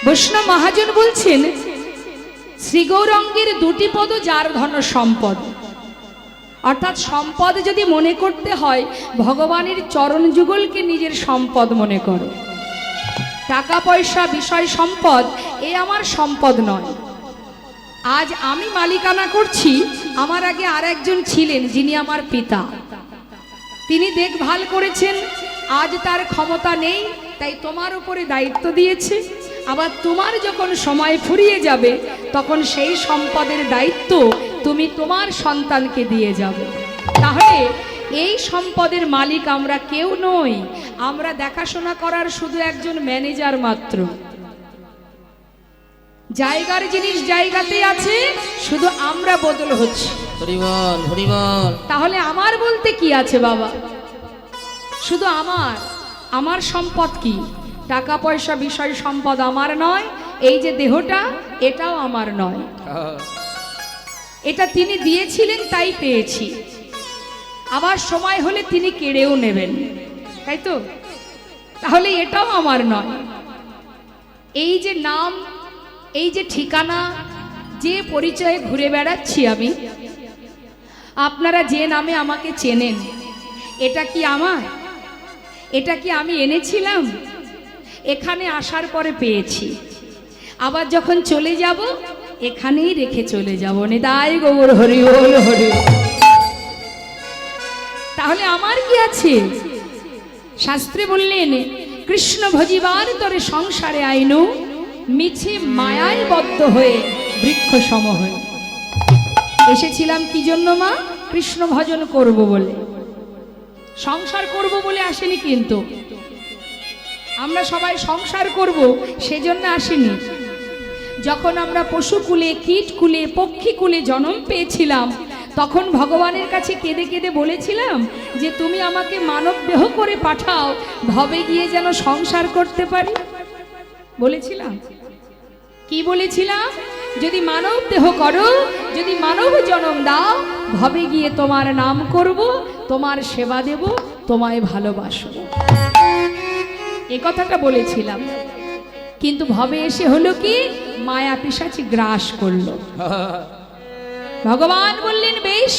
বৈষ্ণব মহাজন বলছেন, শ্রী গৌরাঙ্গের দুটি পদ যার ধন সম্পদ। অর্থাৎ সম্পদ যদি মনে করতে হয়, ভগবানের চরণ যুগলকে নিজের সম্পদ মনে করো। টাকা পয়সা বিষয় সম্পদ এ আমার সম্পদ নয়। আজ আমি মালিকানা করছি, আমার আগে আর একজন ছিলেন যিনি আমার পিতা, তিনি দেখভাল করেছেন। আজ তার ক্ষমতা নেই, তাই তোমার উপরে দায়িত্ব দিয়েছে। আবার তোমার যখন সময় ফুরিয়ে যাবে, তখন সেই সম্পদের দায়িত্ব তুমি তোমার সন্তানকে দিয়ে যাবে। তাহলে এই সম্পদের মালিক আমরা কেউ নই, আমরা দেখাশোনা করার শুধু একজন ম্যানেজার মাত্র। জায়গার জিনিস জায়গাতে আছে, শুধু আমরা বদল হচ্ছে। হরি বল, হরি বল। তাহলে আমার বলতে কি আছে বাবা? শুধু আমার সম্পদ কি? টাকা পয়সা বিষয় সম্পদ আমার নয়। এই যে দেহটা, এটাও আমার নয়। এটা তিনি দিয়েছিলেন, তাই পেয়েছি। আবার সময় হলে তিনি কেড়েও নেবেন, তাই তো? তাহলে এটাও আমার নয়। এই যে নাম, এই যে ঠিকানা, যে পরিচয়ে ঘুরে বেড়াচ্ছি আমি, আপনারা যে নামে আমাকে চেনেন, এটা কি আমার? এটা কি আমি এনেছিলাম? এখানে আসার পরে পেয়েছি। আবার যখন চলে যাব, এখানেই রেখে চলে যাব। নিতাই গৌর হরি বল, হরি। তাহলে আমার কি আছে? শাস্ত্রে বললেন, কৃষ্ণ ভজিবার তরে সংসারে আইনু, মিছে মায়ায় বদ্ধ হয়ে বৃক্ষ সম হয়ে। এসেছিলাম কি জন্য মা? কৃষ্ণ ভজন করব বলে, সংসার করব বলে আসেনি। কিন্তু আমরা সবাই সংসার করব সেজন্য আসেনি। যখন আমরা পশুকুলে, কীটকুলে, পক্ষীকুলে জন্ম পেয়েছিলাম, তখন ভগবানের কাছে কেঁদে কেঁদে বলেছিলাম যে তুমি আমাকে মানব দেহ করে পাঠাও, ভবে গিয়ে যেন সংসার করতে পারি। বলেছিলাম কি? বলেছিলাম যদি মানব দেহ করো, যদি মানব জন্ম দাও, ভবে গিয়ে তোমার নাম করব, তোমার সেবা দেব, তোমায় ভালোবাসবো। এ কথাটা বলেছিলাম। কিন্তু ভবে এসে হলো কি? মায়া পিশাচি গ্রাস করলো। ভগবান বললেন, বেশ,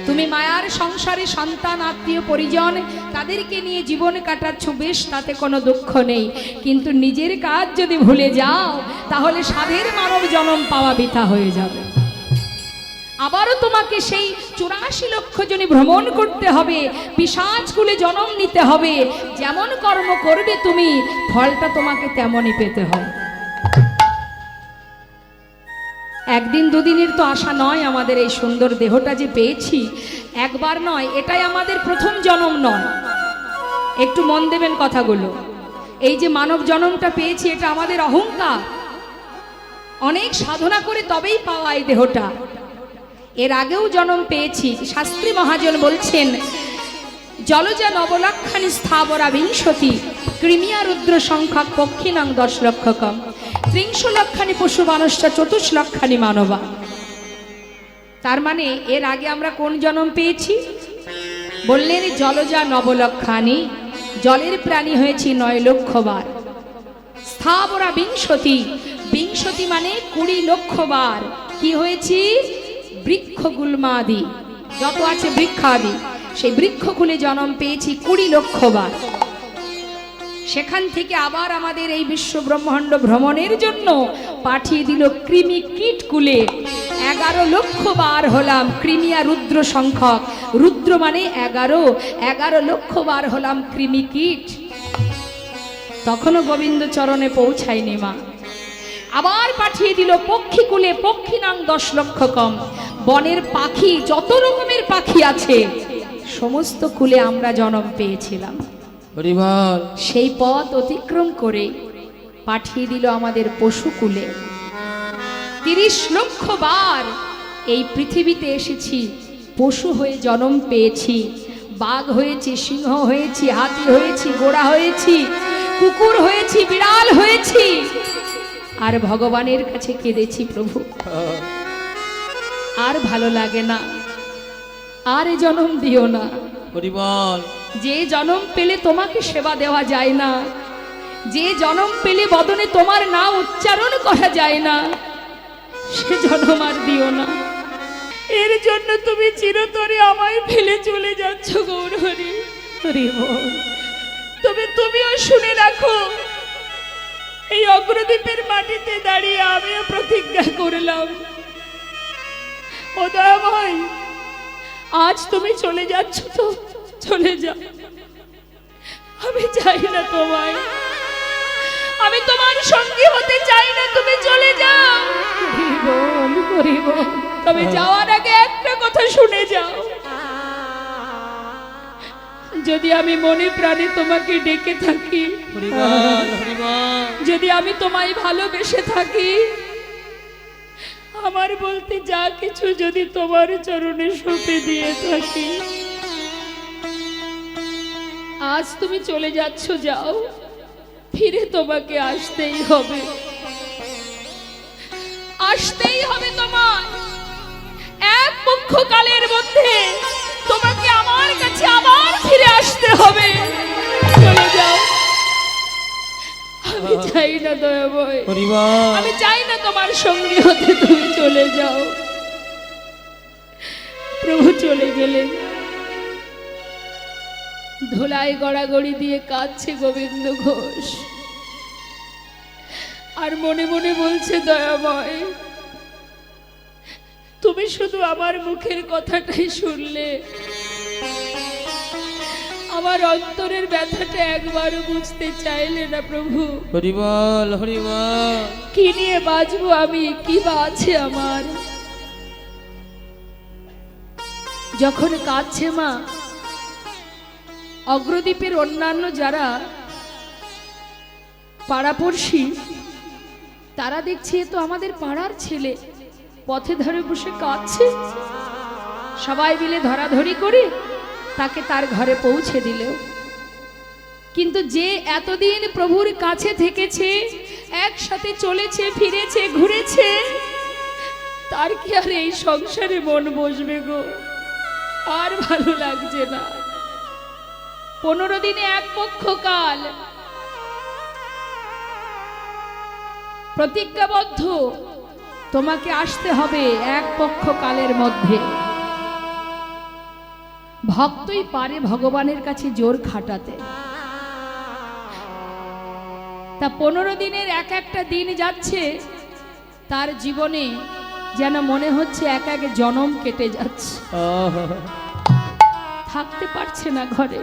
তুমি মায়ার সংসারে সন্তান, আত্মীয় পরিজন, তাদেরকে নিয়ে জীবন কাটাচ্ছ, বেশ, তাতে কোনো দুঃখ নেই। কিন্তু নিজের কাজ যদি ভুলে যাও, তাহলে সাধের মানব জন্ম পাওয়া বৃথা হয়ে যাবে। আবারও তোমাকে সেই 84 লক্ষ জনে ভ্রমণ করতে হবে, পিশাচকুলে জন্ম নিতে হবে। যেমন কর্ম করবে তুমি, ফলটা তোমাকে তেমনই পেতে হবে। একদিন দুদিনের তো আশা নয়। আমাদের এই সুন্দর দেহটা যে পেয়েছি, একবার নয়, এটাই আমাদের প্রথম জন্ম নয়। একটু মন দেবেন কথাগুলো। এই যে মানব জন্মটা পেয়েছি, এটা আমাদের অহংকার। অনেক সাধনা করে তবেই পাওয়া এই দেহটা। এর আগেও জন্ম পেয়েছি। শাস্ত্রী মহাজন বলছেন, জলজা নবলক্ষানি স্থাবরা বিংশতি, কৃমিয়া রুদ্র সংখ্যক পক্ষিনাং 10 লক্ষকম, 30 লক্ষানি পশু মানুষ্য 24 লক্ষানি মানবা। তার মানে এর আগে আমরা কোন জন্ম পেয়েছি? বললেন জলজা নবলক্ষানি, জলের প্রাণী হয়েছি 9 লক্ষ বার। স্থাবরা বিংশতি, বিংশতি মানে 20 লক্ষ বার। কি হয়েছি? বৃক্ষ গুল্মাদি, যত আছে বৃক্ষাদি, সেই বৃক্ষকুলে জন্ম পেয়েছি 20 লক্ষ বার। সেখান থেকে আবার আমাদের এই বিশ্ব ব্রহ্মাণ্ড ভ্রমণের জন্য পাঠিয়ে দিল কৃমি কীট কুলে। 11 লক্ষ বার হলাম। কৃমিয়া রুদ্র সংখ্যক, রুদ্র মানে 11 লক্ষ বার হলাম কৃমি কীট। তখনও গোবিন্দ চরণে পৌঁছায়নি মা। আবার পাঠিয়ে দিল পক্ষীকুলে, পক্ষিনাং 10 লক্ষ কম। বনের পাখি, যত রকমের পাখি আছে, সমস্ত কুলে আমরা জন্ম পেয়েছিলাম। সেই পথ অতিক্রম করে পাঠিয়ে দিল আমাদের পশুকুলে। 30 লক্ষ বার এই পৃথিবীতে এসেছি, পশু হয়ে জন্ম পেয়েছি। বাঘ হয়েছি, সিংহ হয়েছি, হাতি হয়েছি, ঘোড়া হয়েছি, কুকুর হয়েছি, বিড়াল হয়েছি। আর ভগবানের কাছে কেঁদেছি, প্রভু আর ভালো লাগে না, আর এ জন্ম দিও না। যে জন্ম পেলে তোমাকে সেবা দেওয়া যায় না, যে জনম পেলে বদনে তোমার নাম উচ্চারণ করা যায় না, সে জনম আর দিও না। এর জন্য তুমি চিরতরে আমায় ফেলে চলে যাচ্ছ গৌরহরি। হরি বল। তুমিও শুনে রাখো, এই অগ্রদ্বীপের মাটিতে দাঁড়িয়ে আমিও প্রতিজ্ঞা করলাম, ও দয়াময়, আজ তুমি চলে যাচ্ছ তো চলে যাও, আমি চাই না তোমায়, আমি তোমার সঙ্গী হতে চাই না, তুমি চলে যাও। হরি বল, হরি বল। তবে যাওয়ার আগে একটা কথা শুনে যাও, যদি আমি মনে প্রাণে তোমাকে ডেকে থাকি, হরিবল হরিবল, যদি আমি তোমায় ভালোবেসে থাকি, আমার বলতে যা কিছু যদি তোমার চরণে সঁপে দিয়ে থাকি, আজ তুমি চলে যাচ্ছ, যাও, ফিরে তোমাকে আসতেই হবে, আসতেই হবে তোমার। এক পক্ষকালের মধ্যে তোমাকে আমার কাছে আবার ফিরে আসতে হবে, চলে যাও। আমি চাই না দয়াময়, হরিবল, আমি চাই না তোমার সঙ্গী হতে, তুমি চলে যাও। প্রভু চলে গেলেন। ধুলায় গড়াগড়ি দিয়ে কাঁদছে গোবিন্দ ঘোষ, আর মনে মনে বলছে, দয়াময়, তুমি শুধু আমার মুখের কথাটাই শুনলে, আমার অন্তরের ব্যথাটা একবারও বুঝতে চাইলে না প্রভু। হরিবল হরিবল, কি নিয়ে বাঁচবো আমি, কি বা আছে আমার? যখন কাঁদছে মা, অগ্রদ্বীপের অন্যান্য যারা পাড়াপড়শি, তারা দেখছে এ তো আমাদের পাড়ার ছেলে, পথে ধরে বসে কাঁদছে। সবাই মিলে ধরাধরি করে তাকে তার ঘরে পৌঁছে দিল। কিন্তু যে এতদিন প্রভুর কাছে থেকেছে, একসাথে চলেছে, ফিরেছে, ঘুরেছে, তার কি আর এই সংসারে মন বসবে গো? আর ভালো লাগছে না। 15 দিনে এক পক্ষ কাল প্রতিজ্ঞাবদ্ধ, তোমাকে আসতে হবে এক পক্ষ কালের মধ্যে। ভক্তই পারে ভগবানের কাছে জোর খাটাতে। তা 15 দিনের এক একটা দিন যাচ্ছে, তার জীবনে যেন মনে হচ্ছে এক এক জনম কেটে যাচ্ছে। থাকতে পারছে না ঘরে,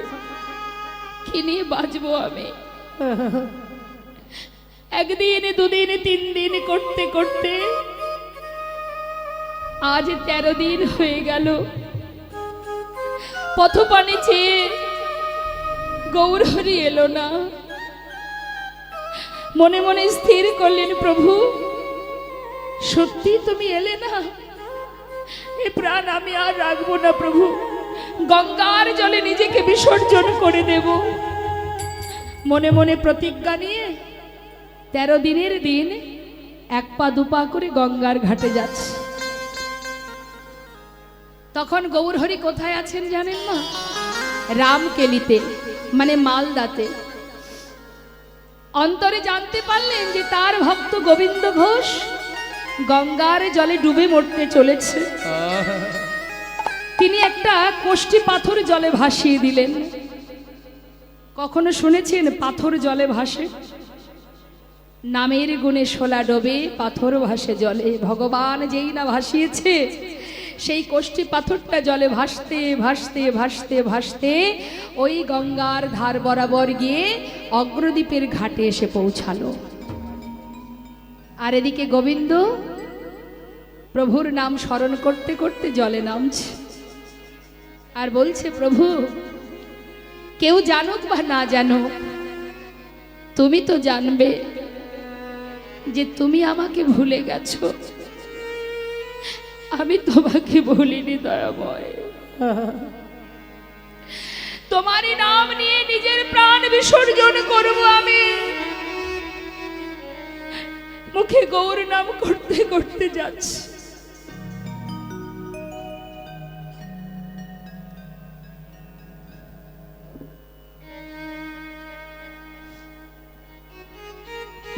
কি নিয়ে বাঁচবো আমি? একদিন, দুদিন, 3 দিন করতে করতে আজ 13 দিন হয়ে গেল। পথপানে চেয়ে গৌরহরি এলো না। মনে মনে স্থির করলেন, প্রভু সত্যি তুমি এলে না, এ প্রাণ আমি আর রাখবো না প্রভু, গঙ্গার জলে নিজেকে বিসর্জন করে দেব। মনে মনে প্রতিজ্ঞা নিয়ে 13 দিনের দিন 1 পা 2 পা করে গঙ্গার ঘাটে যাচ্ছে। তখন গৌরহরি কোথায় আছেন জানেন না? রামকেলিতে, মানে মালদাতে। অন্তরে জানতে পারলেন যে তার ভক্ত গোবিন্দ ঘোষ গঙ্গার জলে ডুবে মরতে চলেছে। তিনি একটা কোষ্ঠী পাথর জলে ভাসিয়ে দিলেন। কখনো শুনেছেন পাথর জলে ভাসে? নামের গুণে শোলা ডোবে, পাথর ভাসে জলে। ভগবান যেই না ভাসিয়েছে, সেই কোষ্ঠী পাথরটা জলে ভাসতে ভাসতে ভাসতে ভাসতে ওই গঙ্গার ধার বরাবর গিয়ে অগ্রদ্বীপের ঘাটে এসে পৌঁছালো। আর এদিকে গোবিন্দ প্রভুর নাম স্মরণ করতে করতে জলে নামছে আর বলছে, প্রভু কেউ জানুক বা না জানুক, তুমি তো জানবে যে তুমি আমাকে ভুলে গেছো, আমি তোমাকে ভুলিনি দয়াময়। তোমারই নাম নিয়ে নিজের প্রাণ বিসর্জন করব আমি। মুখে গৌর নাম করতে করতে যাচ্ছি।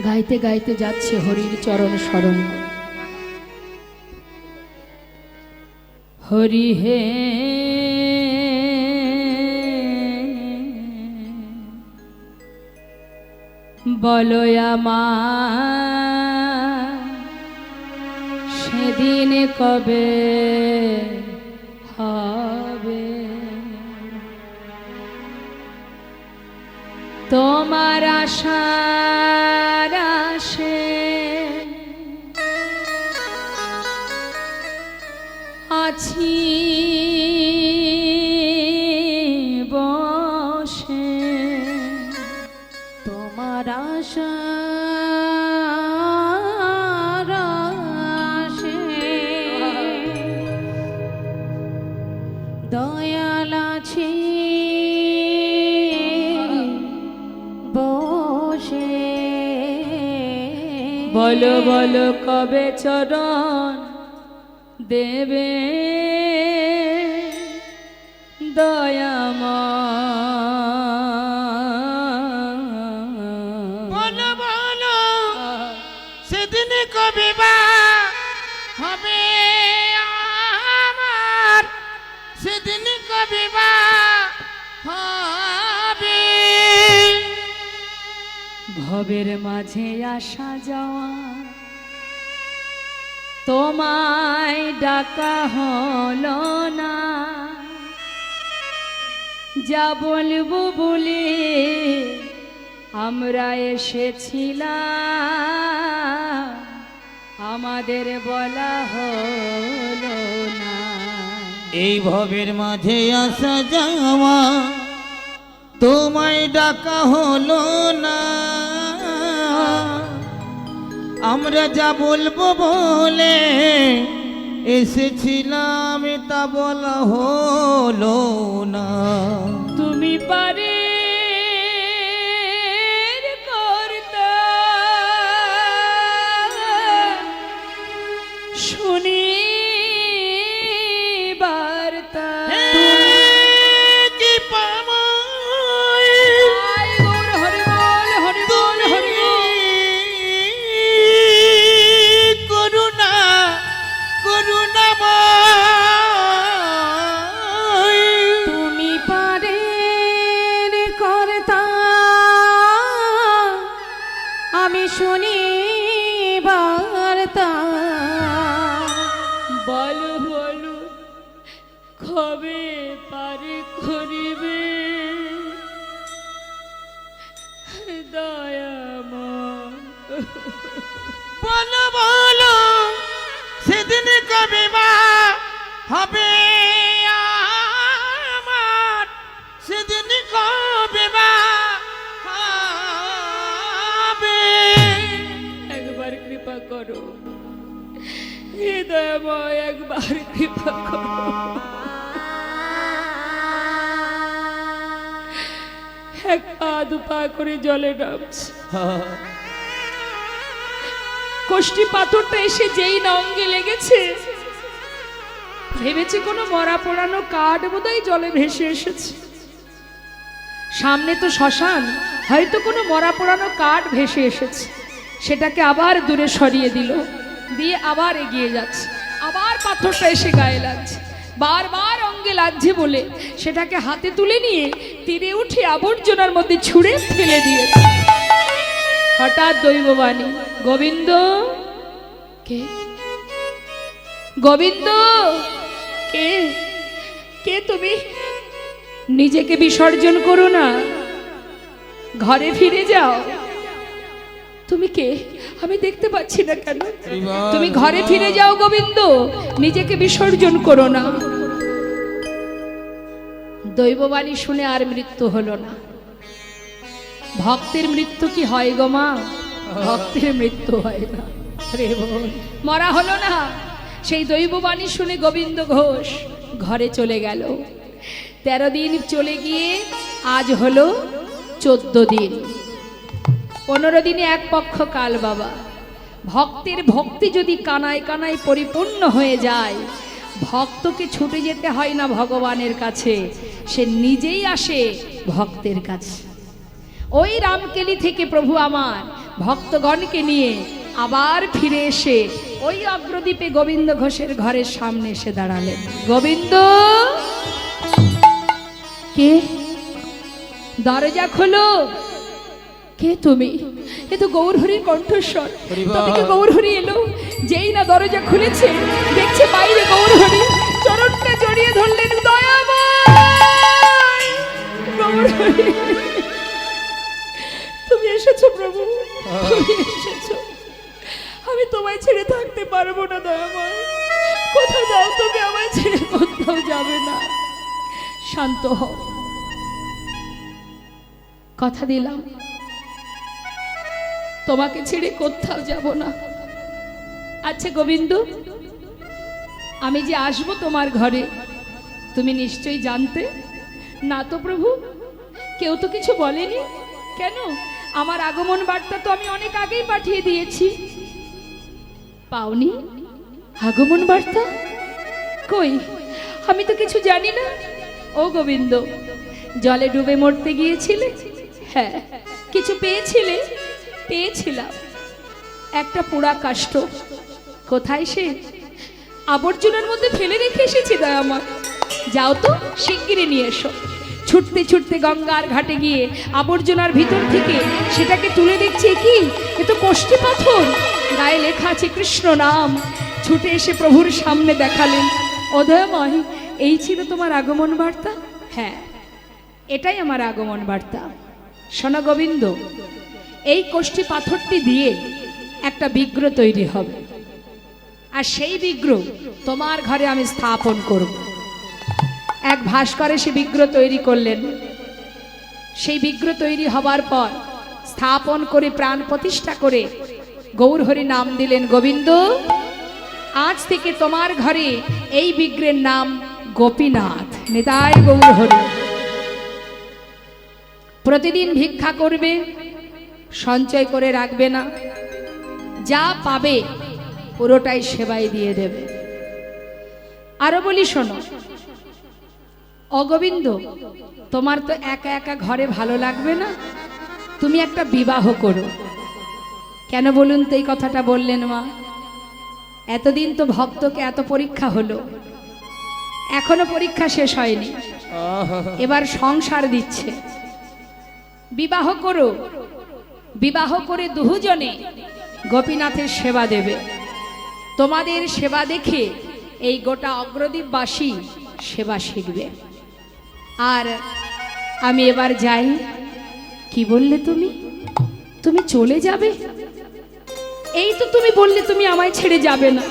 গাইতে গাইতে যাচ্ছে হরির চরণ শরণ। হরি হে বলো আমার সেদিন কবে হবে, তোমার আশার আশে আছি বসে, তোমার আশার আশে দয়াল আছি বসে। বলো বলো কবে চরণ দেবে দয়াময়। বলো বলো সেদিন কবে বা হবে আমার, সেদিন কবে বা হবে। ভবের মাঝে আসা যাওয়া তোমায় ডাকা হলো না, যা বলবো বলে আমরা এসেছিলাম, আমাদের বলা হলো না। এই ভবের মাঝে আসা যাওয়া তোমায় ডাকা হলো না, আমরা যা বলবো বলে এসেছিলাম তা বলা হলো না। তুমি পারে করতে শুনি বার্তা, কি পাময় আয় গৌর হরি বল হরি বল হরি বল। করুণা করুণাময় তুমি পারে করতা আমি শুনি বার্তা, বলো বলো কবে পারে করিবে দয়াময়। বলো বলো সেদিন কবে বা হবে আমার, সেদিন কবে বা হবে। একবার কৃপা করো হে দয়াময়, একবার কৃপা করো। এক পা দু পা করে জলে নামছে, কোষ্ঠী পাথরটা এসে যেই না অঙ্গে লেগেছে, ভেবেছে কোনো মরা পোড়ানো কাঠ বোধহয় জলে ভেসে এসেছে। সামনে তো শ্মশান, হয়তো কোনো মরা পোড়ানো কাঠ ভেসে এসেছে, সেটাকে আবার দূরে সরিয়ে দিল, দিয়ে আবার এগিয়ে যাচ্ছে। আবার পাথরটা এসে গায়ে লাগছে, বারবার অঙ্গে লাগছে বলে সেটাকে হাতে তুলে নিয়ে তীরে উঠে আবর্জনার মধ্যে ছুঁড়ে ফেলে দিয়েছে। হঠাৎ দৈববাণী, গোবিন্দ কে? গোবিন্দ কে? কে তুমি? নিজেকে বিসর্জন করো না, ঘরে ফিরে যাও। তুমি কে? আমি দেখতে পাচ্ছি না কেন? তুমি ঘরে ফিরে যাও গোবিন্দ, নিজেকে বিসর্জন করো না। দৈববাণী শুনে আর মৃত্যু হলো না। ভক্তের মৃত্যু কি হয় গো মা? ভক্তের মৃত্যু হয় না, মরা হলো না। সেই দৈববাণী শুনে গোবিন্দ ঘোষ ঘরে চলে গেল। 13 দিন চলে গিয়ে আজ হলো 14 দিন। 15 দিনে এক পক্ষ কাল বাবা। ভক্তের ভক্তি যদি কানায় কানায় পরিপূর্ণ হয়ে যায়, ভক্তকে ছুটে যেতে হয় না ভগবানের কাছে, সে নিজেই আসে ভক্তের কাছে। ওই রামকেলি থেকে প্রভু আমার ভক্তগণকে নিয়ে আবার ফিরে এসে ওই অগ্রদ্বীপে গোবিন্দ ঘোষের ঘরের সামনে এসে দাঁড়ালেন। গোবিন্দ, কে? দরজা খোলো। কে তুমি? এ তো গৌরহরির কণ্ঠস্বর। তবে কি গৌরহরি এলো? যেই না দরজা খুলেছে, দেখছে বাইরে গৌরহরি, চরণটা জড়িয়ে ধরলেন। দয়াময় গৌরহরি, তুমি এসেছো প্রভু, তুমি এসেছো। আমি তোমায় ছেড়ে থাকতে পারবো না দয়াময়। কোথাও যাও, তুমি আমায় ছেড়ে কোথাও যাবে না। শান্ত হও, কথা দিলাম তোমাকে ছেড়ে কোথাও যাব না। আচ্ছা গোবিন্দ, আমি যে আসবো তোমার ঘরে তুমি নিশ্চয়ই জানতে? না তো প্রভু, কেউ তো কিছু বলেনি। কেন? আমার আগমন বার্তা তো আমি অনেক আগেই পাঠিয়ে দিয়েছি। পাওনি আগমন বার্তা? কই, আমি তো কিছু জানি না। ও গোবিন্দ, জলে ডুবে মরতে গিয়েছিলে? হ্যাঁ। কিছু পেয়েছিলে? পেয়েছিলাম একটা পোড়া কাষ্ঠ। কোথায় সে? আবর্জনার মধ্যে ফেলে রেখে এসেছি দয়াময়। যাও তো, শিগগিরই নিয়ে এসো। ছুটতে ছুটতে গঙ্গার ঘাটে গিয়ে আবর্জনার ভিতর থেকে সেটাকে তুলে দেখছে, কি এ তো কোষ্ঠী পাথর, গায়ে লেখা আছে কৃষ্ণ নাম। ছুটে এসে প্রভুর সামনে দেখালেন। ও দয়াময়, এই ছিল তোমার আগমন বার্তা? হ্যাঁ, এটাই আমার আগমন বার্তা। শোনো গোবিন্দ, এই কোষ্ঠী পাথরটি দিয়ে একটা বিগ্রহ তৈরি হবে, আর সেই বিগ্রহ তোমার ঘরে আমি স্থাপন করব। এক ভাস্করে সে বিগ্রহ তৈরি করলেন। সেই বিগ্রহ তৈরি হবার পর স্থাপন করে প্রাণ প্রতিষ্ঠা করে গৌরহরি নাম দিলেন গোবিন্দ। আজ থেকে তোমার ঘরে এই বিগ্রহের নাম গোপীনাথ। নিতাই গৌরহরি। প্রতিদিন ভিক্ষা করবে, সঞ্চয় করে রাখবে না, যা পাবে পুরোটাই সেবায় দিয়ে দেবে। আরো বলি শোনো, অগোবিন্দ, তোমার তো একা একা ঘরে ভালো লাগবে না, তুমি একটা বিবাহ করো। কেন বলুন তো এই কথাটা বললেন মা? এতদিন তো ভক্তকে এত পরীক্ষা হলো, এখনো পরীক্ষা শেষ হয়নি, এবার সংসার দিচ্ছে। বিবাহ করো, বিবাহ করে দুজনে গোপীনাথের সেবা দেবে। তোমাদের সেবা দেখে এই গোটা অগ্রদ্বীপবাসী সেবা শিখবে। আর আমি এবার যাই। কি বললে তুমি? তুমি চলে যাবে? এই তো তুমি বললে তুমি আমায় ছেড়ে যাবে না,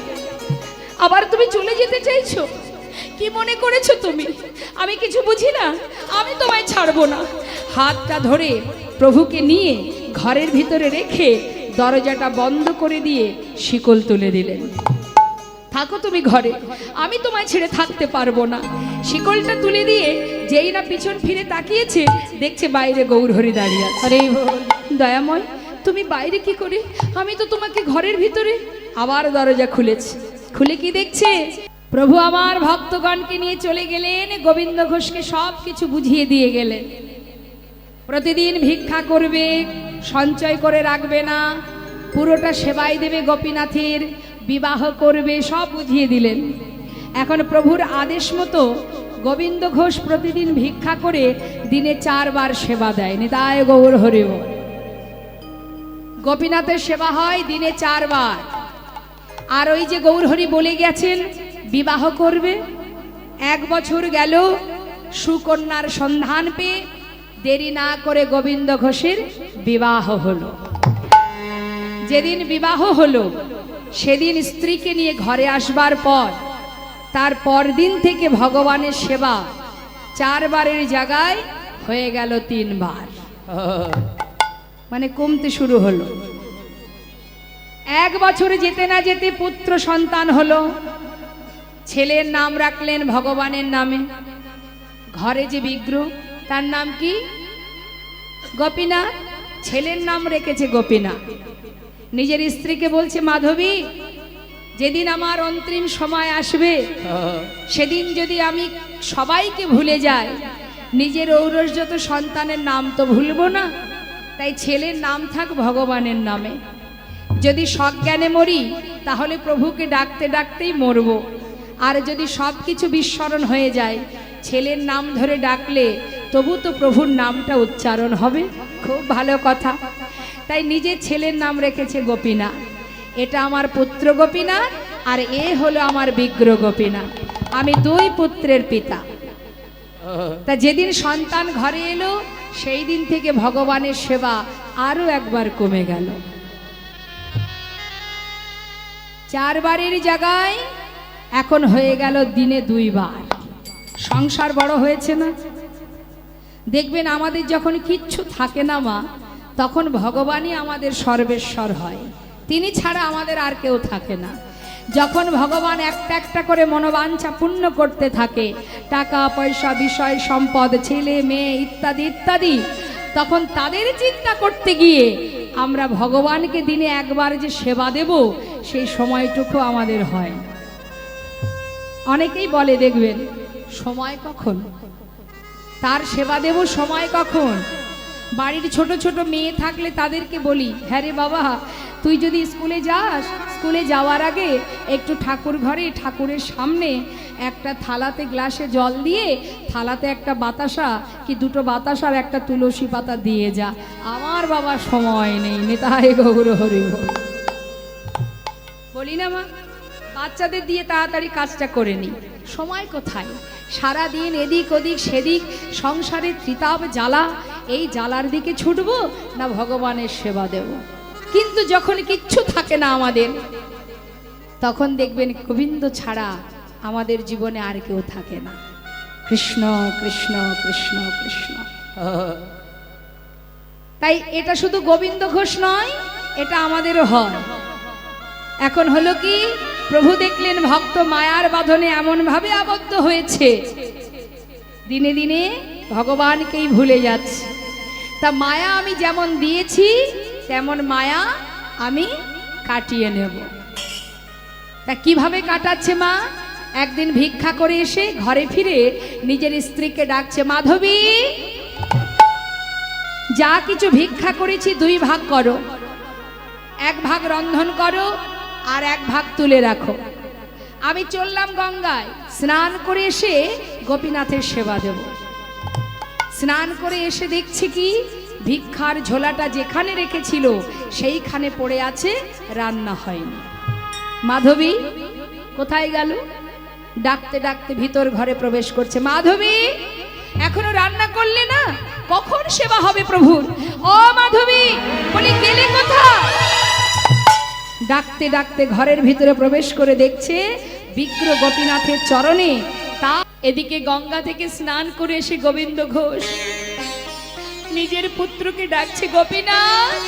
আবার তুমি চলে যেতে চাইছো? কি মনে করেছো তুমি আমি কিছু বুঝি না? আমি তোমায় ছাড়বো না। হাতটা ধরে প্রভুকে নিয়ে ঘরের ভিতরে রেখে দরজাটা বন্ধ করে দিয়ে শিকল তুলে দিলেন। থাকো তুমি ঘরে, আমি তোমায় ছেড়ে থাকতে পারবো না। শিকলটা তুলে দিয়ে যেই না পিছন ফিরে তাকিয়েছে, দেখছে বাইরে গৌরহরি দাঁড়িয়ে আছে। আরে দয়াময়, তুমি বাইরে কি করে? আমি তো তোমাকে ঘরের ভিতরে। আবার দরজা খুলেছে, খুলে কি দেখছে? প্রভু আমার ভক্তগণকে নিয়ে চলে গেলেন, গোবিন্দ ঘোষকে সব কিছু বুঝিয়ে দিয়ে গেলেন। প্রতিদিন ভিক্ষা করবে, সঞ্চয় করে রাখবে না, পুরোটা সেবাই দেবে গোপীনাথের, বিবাহ করবে, সব বুঝিয়ে দিলেন। এখন প্রভুর আদেশ মতো গোবিন্দ ঘোষ প্রতিদিন ভিক্ষা করে দিনে 4 বার সেবা দেয়। নিতাই গৌর হরি বল। গোপীনাথের সেবা হয় দিনে 4 বার। আর ওই যে গৌরহরি বলে গেছেন বিবাহ করবে, 1 বছর গেল, সুকন্যার সন্ধান পেয়ে দেরি না করে গোবিন্দ ঘোষের বিবাহ হলো। যেদিন বিবাহ হলো সেদিন স্ত্রীকে নিয়ে ঘরে আসবার পর তার পরদিন থেকে ভগবানের সেবা 4 বারের জায়গায় হয়ে গেল 3 বার, মানে কমতে শুরু হলো। 1 বছরে যেতে না যেতে পুত্র সন্তান হলো। ছেলের নাম রাখলেন ভগবানের নামে। ঘরে যে বিগ্রহ তার নাম কি? গোপীনাথ। ছেলের নাম রেখেছে গোপীনাথ। নিজের স্ত্রীকে বলছে, মাধবী, যেদিন আমার অন্তিম সময় আসবে সেদিন যদি আমি সবাইকে ভুলে যাই, নিজের ঔরসজাত সন্তানের নাম তো ভুলবো না। তাই ছেলের নাম থাক ভগবানের নামে। যদি সজ্ঞানে মরি তাহলে প্রভুকে ডাকতে ডাকতেই মরব, আর যদি সব কিছু বিস্মরণ হয়ে যায় ছেলের নাম ধরে ডাকলে তবু তো প্রভুর নামটা উচ্চারণ হবে। খুব ভালো কথা। তাই নিজের ছেলের নাম রেখেছে গোপীনাথ। এটা আমার পুত্র গোপীনাথ, আর এ হলো আমার বিগ্রহ গোপীনাথ। আমি দুই পুত্রের পিতা। তা যেদিন সন্তান ঘরে এলো সেই দিন থেকে ভগবানের সেবা আরো একবার কমে গেল। 4 বারের জায়গায় এখন হয়ে গেল দিনে 2 বার। সংসার বড় হয়েছে না? দেখবেন আমাদের যখন কিচ্ছু থাকে না মা, তখন ভগবানই আমাদের সর্বেশ্বর হয়। তিনি ছাড়া আমাদের আর কেউ থাকে না। যখন ভগবান একটা একটা করে মনোবাঞ্ছা পূর্ণ করতে থাকে, টাকা পয়সা বিষয় সম্পদ ছেলে মেয়ে ইত্যাদি ইত্যাদি, তখন তাদের চিন্তা করতে গিয়ে আমরা ভগবানকে দিনে একবার যে সেবা দেব সেই সময়টুকু আমাদের হয়। অনেকেই বলে দেখবেন সময় কখন, তার সেবা দেব সময় কখন। বাড়ির ছোট ছোট মেয়ে থাকলে তাদেরকে বলি, হ্যাঁ রে বাবা, তুই যদি স্কুলে যাস, স্কুলে যাওয়ার আগে একটু ঠাকুর ঘরে ঠাকুরের সামনে একটা থালাতে গ্লাসে জল দিয়ে থালাতে একটা বাতাসা কি 2টো বাতাসার একটা তুলসী পাতা দিয়ে যা। আমার বাবা সময় নেই, নেতাই গৌর হরি বলি না মা, বাচ্চাদের দিয়ে তাড়াতাড়ি কাজটা করে নি। সময় কোথায়? সারা দিন এদিক ওদিক সেদিক সংসারের ত্রিতাপ জ্বালা, এই জ্বালার দিকে ছুটবো না ভগবানের সেবা দেব? কিন্তু যখন কিচ্ছু থাকে না আমাদের, তখন দেখবেন গোবিন্দ ছাড়া আমাদের জীবনে আর কেউ থাকে না। কৃষ্ণ কৃষ্ণ কৃষ্ণ কৃষ্ণ। তাই এটা শুধু গোবিন্দ ঘোষ নয়, এটা আমাদেরও হয়। এখন হলো কি, প্রভু দেখলেন ভক্ত মায়ার বাঁধনে এমন ভাবে আবদ্ধ হয়েছে, দিনে দিনে ভগবানকেই ভুলে যাচ্ছে। তা মায়া আমি যেমন দিয়েছি তেমন মায়া আমি কাটিয়ে নেব। তা কিভাবে কাটাচ্ছে মা? একদিন ভিক্ষা করে এসে ঘরে ফিরে নিজের স্ত্রীকে ডাকছে, মাধবী, যা কিছু ভিক্ষা করেছি 2 ভাগ করো, 1 ভাগ রন্ধন করো আর 1 ভাগ তুলে রাখো। আমি চললাম গঙ্গায়, স্নান করে এসে গোপীনাথের সেবা দেব। স্নান করে এসে দেখছি কি, ভিক্ষার ঝোলাটা যেখানে রেখেছিল সেইখানে পড়ে আছে, রান্না হয়নি। মাধবী কোথায় গেল? ডাকতে ডাকতে ভিতর ঘরে প্রবেশ করছে, মাধবী এখনো রান্না করলে না, কখন সেবা হবে প্রভুর? ও মাধবী, বলি গেলে কোথায়? ডাকতে ডাকতে ঘরের ভিতরে প্রবেশ করে দেখছে বিগ্রহ গোপীনাথের চরণে। তা এদিকে গঙ্গা থেকে স্নান করে এসে গোবিন্দ ঘোষ নিজের পুত্রকে ডাকছে, গোপীনাথ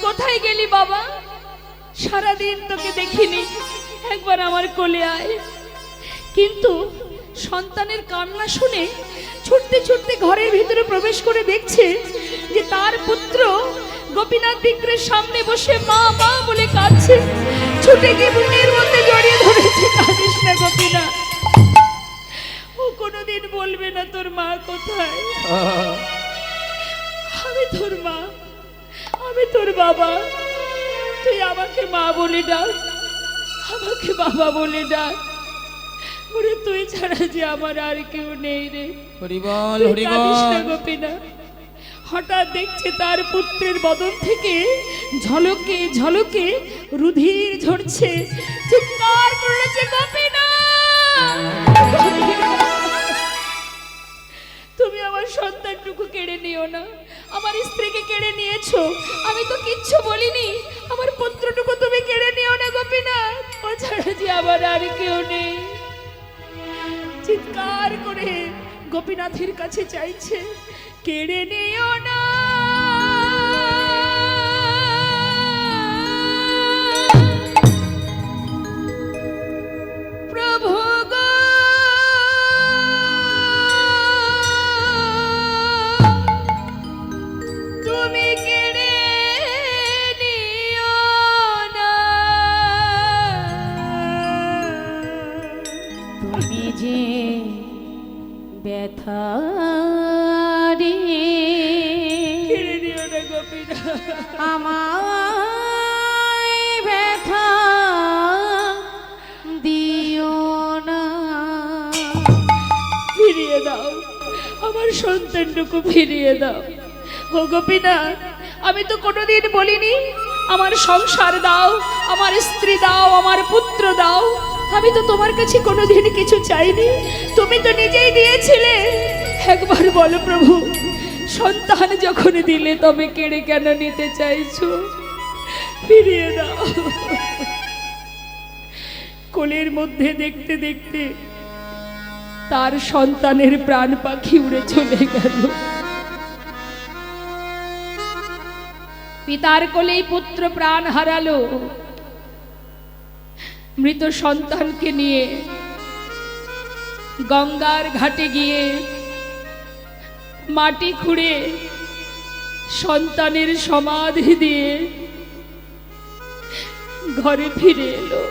কোথায় গেলি বাবা? সারাদিন তোকে দেখিনি, একবার আমার কোলে আয়। কিন্তু সন্তানের কান্না শুনে ছুটতে ছুটতে ঘরের ভিতরে প্রবেশ করে দেখছে যে তার পুত্র গোপীনাথ বিগ্রহের সামনে বসে মা মা বলে কাঁদছে। ছুটে গিয়ে বুকের মধ্যে জড়িয়ে ধরেছে, কাঁদিস না গোপীনাথ, ও কোনোদিন বলবে না তোর মা কোথায়। আমি তোর মা, আমি তোর বাবা, তুই আমাকে মা বলে ডাক, আমাকে বাবা বলে ডাক। ওরে তুই ছাড়া যে আমার আর কেউ নেই রে। হরি বল হরি বল। গোপীনাথ হঠাৎ দেখছে তার পুত্রের বদন থেকে ঝলকে ঝলকে রুধির ঝরছে। চিৎকার করেছে, গোপীনাথ তুমি আমার সন্তানটুকু কেড়ে নিও না, আমার স্ত্রীকে কেড়ে নিয়েছো, আমি তো কিচ্ছু বলিনি, আমার পুত্রটুকু তুমি কেড়ে নিও না গোপীনাথ, ও ছাড়া যে আমার আর কেউ নেই। চিৎকার করে গোপীনাথের কাছে চাইছে, কেড়ে নিও না প্রভু গো, তুমি কেড়ে নিও না, তুমি যে ব্যথা রে কেড়ে নিও না আমায় ব্যথা দিও না। ফিরিয়ে দাও আমার সন্তানটুকু, ফিরিয়ে দাও। ও গোপীনাথ, আমি তো কোনোদিন বলিনি আমার সংসার দাও, আমার স্ত্রী দাও, আমার পুত্র দাও। আমি তো তোমার কাছে কোনোদিন কিছু চাইনি, তুমি তো নিজেই দিয়েছিলে। একবার বলো প্রভু, সন্তান যখন দিলে তবে কেড়ে কেন নিতে চাইছো? ফিরিয়ে দাও। কোলের মধ্যে দেখতে দেখতে তার সন্তানের প্রাণ পাখি উড়ে চলে গেল। পিতার কোলেই পুত্র প্রাণ হারালো। মৃত সন্তানকে নিয়ে গঙ্গার ঘাটে গিয়ে মাটি খুঁড়ে সন্তানের সমাধি দিয়ে ঘরে ফিরে এলো।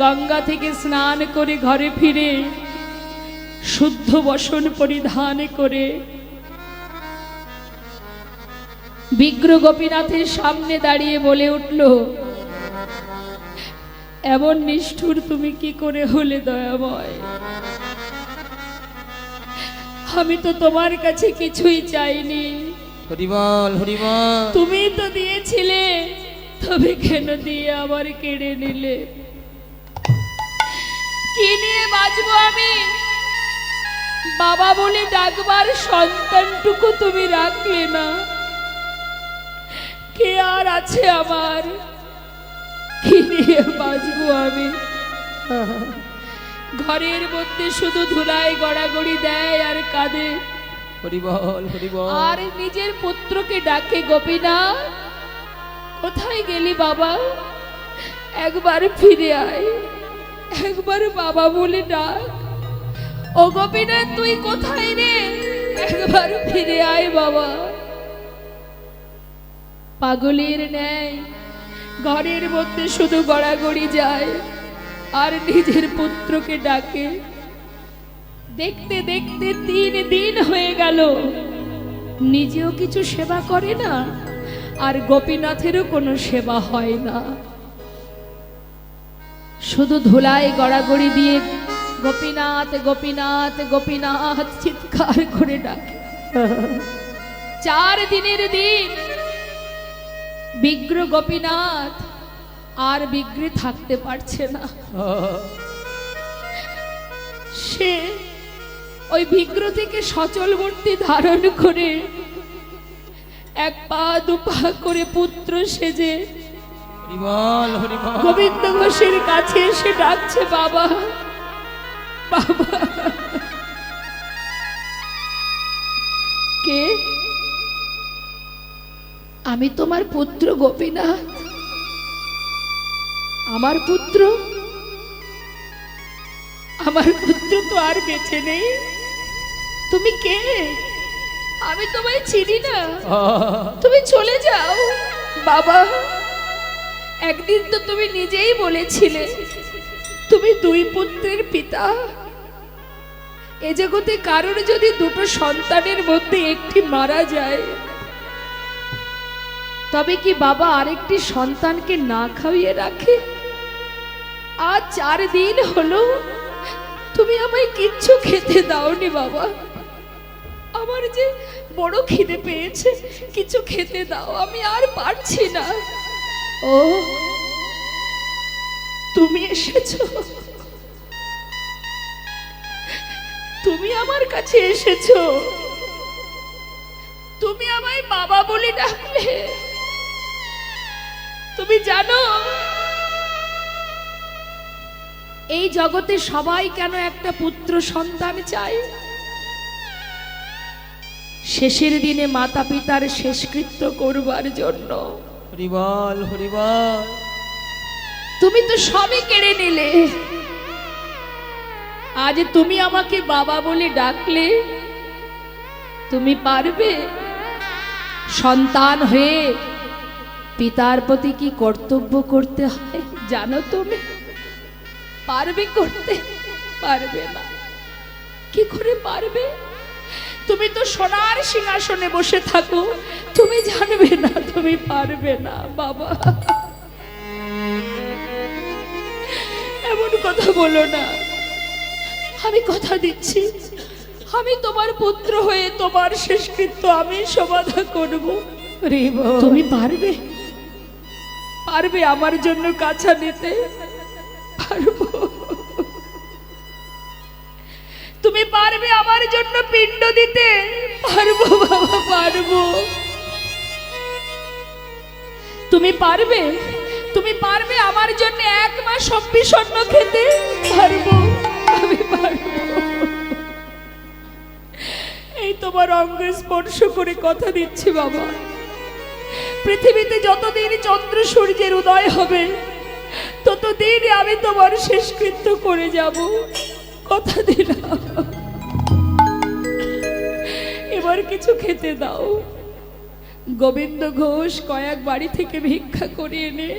গঙ্গা থেকে স্নান করে ঘরে ফিরে শুদ্ধ বসন পরিধান করে বিগ্র গোপীনাথের সামনে দাঁড়িয়ে বলে উঠল, এমন নিষ্ঠুর তুমি কি করে হলে দয়াময়? আমি তো তোমার কাছে কিছুই চাইনি, হরিবল হরিবল। তুমি তো দিয়েছিলে, তবে কেন দিয়ে আবার কেড়ে নিলে? কি নিয়ে বাঁচবো আমি? বাবা বলে ডাকবার সন্তানটুকু তুমি রাখলে না। কে আর আছে আমার? কি নিয়ে বাঁচবো আমি? ঘরের মধ্যে শুধু ধুলায় গড়াগড়ি দেয় আর কাঁদে। হরিবল হরিবল। আর নিজের পুত্রকে ডাকে, গোপীনাথ কোথায় গেলি বাবা? একবার ফিরে আয়, একবার বাবা বলে ডাক। ও গোপীনাথ, তুই কোথায় রে? একবার ফিরে আয় বাবা। পাগলের ন্যায় ঘরের মধ্যে শুধু গড়াগড়ি যায় আর নিজের পুত্রকে ডাকে। দেখতে দেখতে 3 দিন হয়ে গেল, নিজেও কিছু সেবা করে না, আর গোপীনাথেরও কোনো সেবা হয় না। শুধু ধুলায় গড়াগড়ি দিয়ে গোপীনাথ গোপীনাথ গোপীনাথ চিৎকার করে ডাকে। 4 দিনের দিন বিগ্র গোপীনাথ আর বিগ্রে থাকতে পারছে না। সে ওই বিগ্র থেকে সচল মূর্তি ধারণ করে 1 পা 2 পা করে পুত্র সেজে হরিবল হরিবল। গোবিন্দ ঘোষের কাছে এসে ডাকছে, বাবা বাবা। কে? আমি তোমার পুত্র গোপীনাথ। আমার পুত্র? আমার পুত্র তো আর বেঁচে নেই। তুমি কে? আমি তোমায় চিনি না, তুমি চলে যাও। বাবা, একদিন তো তুমি নিজেই বলেছিলে তুমি 2 পুত্রের পিতা। এ জগতে কারোর যদি 2টো সন্তানের মধ্যে একটি মারা যায়, তবে কি বাবা আরেকটি সন্তানকে না খাইয়ে রাখে? আজ 4 দিন হলো তুমি আমায় কিচ্ছু খেতে দাওনি বাবা। আমার যে বড় খিদে পেয়েছে, কিছু খেতে দাও, আমি আর পারছি না। ও, তুমি এসেছো, তুমি আমার কাছে এসেছো, তুমি আমায় বাবা বলে ডাকলে। তুমি জানো এই জগতে সবাই কেন একটা পুত্র সন্তান চায়? শেষের দিনে মাতা পিতার শেষকৃত্য করবার জন্য। হরিবল হরিবল। তুমি তো সবই কেড়ে নিলে, আজ তুমি আমাকে বাবা বলে ডাকলে। তুমি পারবে সন্তান হয়ে পিতার প্রতি কি কর্তব্য করতে হয় জানো? তুমি পারবে করতে? পারবে না। কি করে পারবে? তুমি তো সোনার সিংহাসনে বসে থাকো, তুমি জানবে না, তুমি পারবে না বাবা। এমন কথা বলো না। আমি কথা দিচ্ছি, আমি তোমার পুত্র হয়ে তোমার শেষকৃত্য আমি সমাধা করব। তুমি পারবে? পারবে আমার জন্য কাছা নিতে? পারবো। তুমি পারবে আমার জন্য পিণ্ড দিতে? পারবো বাবা, পারবো। তুমি পারবে? তুমি পারবে আমার জন্য 1 মাস অন্ন খেতে? পারবো, আমি পারবো। এই তোমার অঙ্গ স্পর্শ করে কথা দিচ্ছি বাবা, পৃথিবীতে যতদিন চন্দ্র সূর্যের উদয় হবে ততদিন আমি তোমার শেষকৃত্য করে যাব, কথা দিলাম। এবার কিছু খেতে দাও। গোবিন্দ ঘোষ কয়েক বাড়ি থেকে ভিক্ষা করে এনে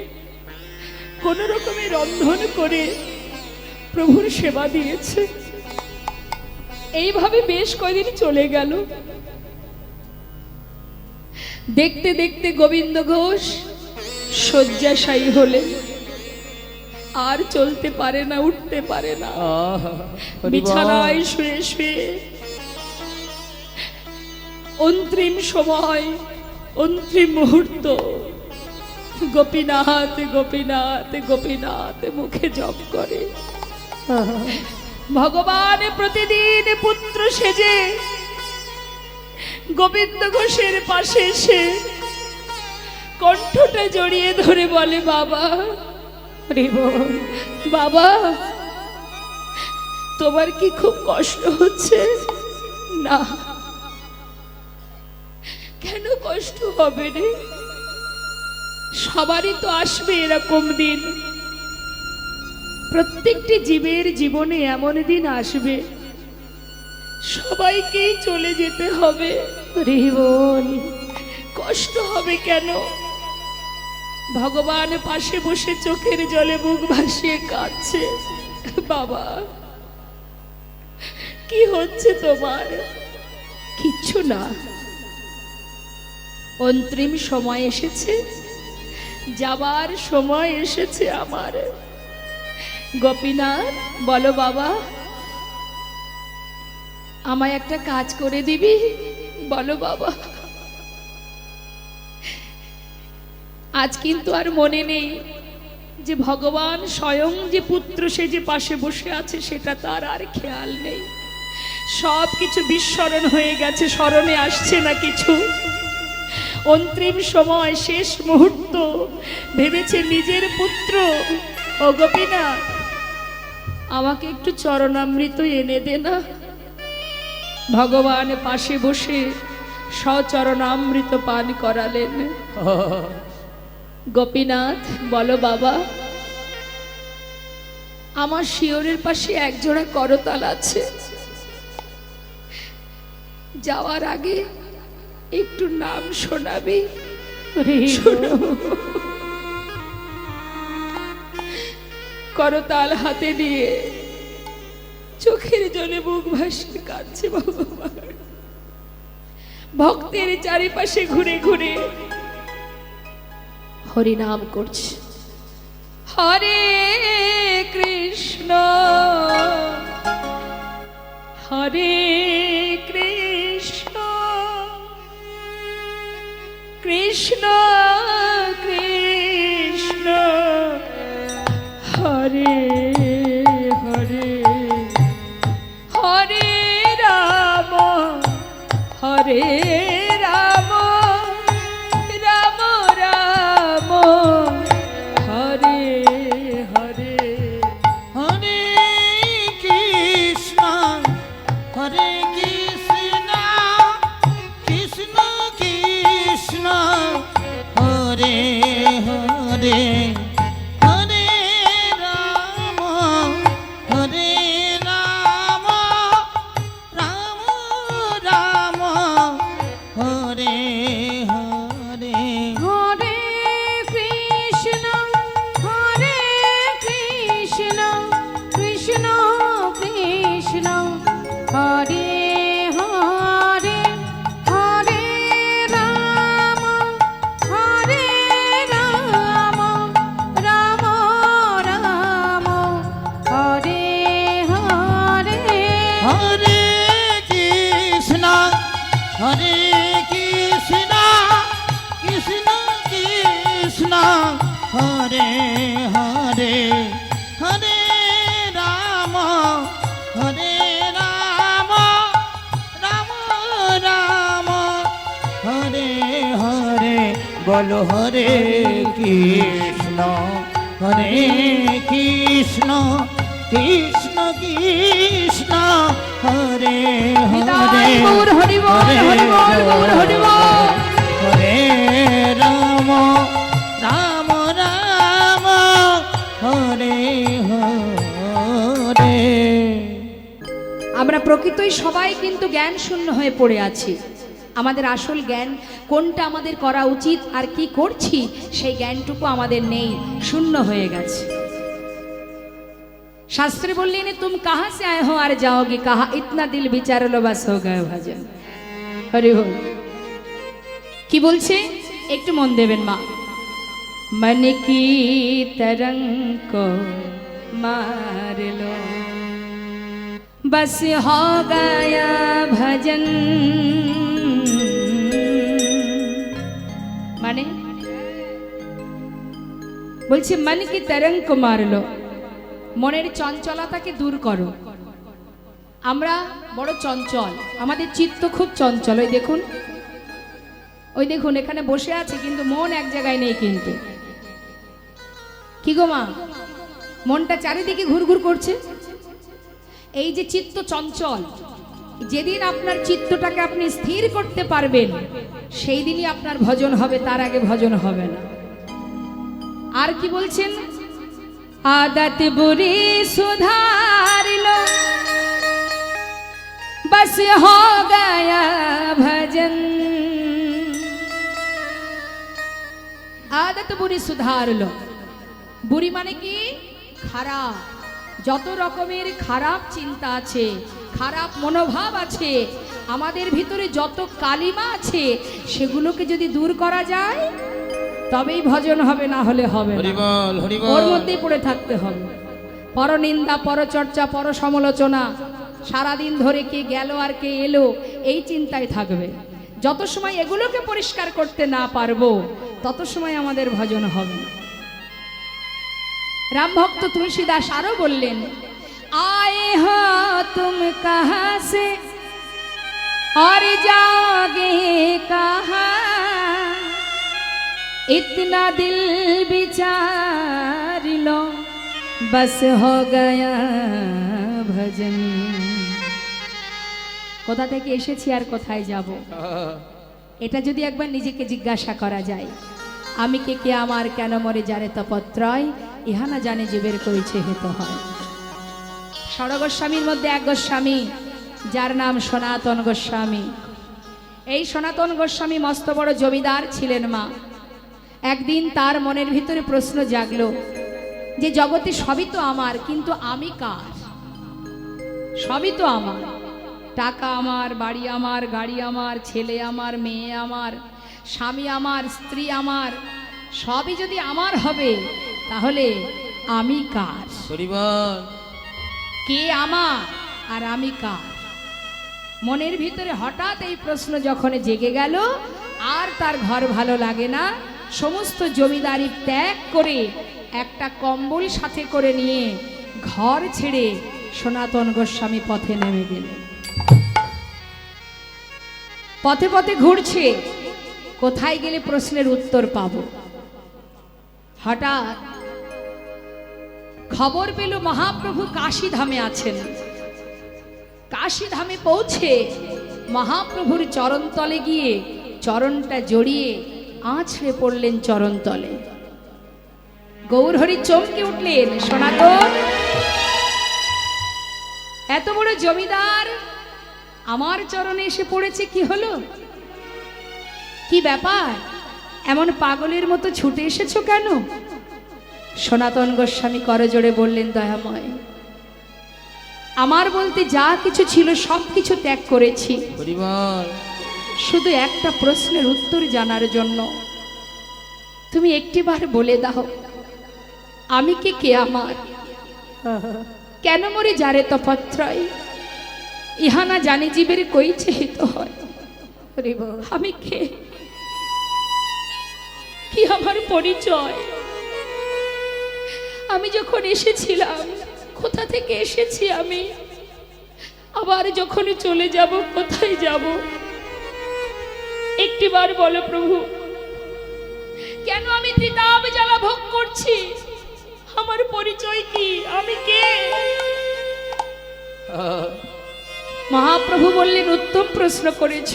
কোন রকমে রন্ধন করে প্রভুর সেবা দিয়েছে। এইভাবে বেশ কয়দিন চলে গেল। দেখতে দেখতে গোবিন্দ ঘোষ শয্যাশায়ী হলেন, আর চলতে পারে না, উঠতে পারে না। বিছানায় শুয়ে শুয়ে অন্তিম সময়, অন্তিম মুহূর্ত গোপীনাথ গোপীনাথ গোপীনাথ মুখে জপ করে। ভগবান প্রতিদিন পুত্র সেজে গোবিন্দ ঘোষের পাশে এসে কণ্ঠটা জড়িয়ে ধরে বলে, বাবা, বাবা, তোমার কি খুব কষ্ট হচ্ছে? না। কেন কষ্ট হবে রে? সবারই তো আসবে এরকম দিন। প্রত্যেকটি জীবের জীবনে এমন দিন আসবে, সবাইকেই চলে যেতে হবে। রিবন, কষ্ট হবে কেন? ভগবান পাশে বসে চোখের জলে বুক ভাসিয়ে কাঁদছে। বাবা, কি হচ্ছে তোমার? কিচ্ছু না। অন্তিম সময় এসেছে, যাবার সময় এসেছে আমার। গোপীনাথ, বলো বাবা, আমায় একটা কাজ করে দিবি? বলো বাবা। আজ কিন্তু আর মনে নেই যে ভগবান স্বয়ং যে পুত্র সে যে পাশে বসে আছে সেটা তার আর খেয়াল নেই। সব কিছু বিস্মরণ হয়ে গেছে, স্মরণে আসছে না কিছু। অন্তিম সময়, শেষ মুহূর্ত, ভেবেছে নিজের পুত্র। ও গোপীনাথ, আমাকে একটু চরণামৃত এনে দে না। ভগবান পাশে বসে সচরণামৃত পান করালেন। গোপীনাথ, বলো বাবা, আমার শিয়রের পাশে একজোড়া করতাল আছে, যাওয়ার আগে একটু নাম শোনাবি? করতাল হাতে নিয়ে চোখের জলে বুক ভাসিয়ে কাঁদছে ভগবান। ভক্তের চারিপাশে ঘুরে ঘুরে হরিনাম করছে। হরে কৃষ্ণ হরে কৃষ্ণ কৃষ্ণ কৃষ্ণ হরে হরে, হরে রাম হরে রাম রাম রাম হরে হরে, হরে কৃষ্ণ হরে বলো হরে কৃষ্ণ কৃষ্ণ কৃষ্ণ কৃষ্ণ হরে হরে গৌর হরি বল, হরি বল, গৌর হরি বল। হরে রাম রাম রাম হরে হরে। আমরা প্রকৃতই সবাই কিন্তু জ্ঞান শূন্য হয়ে পড়ে আছি। আমাদের আসল জ্ঞান কোনটা আমাদের করা উচিত আর কি করছি সেই জ্ঞানটুকু আমাদের নেই, শূন্য হয়ে গেছে। শাস্ত্রে বললেন তুম কাহা সে আয়ে হো আর যাওগে কাহা, ইতনা দিল বিচার লো বাস হো গয়ে ভজন। হরি বল। কি বলছে একটু মন দেবেন মা। मन की तरंग को मार लो बस हो गया भजन। মানে বলছে मन की तरंग को मार लो, মনের চঞ্চলতাকে দূর করো। আমরা বড় চঞ্চল, আমাদের চিত্ত খুব চঞ্চল। ওই দেখুন এখানে বসে আছে কিন্তু মন এক জায়গায় নেই। কিন্তু কি গো মা, মনটা চারিদিকে ঘুরঘুর করছে। এই যে চিত্ত চঞ্চল, যেদিন আপনার চিত্তটাকে আপনি স্থির করতে পারবেন সেই দিনই আপনার ভজন হবে, তার আগে ভজন হবে না। আর কি বলছেন, आदत बुरी सुधार लो बस हो गया भजन। आदत बुरी सुधार लो, বুড়ি মানে কি খারাপ, যত রকমের খারাপ চিন্তা আছে, খারাপ মনোভাব আছে, আমাদের ভিতরে যত কালিমা আছে সেগুলোকে যদি দূর করা যায় তবেই ভজন হবে, না হলে হবে না। ওর মধ্যেই পড়ে থাকতে হবে। পরনিন্দা, পরচর্চা, পর সমালোচনা, সারাদিন ধরে কে গেল আর কে এলো এই চিন্তায় থাকবে। যত সময় এগুলোকে পরিষ্কার করতে না পারবো তত সময় আমাদের ভজন হবে না। রাম ভক্ত তুলসীদাস আরো বললেন, আয়ে হো তুম কাহা সে और जाओगे कहाँ, इतना दिल विचार लो बस हो गया भजन। কোথা থেকে এসেছি আর কোথায় যাব, এটা যদি একবার নিজেকে জিজ্ঞাসা করা যায়, আমি কে আমার কেন মরে যারে তপত্রয়, ইহা না জানে জীবের কইছে হেত হয়। ষড়গোস্বামীর মধ্যে এক গোস্বামী যার নাম সনাতন গোস্বামী। এই সনাতন গোস্বামী মস্ত বড় জমিদার ছিলেন মা। একদিন তার মনের ভিতরে প্রশ্ন জাগলো যে জগতে সবই তো আমার, কিন্তু আমি কার? সবই তো আমার, টাকা আমার, বাড়ি আমার, গাড়ি আমার, ছেলে আমার, মেয়ে আমার, স্বামী আমার, স্ত্রী আমার, সবই যদি আমার হবে তাহলে আমি কার? কে আমার আর আমি কার? মনের ভিতরে হঠাৎ এই প্রশ্ন যখন জেগে গেল, আর তার ঘর ভালো লাগে না, সমস্ত জমিদারি ত্যাগ করে একটা কম্বল সাথে করে নিয়ে ঘর ছেড়ে সনাতন গোস্বামী পথে নেমে গেলেন। পথে পথে ঘুরছে, কোথায় গেলে প্রশ্নের উত্তর পাব। হঠাৎ খবর পেল মহাপ্রভু কাশী ধামে আছেন। কাশী ধামে পৌঁছে মহাপ্রভুর চরণতলে গিয়ে চরণটা জড়িয়ে আছড়ে পড়লেন চরণতলে। গৌরহরি চমকে উঠলেন, সনাতন এত বড় জমিদার আমার চরণে এসে পড়েছে, কি হলো, কি ব্যাপার, এমন পাগলের মতো ছুটে এসেছো কেন? সনাতন গোস্বামী করজোড়ে বললেন, দয়াময়, আমার বলতে যা কিছু ছিল সব কিছু ত্যাগ করেছি, শুধু একটা প্রশ্নের উত্তর জানার জন্য। তুমি একটিবার বলে দাও, আমি কে আমার, কেন মরে যারে তপত্রয়, ইহা না জানি জীবের কইছে হিত হয়। আমি কে, কি আমার পরিচয়, আমি যখন এসেছিলাম কোথা থেকে এসেছি আমি, আবার যখন চলে যাব কোথায় যাব, একটিবার বলো প্রভু, কেন আমি ত্রিতাপ জ্বালা ভোগ করছি? আমার পরিচয় কি? আমি কে? মহাপ্রভু বললেন, উত্তম প্রশ্ন করেছ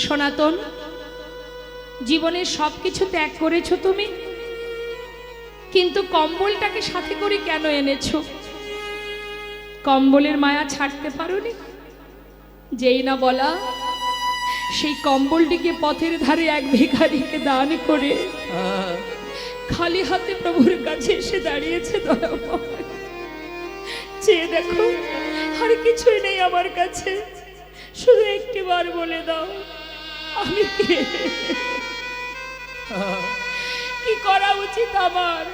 সনাতন। জীবনের সবকিছু ত্যাগ করেছো তুমি, কিন্তু কম্বলটাকে সাথে করে কেন এনেছো? কম্বলের মায়া ছাড়তে পারোনি? যেই না বলা, সেই কম্বলটিকে পথের ধারে এক ভিখারিকে দান করে খালি হাতে প্রভুর কাছে এসে দাঁড়িয়েছে। দয়াময়, চেয়ে দেখো, আর কিছুই নেই আমার কাছে, শুধু একটি বার বলে দাও আমি কে? কি করা উচিত আমার?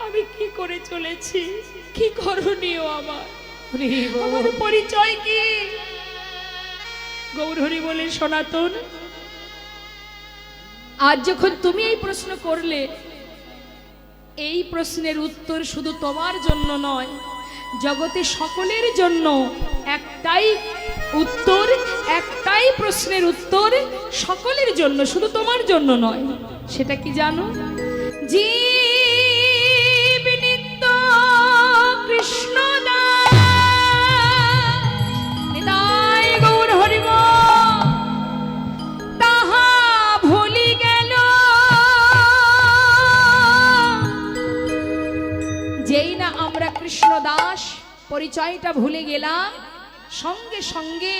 আমি কি করে চলেছি? কি করণীয় আমার? আমার পরিচয় কি? গৌরহরি বলে, সনাতন, আজ যখন তুমি এই প্রশ্ন করলে, এই প্রশ্নের উত্তর শুধু তোমার জন্য নয়, জগতে সকলের জন্য একটাই উত্তর, একটাই প্রশ্নের উত্তর সকলের জন্য, শুধু তোমার জন্য নয়। সেটা কি জানো? জীব নিত্য কৃষ্ণ নিতাই গৌর হরিব তাহা ভুলি গেল। যেই না আমরা কৃষ্ণ দাস পরিচয়টা ভুলে গেলাম, সঙ্গে সঙ্গে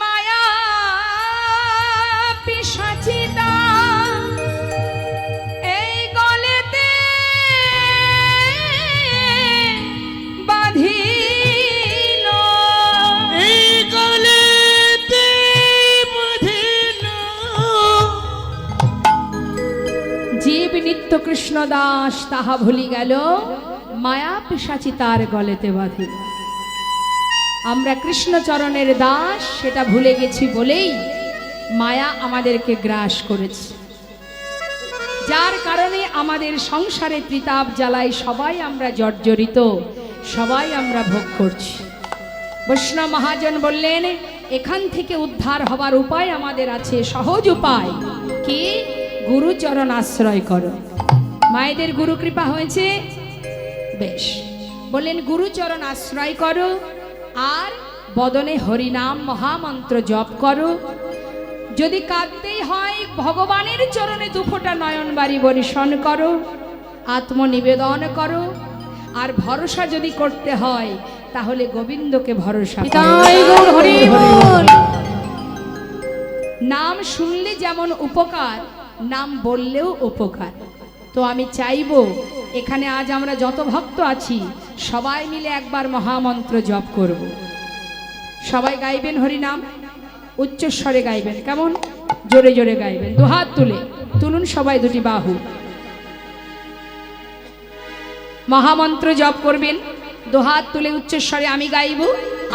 মায়া পিশাচিতা এই গলেতে বাঁধিল, এই গলেতে বাঁধিল। জীব নিত্য কৃষ্ণ দাস তাহা ভুলি গেল, মায়া পিশাচি তার গলেতে বাঁধিল। আমরা কৃষ্ণচরণের দাস, সেটা ভুলে গেছি বলেই মায়া আমাদেরকে গ্রাস করেছে, যার কারণে আমাদের সংসারে ত্রিতাপ জ্বালায় সবাই আমরা জর্জরিত, সবাই আমরা ভোগ করছি। বৈষ্ণব মহাজন বললেন, এখান থেকে উদ্ধার হবার উপায় আমাদের আছে, সহজ উপায়। কি? গুরুচরণ আশ্রয় করো। মায়েদের গুরু কৃপা হয়েছে, বেশ। বললেন গুরুচরণ আশ্রয় করো, আর বদনে হরিনাম মহামন্ত্র জপ করো। যদি কাঁদতেই হয়, ভগবানের চরণে দুফোঁটা নয়ন বাড়ি বরিশন করো, আত্মনিবেদন করো। আর ভরসা যদি করতে হয়, তাহলে গোবিন্দকে ভরসা করো। নিতাই গৌর হরি বল। নাম শুনলে যেমন উপকার, নাম বললেও উপকার। তো আমি চাইবো, এখানে আজ আমরা যত ভক্ত আছি সবাই মিলে একবার মহামন্ত্র জপ করব। সবাই গাইবেন হরিনাম, উচ্চস্বরে গাইবেন। কেমন? জোরে জোরে গাইবেন। দুহাত তুলুন সবাই, দুটি বাহু। মহামন্ত্র জপ করবেন, দুহাত তুলে উচ্চস্বরে আমি গাইব,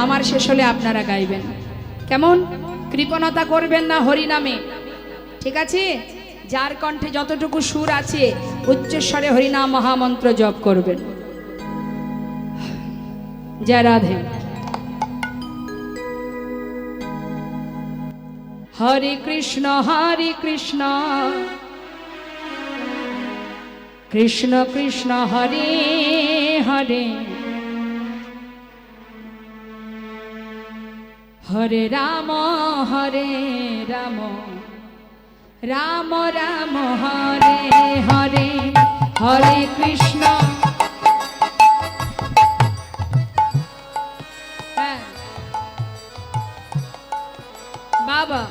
আমার শেষ হলে আপনারা গাইবেন। কেমন? কৃপণতা করবেন না হরিনামে, ঠিক আছে? যার কণ্ঠে যতটুকু সুর আছে উচ্চস্বরে হরিনাম মহামন্ত্র জপ করবেন। জয় রাধে। হরে কৃষ্ণ কৃষ্ণ কৃষ্ণ হরে হরে, হরে রাম রাম রাম হরে হরে, হরে কৃষ্ণ। হ্যাঁ বাবা,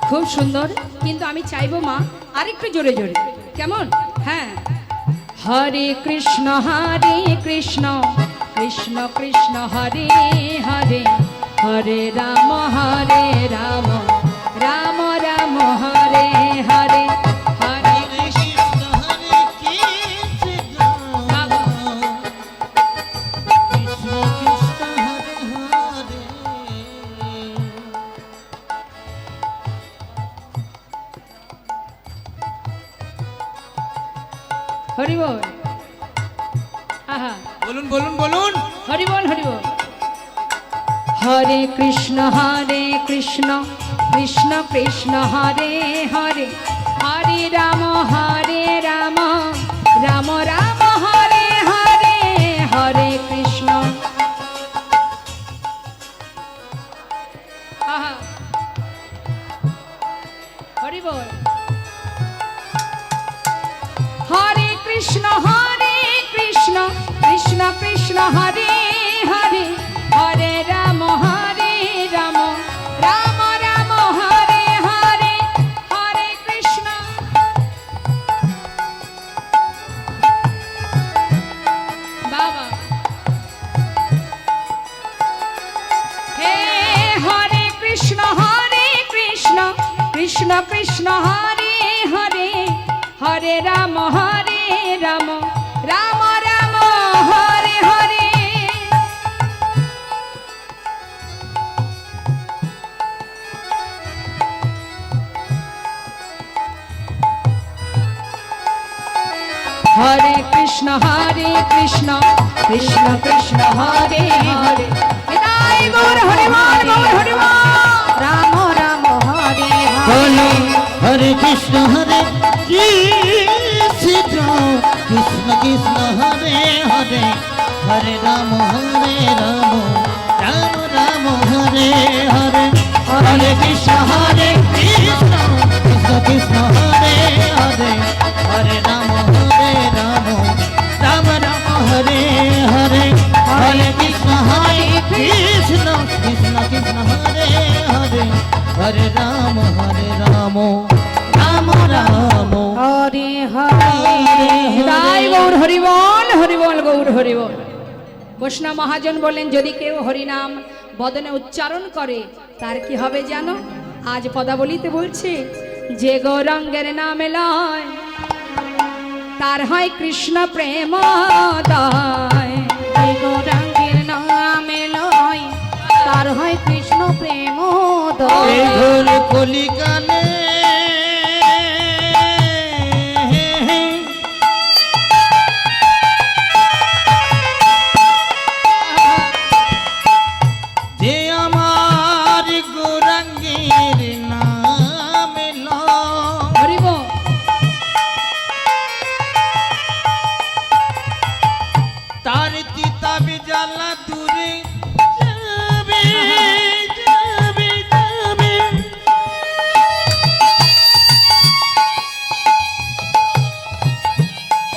খুব সুন্দর, কিন্তু আমি চাইবো মা আরেকটু জোরে জোরে। কেমন? হ্যাঁ। হরে কৃষ্ণ কৃষ্ণ কৃষ্ণ হরে হরে, হরে রাম রাম রাম হরে হরে, হরে কৃষ্ণ হরে কৃষ্ণ, বাবা। কৃষ্ণ কৃষ্ণ হরে হরে। হরি বল। আহা, বলুন বলুন বলুন। হরি বল হরি বল। হরে কৃষ্ণ কৃষ্ণ কৃষ্ণ কৃষ্ণ হরে হরে হরে রাম রাম রাম হরে হরে হরে কৃষ্ণ। আহা, হরি বল। হরে কৃষ্ণ কৃষ্ণ কৃষ্ণ হরে হরে হরে রাম রাম রাম হরে হরে হরে কৃষ্ণ। বাবা হে হরে কৃষ্ণ কৃষ্ণ কৃষ্ণ হরে হরে হরে রাম রাম রাম হরে হরে। হরে কৃষ্ণ কৃষ্ণ কৃষ্ণ হরে হরে নিতাই গৌর হরি বল হরি বল। রাম রাম হরে বলো হরে হরে কৃষ্ণ কৃষ্ণ কৃষ্ণ হরে হরে হরে রাম রাম রাম হরে হরে হরে কৃষ্ণ কৃষ্ণ কৃষ্ণ হরে হরে হরে রাম রাম রাম হরে হরে হরে কৃষ্ণ কৃষ্ণ কৃষ্ণ হরে হরে হরে রাম রাম রাম হরে হরে তাই গৌর হরি বল গৌর হরি বল। বৈষ্ণব মহাজন বলেন যদি কেউ হরিনাম বদনে উচ্চারণ করে তার কি হবে জানো? আজ পদাবলিতে বলছে যে গৌরাঙ্গের নামে লয় তার হয় কৃষ্ণ প্রেম দয়। যে গৌরাঙ্গের নামে লয় তার হয় কৃষ্ণ প্রেম দয়। কলিকালে যে আমার গৌরাঙ্গের নাম হরি বল। তার কিতাবে জ্বালা দূরে যাবে যাবে যাবে।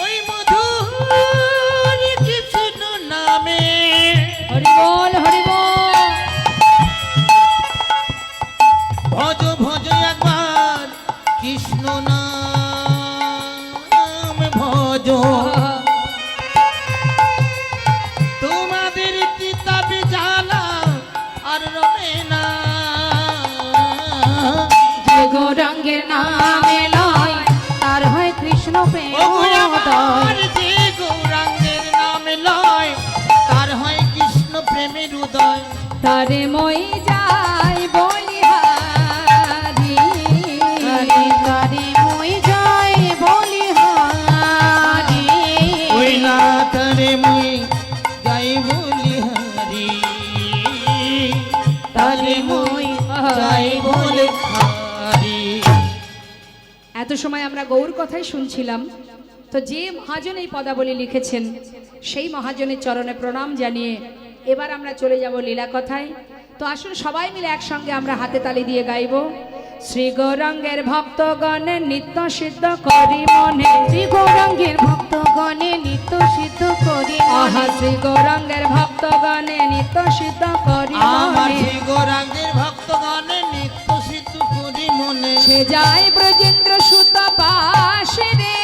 ওই মধুর কৃষ্ণ নামে হরি বল ভজ ভজ একবার কৃষ্ণ নাম ভজ। তোমাদের কিতাবে জ্বালা আর রবে না। যে গৌরাঙ্গের নামে লয় তার হয় কৃষ্ণ প্রেম ও গো আমার দয়। যে গৌরাঙ্গের নামে লয় তার হয় কৃষ্ণ প্রেমের উদয়। তারে মই যাই বলিহারি তারে মই যাই বলিহারি ওই না তারে মুই গাই বলি হারি তারে মুই গাই বলি হারি। এত সময় আমরা গৌর কথাই শুনছিলাম, তো যে মহাজন এই পদাবলী লিখেছেন সেই মহাজনের চরণে প্রণাম জানিয়ে এবার আমরা চলে যাব লীলা কথায়। তো আসুন সবাই মিলে একসঙ্গে আমরা হাতে তালি দিয়ে গাইব। শ্রী গৌরাঙ্গের ভক্তগণে নিত্য সিদ্ধ করি মনে, শ্রী গৌরাঙ্গের ভক্তগণে নিত্য সিদ্ধ করি আহা শ্রী গৌরাঙ্গের ভক্তগণে নিত্য সিদ্ধ করি আমার মনে। শ্রী গৌরাঙ্গের ভক্তগণে নিত্য সিদ্ধ করি মনে। সে যায় ব্রজেন্দ্র সুত পাশে রে,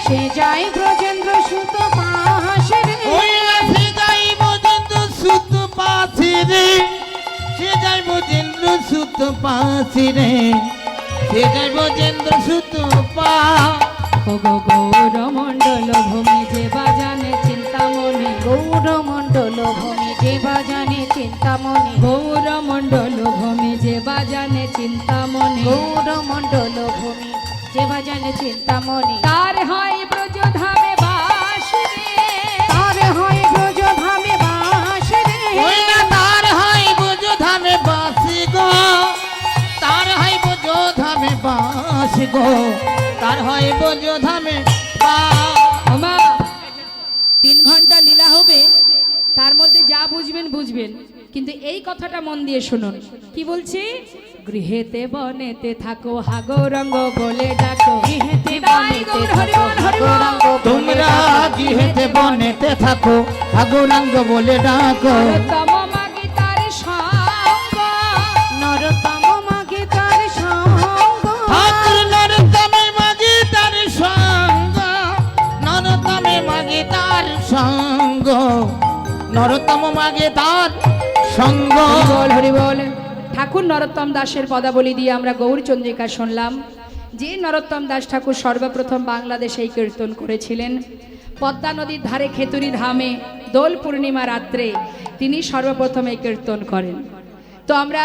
সে যায় ব্রজেন্দ্র সুত পাশে রে। ওই না সে যাই বজেন্দ্র সুত পাছি রে, সে যাই বজেন্দ্র সুত পাছি রে, সে যাই বজেন্দ্র সুত পা। ওগো গৌর মণ্ডল ভূমি যে বাজানে চিন্তামণি, গৌর মণ্ডল ভূমি যে বাজানে চিন্তামণি, গৌর মণ্ডল ভূমি যে বাজানে চিন্তামণি, গৌর মণ্ডল ভূমি যে বাজানে চিন্তামণি। তার হয় ব্রজধামে বাস রে, তার হয় ব্রজধামে বাস রে। ওই না তার হয় ব্রজধামে বাসি গো, তার গো তার হয় বোঝধামে ওমা 3 ঘন্টা লীলা হবে, তার মধ্যে যা বুঝবেন বুঝবেন, কিন্তু এই কথাটা মন দিয়ে শুনুন। কি বলছি? গৃহেতে বনেতে থাকো হাগৌরঙ্গ বলে ডাকো, গৃহেতে বনেতে থাকো হাগৌরঙ্গ তোমরা গৃহেতে বনেতে থাকো ঠাকুরাঙ্গ বলে ডাকো। তম মাগে তার সঙ্গ, নরতম মাগে তার সঙ্গ, ঠাকুর নরতমে মাগে তার সঙ্গ, নরতমে মাগে তার সঙ্গ, নরতম মাগে তার সঙ্গ। বল হরি বল। ঠাকুর নরোত্তম দাসের পদাবলী দিয়ে আমরা গৌরচন্দ্রিকা শুনলাম। যে নরোত্তম দাস ঠাকুর সর্বপ্রথম বাংলাদেশে এই কীর্তন করেছিলেন, পদ্মা নদীর ধারে খেতুরি ধামে দোল পূর্ণিমা রাত্রে তিনি সর্বপ্রথম এই কীর্তন করেন। তো আমরা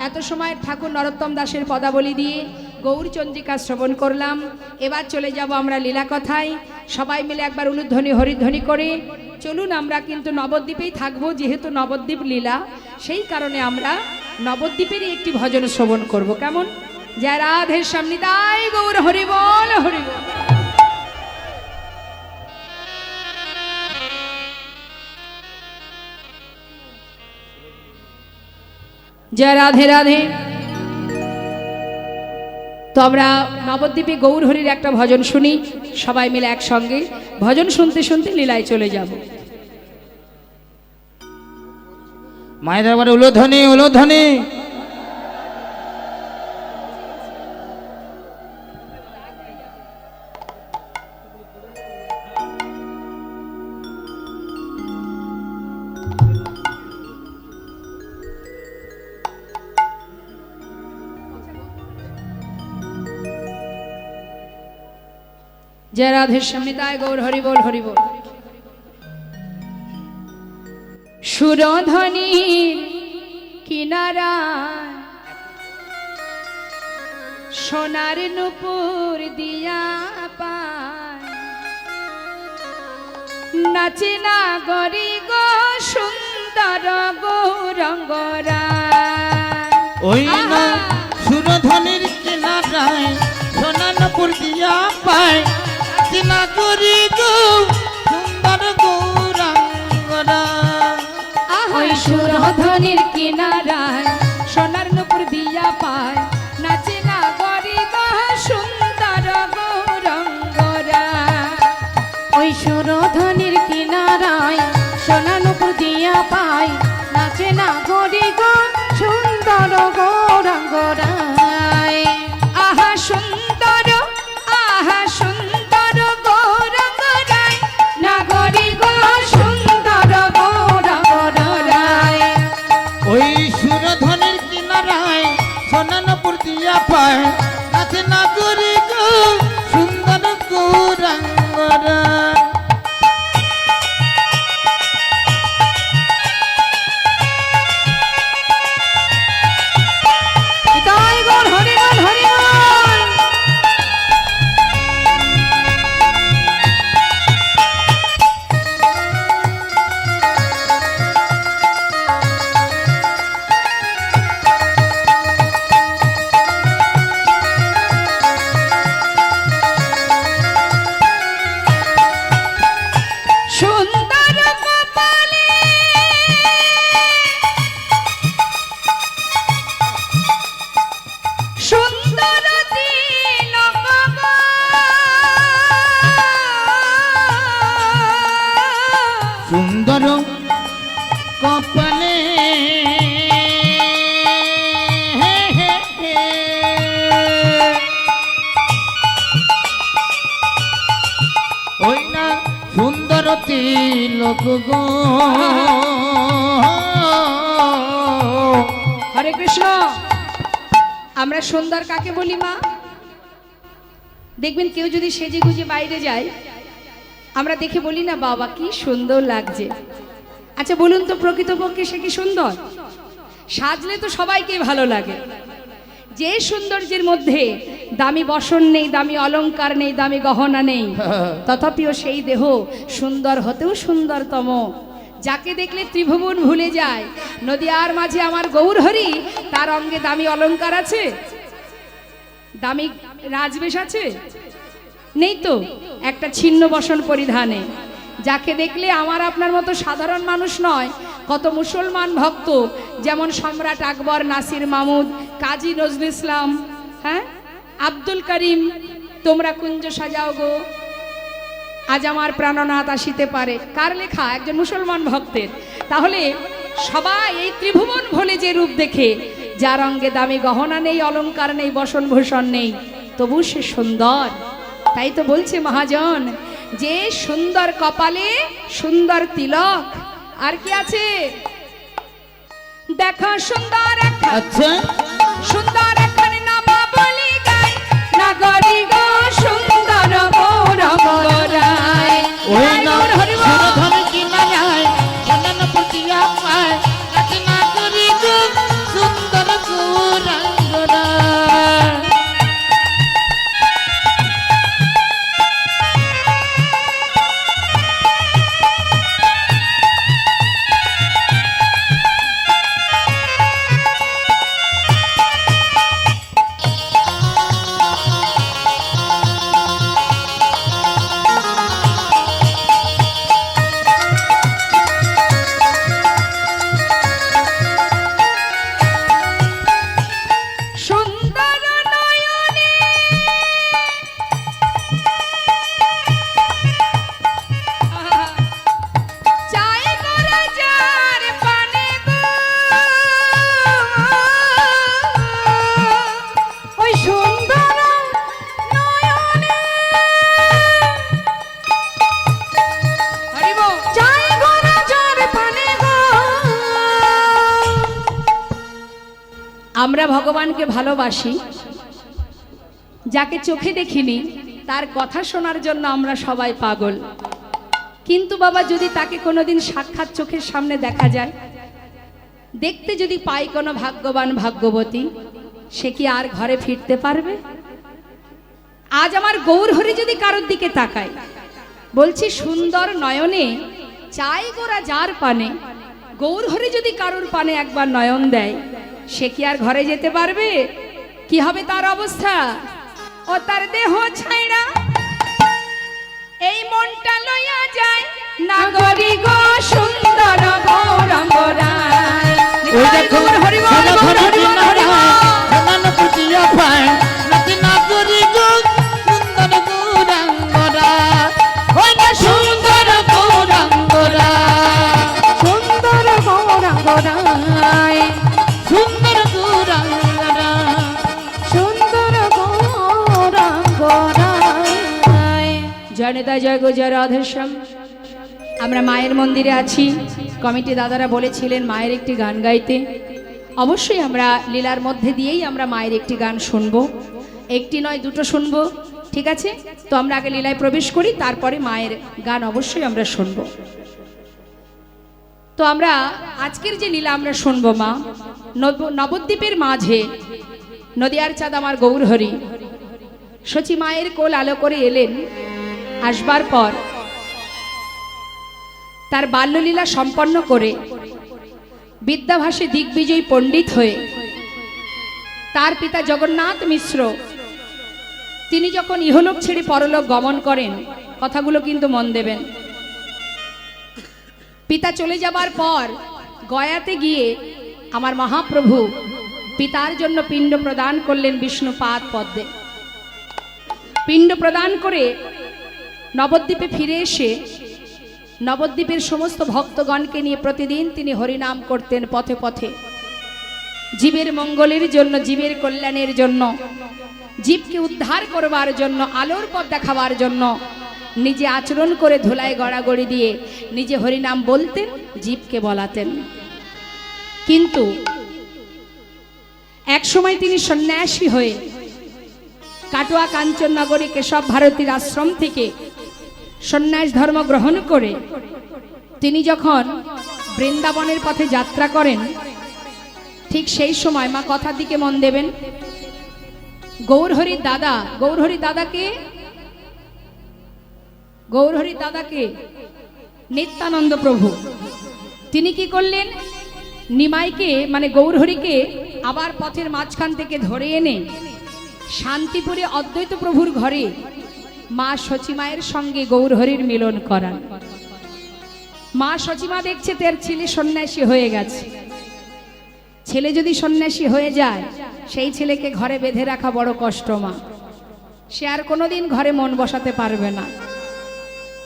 এত সময় ঠাকুর নরোত্তম দাসের পদাবলী দিয়ে গৌরচন্দ্রিকা শ্রবণ করলাম। এবার চলে যাব আমরা লীলা কথায়। সবাই মিলে একবার উলুধ্বনি হরিধ্বনি করে চলুন। আমরা কিন্তু নবদ্বীপেই থাকবো, যেহেতু নবদ্বীপ লীলা, সেই কারণে আমরা নবদ্বীপেরই একটি ভজন শ্রবণ করব। কেমন? জয় রাধে সামনে তাই গৌর হরি বল হরি বল। জয় রাধে রাধে। তো আমরা নবদ্বীপে গৌর হরির একটা ভজন শুনি, সবাই মিলে একসঙ্গে ভজন শুনতে শুনতে লীলায় চলে যাব। মায়ের দরবারে উলোধ্বনি উলোধ্বনি। জয় রাধে সমিতায় গৌর হরি বল হরি বল। সুরধ্বনির কিনারা সোনার নুপুর দিয়া পায়, নাচে না গরি গো সুন্দর গৌরঙ্গরা। ওই না সুরধ্বনির কিনারায় সোনানপুর দিয়া পায়, চিনা করি গো সুন্দর গৌরাঙ্গরা। ওই সুরধ্বনির কিনারায় সোনার নুপুর দিয়া পায়, নাচে না গরি গো সুন্দর গৌরঙ্গরা। ওই সুরধ্বনির কিনারায় সোনা নুপুর দিয়া পায়, নাচে না গরি গো সুন্দর গৌরাঙ্গরায়। আহা সুন্দর, আহা সুন্দর গৌরঙ্গরায়, না গরি গো সুন্দর গৌরঙ্গরায়। ওই সুরধ্বনির কিনারায় সোনানপুর দিয়া পায়, নাচে না করি গো সুন্দর গৌরাঙ্গরা। তাই গৌর হরি বল হরি বল। সুন্দর কপালে সুন্দর তিলক গো, সুন্দর কপালে ওই না সুন্দর তিলক গো। হরে কৃষ্ণ। আমরা সুন্দর কাকে বলি মা? দেখবেন কেউ যদি সেজে গুজে বাইরে যায়, আমরা দেখে বলি না বাবা কি সুন্দর লাগছে। আচ্ছা বলুন তো, প্রকৃতপক্ষে সে কি সুন্দর? সাজলে তো সবাইকে ভালো লাগে। যে সৌন্দর্যের মধ্যে দামি বসন নেই, দামি অলংকার নেই, দামি গহনা নেই, তথাপিও সেই দেহ সুন্দর হতেও সুন্দরতম। যাকে দেখলে ত্রিভুবন ভুলে যায়। নদিয়ার মাঝে আমার গৌর হরি, তার অঙ্গে দামি অলংকার আছে? দামি রাজবেশ আছে? নেই তো, একটা ছিন্ন বসন পরিধানে, যাকে দেখলে আমার আপনার মতো সাধারণ মানুষ নয়, কত মুসলমান ভক্ত, যেমন সম্রাট আকবর, নাসির মাহমুদ, কাজী নজরুল ইসলাম, হ্যাঁ, আব্দুল করিম, তোমরা কুঞ্জ সাজাও গো আজ আমার প্রাণনাথ আসিতে পারে, কার লেখা? একজন মুসলমান ভক্তের। তাহলে সবাই এই ত্রিভুবন ভোলে যে রূপ দেখে, যার অঙ্গে দামি গহনা নেই, অলংকার নেই, বসন ভূষণ নেই, তবু সে সুন্দর। তাই তো বলছে মহাজন, যে সুন্দর কপালে সুন্দর তিলক, আর কি আছে? দেখা সুন্দর একখান, আচ্ছা সুন্দর একখান নামাবলী গায়, নাগরি গো সুন্দর গৌরবরায়। ওই না সুরধর কি না যায় বন্দন পুতিয়া পায় রচনা করি গো সুন্দর গৌরাঙ্গরা। সুন্দর নয়নে চাই গোরা যার পানে গো, ওই সুন্দর নয়নে হরিব চাই গোরা যার পানে গো। আমরা ভগবানকে ভালোবাসি, যাকে চোখে দেখিনি তার কথা শোনার জন্য আমরা সবাই পাগল। কিন্তু বাবা, যদি তাকে কোনোদিন সাক্ষাৎ চোখের সামনে দেখা যায়, দেখতে যদি পাই কোনো ভাগ্যবান ভাগ্যবতী, সে কি আর ঘরে ফিরতে পারবে? আজ আমার গৌরহরি যদি কারোর দিকে তাকায়, বলছি সুন্দর নয়নে চাই গোরা যার পানে, গৌরহরি যদি কারোর পানে একবার নয়ন দেয়, সে কি আর ঘরে যেতে পারবে? কি হবে তার অবস্থা? ও তার দেহ ছাইড়া এই মনটা লইয়া যায়, নাগরি গো সুন্দর গৌরাঙ্গরায়। ওই দেখো সুরধর কি না যায় বন্দন পুতিয়া পায় রচনা করি গো সুন্দর গৌরাঙ্গরা। ওই না সুন্দর গৌরাঙ্গরা, সুন্দর গৌরাঙ্গরায়, সুন্দর গৌরাঙ্গরা। সুন্দর গৌরাঙ্গরায়। জয় নেতা জয় গো জয় রাধেশ্যাম। আমরা মায়ের মন্দিরে আছি, কমিটি দাদারা বলেছিলেন মায়ের একটি গান গাইতে। অবশ্যই আমরা লীলার মধ্যে দিয়েই আমরা মায়ের একটি গান শুনবো, একটি নয় দুটো শুনবো, ঠিক আছে? তো আমরা আগে লীলায় প্রবেশ করি, তারপরে মায়ের গান অবশ্যই আমরা শুনবো। তো আমরা আজকের যে লীলা আমরা শুনবো, মা নবদ্বীপের মাঝে নদিয়ার চাঁদ আমার গৌরহরি সচি মায়ের কোল আলো করে এলেন। আসবার পর তার বাল্যলীলা সম্পন্ন করে বিদ্যাভাসে দিগ্বিজয়ী পণ্ডিত হয়ে তার পিতা জগন্নাথ মিশ্র তিনি যখন ইহলোক ছেড়ে পরলোক গমন করেন, কথাগুলো কিন্তু মন দেবেন। পিতা চলে যাবার পর গয়াতে গিয়ে আমার মহাপ্রভু পিতার জন্য পিণ্ড প্রদান করলেন বিষ্ণুপাদ পদ্মে। পিণ্ড প্রদান করে নবদ্বীপে ফিরে এসে নবদ্বীপের সমস্ত ভক্তগণকে নিয়ে প্রতিদিন তিনি হরিনাম করতেন পথে পথে, জীবের মঙ্গলের জন্য, জীবের কল্যাণের জন্য, জীবকে উদ্ধার করবার জন্য, আলোর পথ দেখাবার জন্য নিজে আচরণ করে ধুলায় গড়াগড়ি দিয়ে নিজে হরিনাম বলতেন, জীবকে বলাতেন। কিন্তু এক সময় তিনি সন্ন্যাসী হয়ে কাটোয়া কাঞ্চননগরী কেশব ভারতীর আশ্রম থেকে সন্ন্যাস ধর্ম গ্রহণ করে তিনি যখন বৃন্দাবনের পথে যাত্রা করেন, ঠিক সেই সময় মা কথার দিকে মন দেবেন, গৌরহরির দাদাকে নিত্যানন্দ প্রভু তিনি কি করলেন, নিমাইকে মানে গৌরহরিকে আবার পথের মাঝখান থেকে ধরে এনে শান্তিপুরে অদ্বৈত প্রভুর ঘরে মা সচিমায়ের সঙ্গে গৌরহরির মিলন করান। মা সচিমা দেখছে তার ছেলে সন্ন্যাসী হয়ে গেছে। ছেলে যদি সন্ন্যাসী হয়ে যায় সেই ছেলেকে ঘরে বেঁধে রাখা বড় কষ্ট মা, সে আর কোনোদিন ঘরে মন বসাতে পারবে না।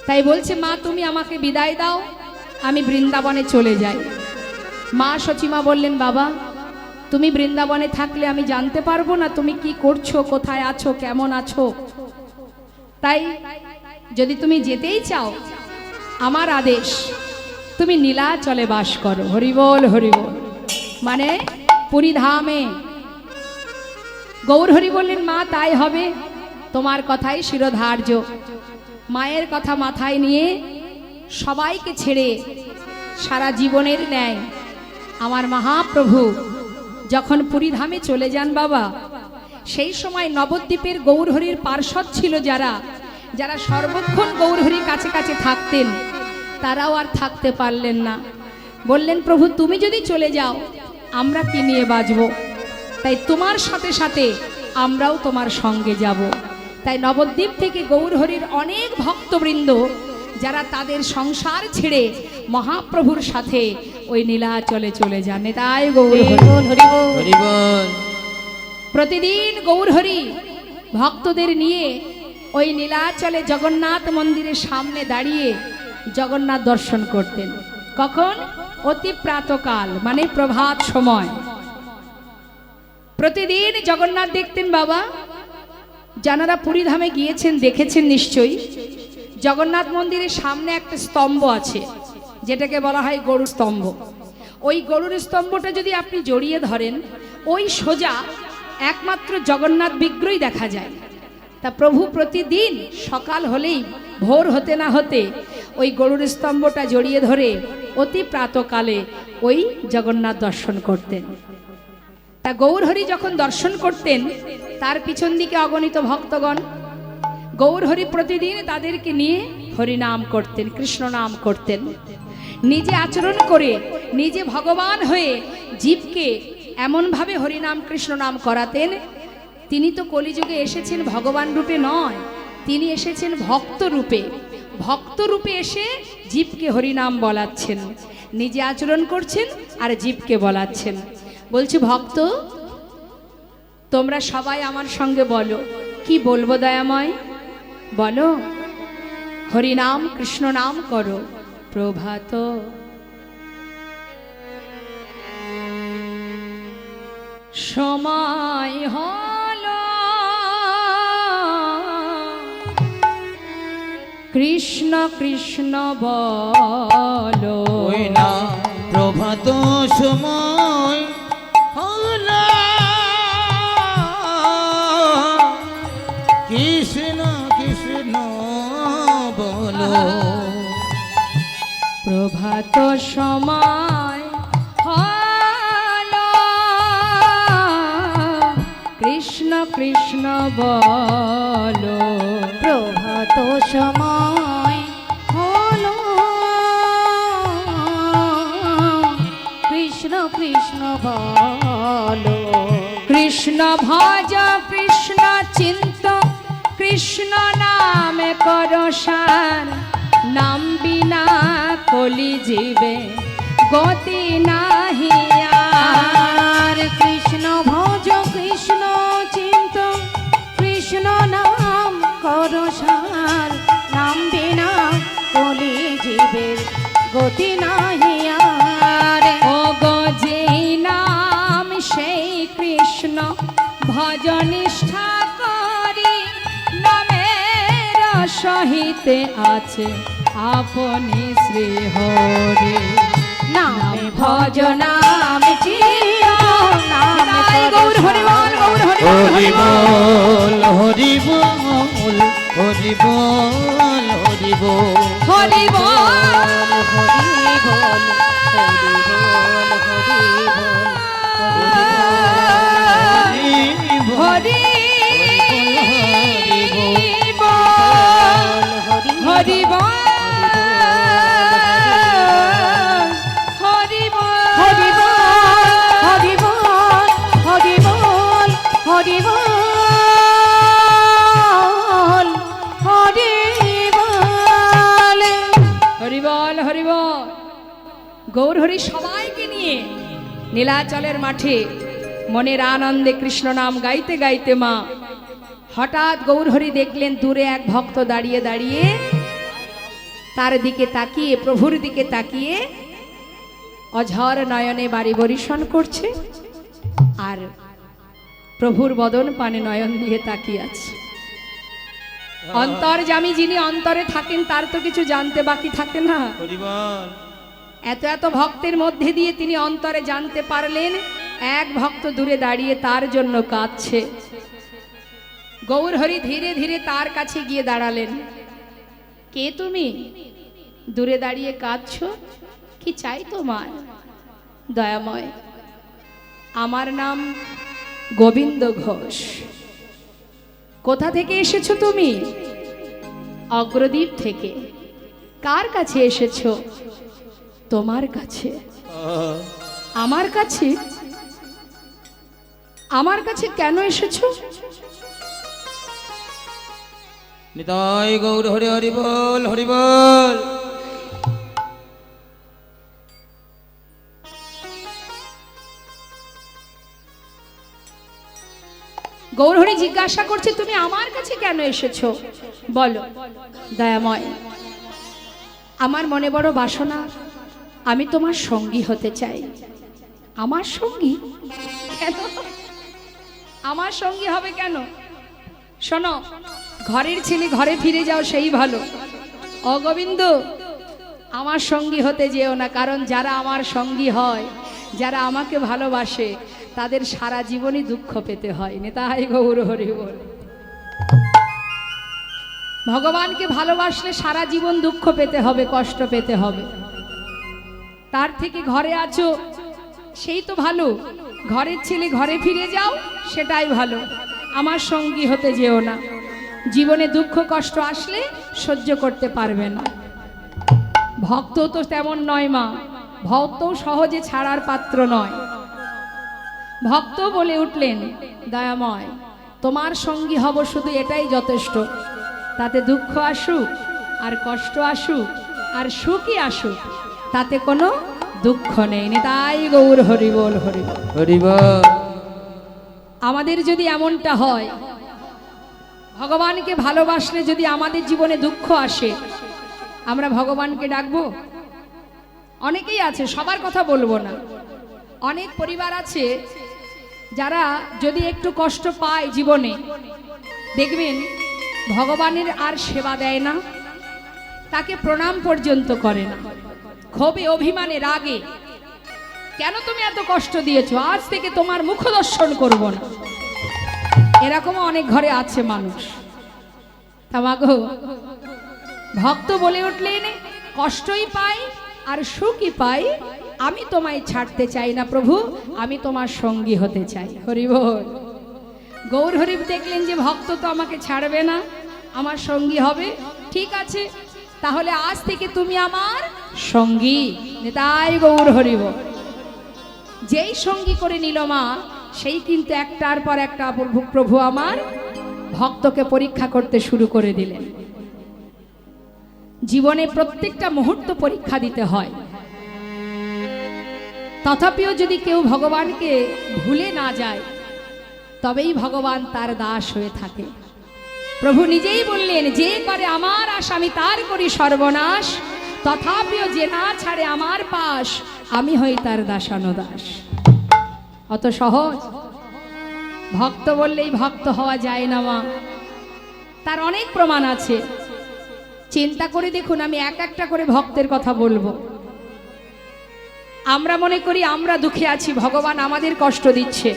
তাই বলছে মা তুমি আমাকে বিদায় দাও, আমি বৃন্দাবনে চলে যাই। মা সচিমা বললেন বাবা তুমি বৃন্দাবনে থাকলে আমি জানতে পারবো না তুমি কি করছো, কোথায় আছো, কেমন আছো। তাই যদি তুমি যেতেই চাও আমার আদেশ, তুমি নীলাচলে বাস করো। হরিবোল হরিবোল, মানে পুরীধামে। গৌরহরি বললেন মা তাই হবে, তোমার কথাই শিরোধার্য। মায়ের কথা মাথায় নিয়ে সবাইকে ছেড়ে সারা জীবনের ন্যায় আমার মহাপ্রভু যখন পুরীধামে চলে যান বাবা, সেই সময় নবদ্বীপের গৌরহরির পার্ষদ ছিল যারা যারা সর্বক্ষণ গৌরহরির কাছে কাছে থাকতেন, তারাও আর থাকতে পারলেন না। বললেন প্রভু তুমি যদি চলে যাও আমরা কি নিয়ে বাঁচব, তাই তোমার সাথে সাথে আমরাও তোমার সঙ্গে যাব। তাই নবদ্বীপ থেকে গৌরহরির অনেক ভক্তবৃন্দ যারা তাদের সংসার ছেড়ে মহাপ্রভুর সাথে ওই নীলাচলে চলে যান। তাই গৌরহরি হরি বল। প্রতিদিন গৌরহরি ভক্তদের নিয়ে ওই নীলাচলে জগন্নাথ মন্দিরের সামনে দাঁড়িয়ে জগন্নাথ দর্শন করতেন। কখন? অতি প্রাতকাল, মানে প্রভাত সময়। প্রতিদিন জগন্নাথ দেখতেন বাবা। যারা পুরীধামে গিয়েছেন দেখেছেন নিশ্চয়ই, জগন্নাথ মন্দিরের সামনে একটা স্তম্ভ আছে যেটাকে বলা হয় গরুর স্তম্ভ। ওই গরুর স্তম্ভটা যদি আপনি জড়িয়ে ধরেন ওই সোজা একমাত্র জগন্নাথ বিগ্রহই দেখা যায়। তা প্রভু প্রতিদিন সকাল হলেই, ভোর হতে না হতে ওই গরুর স্তম্ভটা জড়িয়ে ধরে অতি প্রাতকালে ওই জগন্নাথ দর্শন করতেন। তা গৌরহরি যখন দর্শন করতেন তার পিছন দিকে অগণিত ভক্তগণ, গৌরহরি প্রতিদিন তাদেরকে নিয়ে হরিনাম করতেন, কৃষ্ণ নাম করতেন। নিজে আচরণ করে নিজে ভগবান হয়ে জীবকে এমনভাবে হরিনাম কৃষ্ণ নাম করাতেন। তিনি তো কলিযুগে এসেছেন ভগবান রূপে নয়, তিনি এসেছেন ভক্ত রূপে। ভক্ত রূপে এসে জীবকে হরিনাম বলাচ্ছেন, নিজে আচরণ করছেন আর জীবকে বলাচ্ছেন। বলছি ভক্ত তোমরা সবাই আমার সঙ্গে বলো, কি বলবো দয়াময়? বলো হরিনাম কৃষ্ণ নাম করো। প্রভাত সময় হলো কৃষ্ণ কৃষ্ণ বলো। ওই না প্রভাত সময় হলো কৃষ্ণ কৃষ্ণ বলো। প্রভাত সময় হলো কৃষ্ণ কৃষ্ণ বলো। প্রভাত সময় হলো কৃষ্ণ কৃষ্ণ বলো। কৃষ্ণ ভজ কৃষ্ণ চিন্ত কৃষ্ণ নামে করো সার। নাম বিনা কলি জীবে গতি নাহি আর। কৃষ্ণ ভজ কৃষ্ণ চিন্ত কৃষ্ণ নাম করো সার। নাম বিনা কলি জীবের গতি নাহি আর। ও গো যেই নাম সেই কৃষ্ণ ভজ নিষ্ঠা করি। নামের সহিতে আছে আপনি শ্রী হরি। নামে ভজ নাম চির নাম গৌর হরি বল, গৌর হরি বল, হরি বল হরি বল হরি বল হরি বল হরি বল, হরি বল হরি বল হরি বল হরি বল, হরি বল, হরি বল, হরি বল হরি বল হরি বল হরি বল হরি বল। গৌর হরি সবাইকে নিয়ে নীলাচলের মাঠে মনের আনন্দে কৃষ্ণ নাম গাইতে গাইতে মা হঠাৎ গৌর হরি দেখলেন দূরে এক ভক্ত দাঁড়িয়ে দাঁড়িয়ে তার দিকে তাকিয়ে, প্রভুর দিকে তাকিয়ে অঝর নয়নে বাড়ি বরিশন করছে আর প্রভুর বদন পানে নয়ন দিয়ে তাকিয়ে আছে। অন্তর্যামী যিনি অন্তরে থাকেন তার তো কিছু জানতে বাকি থাকে না। হরি বল। এত এত ভক্তের মধ্যে দিয়ে তিনি অন্তরে জানতে পারলেন এক ভক্ত দূরে দাঁড়িয়ে তার জন্য কাঁদছে। গৌর হরি ধীরে ধীরে তার কাছে গিয়ে দাঁড়ালেন। কে তুমি? দূরে দাঁড়িয়ে কাঁদছো, কি চাই তোমার? দয়াময়, আমার নাম গোবিন্দ ঘোষ। কোথা থেকে এসেছো তুমি? অগ্রদ্বীপ থেকে। কার কাছে এসেছো? তোমার কাছে। আমার কাছে? আমার কাছে কেন এসেছো? নিতাই গৌর হরি হরি বল, হরি বল। গৌরহরি জিজ্ঞাসা করছে তুমি আমার কাছে কেন এসেছো? বলো। দয়াময়, আমার মনে বড় বাসনা, আমি তোমার সঙ্গী হতে চাই। আমার সঙ্গী? কেন আমার সঙ্গী হবে কেন? শোনো, ঘরের ছেলে ঘরে ফিরে যাও সেই ভালো। অগোবিন্দ, আমার সঙ্গী হতে যেও না, কারণ যারা আমার সঙ্গী হয়, যারা আমাকে ভালোবাসে, তাদের সারা জীবনই দুঃখ পেতে হয়। নিতাই গৌর হরি বল। ভগবানকে ভালোবাসলে সারা জীবন দুঃখ পেতে হবে, কষ্ট পেতে হবে। তার থেকে ঘরে আছো সেই তো ভালো। ঘরের ছেলে ঘরে ফিরে যাও, সেটাই ভালো। আমার সঙ্গী হতে যেও না। জীবনে দুঃখ কষ্ট আসলে সহ্য করতে পারবে না। ভক্ত তো তেমন নয় মা, ভক্ত সহজে ছাড়ার পাত্র নয়। ভক্ত বলে উঠলেন, দয়াময়, তোমার সঙ্গী হব শুধু এটাই যথেষ্ট। তাতে দুঃখ আসুক আর কষ্ট আসুক আর সুখই আসুক, তাতে কোনো দুঃখ নেই। নিতাই গৌর হরি বল, হরি বল। হরি বল। আমাদের যদি এমনটা হয়, ভগবানকে ভালোবাসলে যদি আমাদের জীবনে দুঃখ আসে, আমরা ভগবানকে ডাকবো? অনেকেই আছে, সবার কথা বলবো না। অনেক পরিবার আছে যারা যদি একটু কষ্ট পায় জীবনে, দেখবেন ভগবানের আর সেবা দেয় না, তাকে প্রণাম পর্যন্ত করে না। ক্ষোভে, অভিমানে, রাগে, কেন তুমি এত কষ্ট দিয়েছো, আজ থেকে তোমার মুখ দর্শন করব না। এরকমও অনেক ঘরে আছে মানুষ। তামাগো, ভক্ত বলে উঠলেন, কষ্টই পাই আর সুখই পাই, আমি তোমায় ছাড়তে চাই না প্রভু, আমি তোমার সঙ্গী হতে চাই। হরি বল। গৌর হরি দেখলেন যে ভক্ত তো আমাকে ছাড়বে না, আমার সঙ্গী হবে। ঠিক আছে, তাহলে আজ থেকে তুমি আমার সঙ্গী। নিতাই গৌর হরি বল। যেই সঙ্গী করে নিল মা, সেই কিন্তু একটার পর একটা প্রভু আমার ভক্তকে পরীক্ষা করতে শুরু করে দিলেন। জীবনে প্রত্যেকটা মুহূর্ত পরীক্ষা দিতে হয়। তথাপিও যদি কেউ ভগবানকে ভুলে না যায়, তবেই ভগবান তার দাস হয়ে থাকে। প্রভু নিজেই বললেন, যে করে আমার আশ আমি তার করি সর্বনাশ, তথাপিও যে না ছাড়ে আমার পাশ, আমি হই তার দাসানুদাস। অত সহজ? ভক্ত বললেই ভক্ত হওয়া যায় না মা, তার অনেক প্রমাণ আছে। চিন্তা করে দেখুন, আমি এক একটা করে ভক্তের কথা বলবো। আমরা মনে করি আমরা দুঃখে আছি, ভগবান আমাদের কষ্ট দিচ্ছে।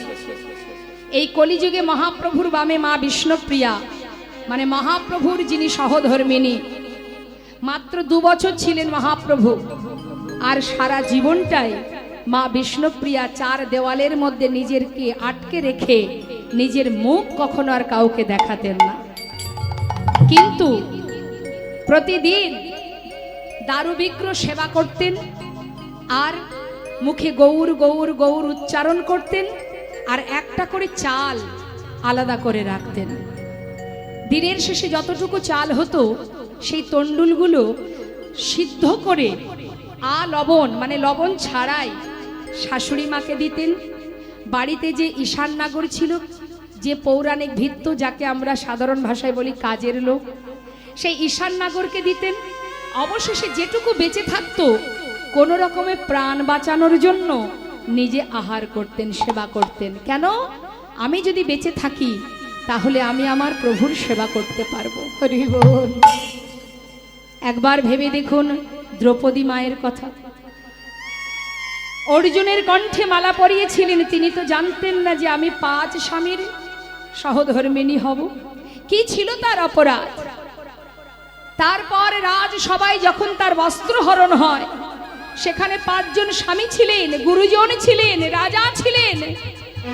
এই কলিযুগে মহাপ্রভুর বামে মা বিষ্ণুপ্রিয়া, মানে মহাপ্রভুর যিনি সহধর্মিনী, মাত্র 2 বছর ছিলেন মহাপ্রভু, আর সারা জীবনটাই মা বিষ্ণুপ্রিয়া 4 দেওয়ালের মধ্যে নিজেরকে আটকে রেখে নিজের মুখ কখনো আর কাউকে দেখাতেন না। কিন্তু প্রতিদিন দারু বিগ্রহ সেবা করতেন, আর মুখে গৌর গৌর গৌর উচ্চারণ করতেন, আর একটা করে চাল আলাদা করে রাখতেন। দিনের শেষে যতটুকু চাল হতো, সেই তন্ডুলগুলো সিদ্ধ করে লবণ মানে লবণ ছাড়াই শাশুড়ি মাকে দিতেন। বাড়িতে যে ঈশান নাগর ছিল, যে পৌরাণিক ভিত্ত, যাকে আমরা সাধারণ ভাষায় বলি কাজের লোক, সেই ঈশান নাগরকে দিতেন। অবশেষে যেটুকু বেঁচে থাকতো কোনো রকমে প্রাণ বাঁচানোর জন্য নিজে আহার করতেন, সেবা করতেন। কেন? আমি যদি বেঁচে থাকি তাহলে আমি আমার প্রভুর সেবা করতে পারবো। হরি বল। একবার ভেবে দেখুন দ্রৌপদী মায়ের কথা। অর্জুনের কণ্ঠে মালা পরিয়েছিলেন, তিনি তো জানতেন না যে আমি 5 স্বামীর সহধর্মিণী হব। কি ছিল তার অপরাধ? তারপর রাজসভায় যখন তার বস্ত্রহরণ হয়, সেখানে 5 জন স্বামী ছিলেন, গুরুজন ছিলেন, রাজা ছিলেন,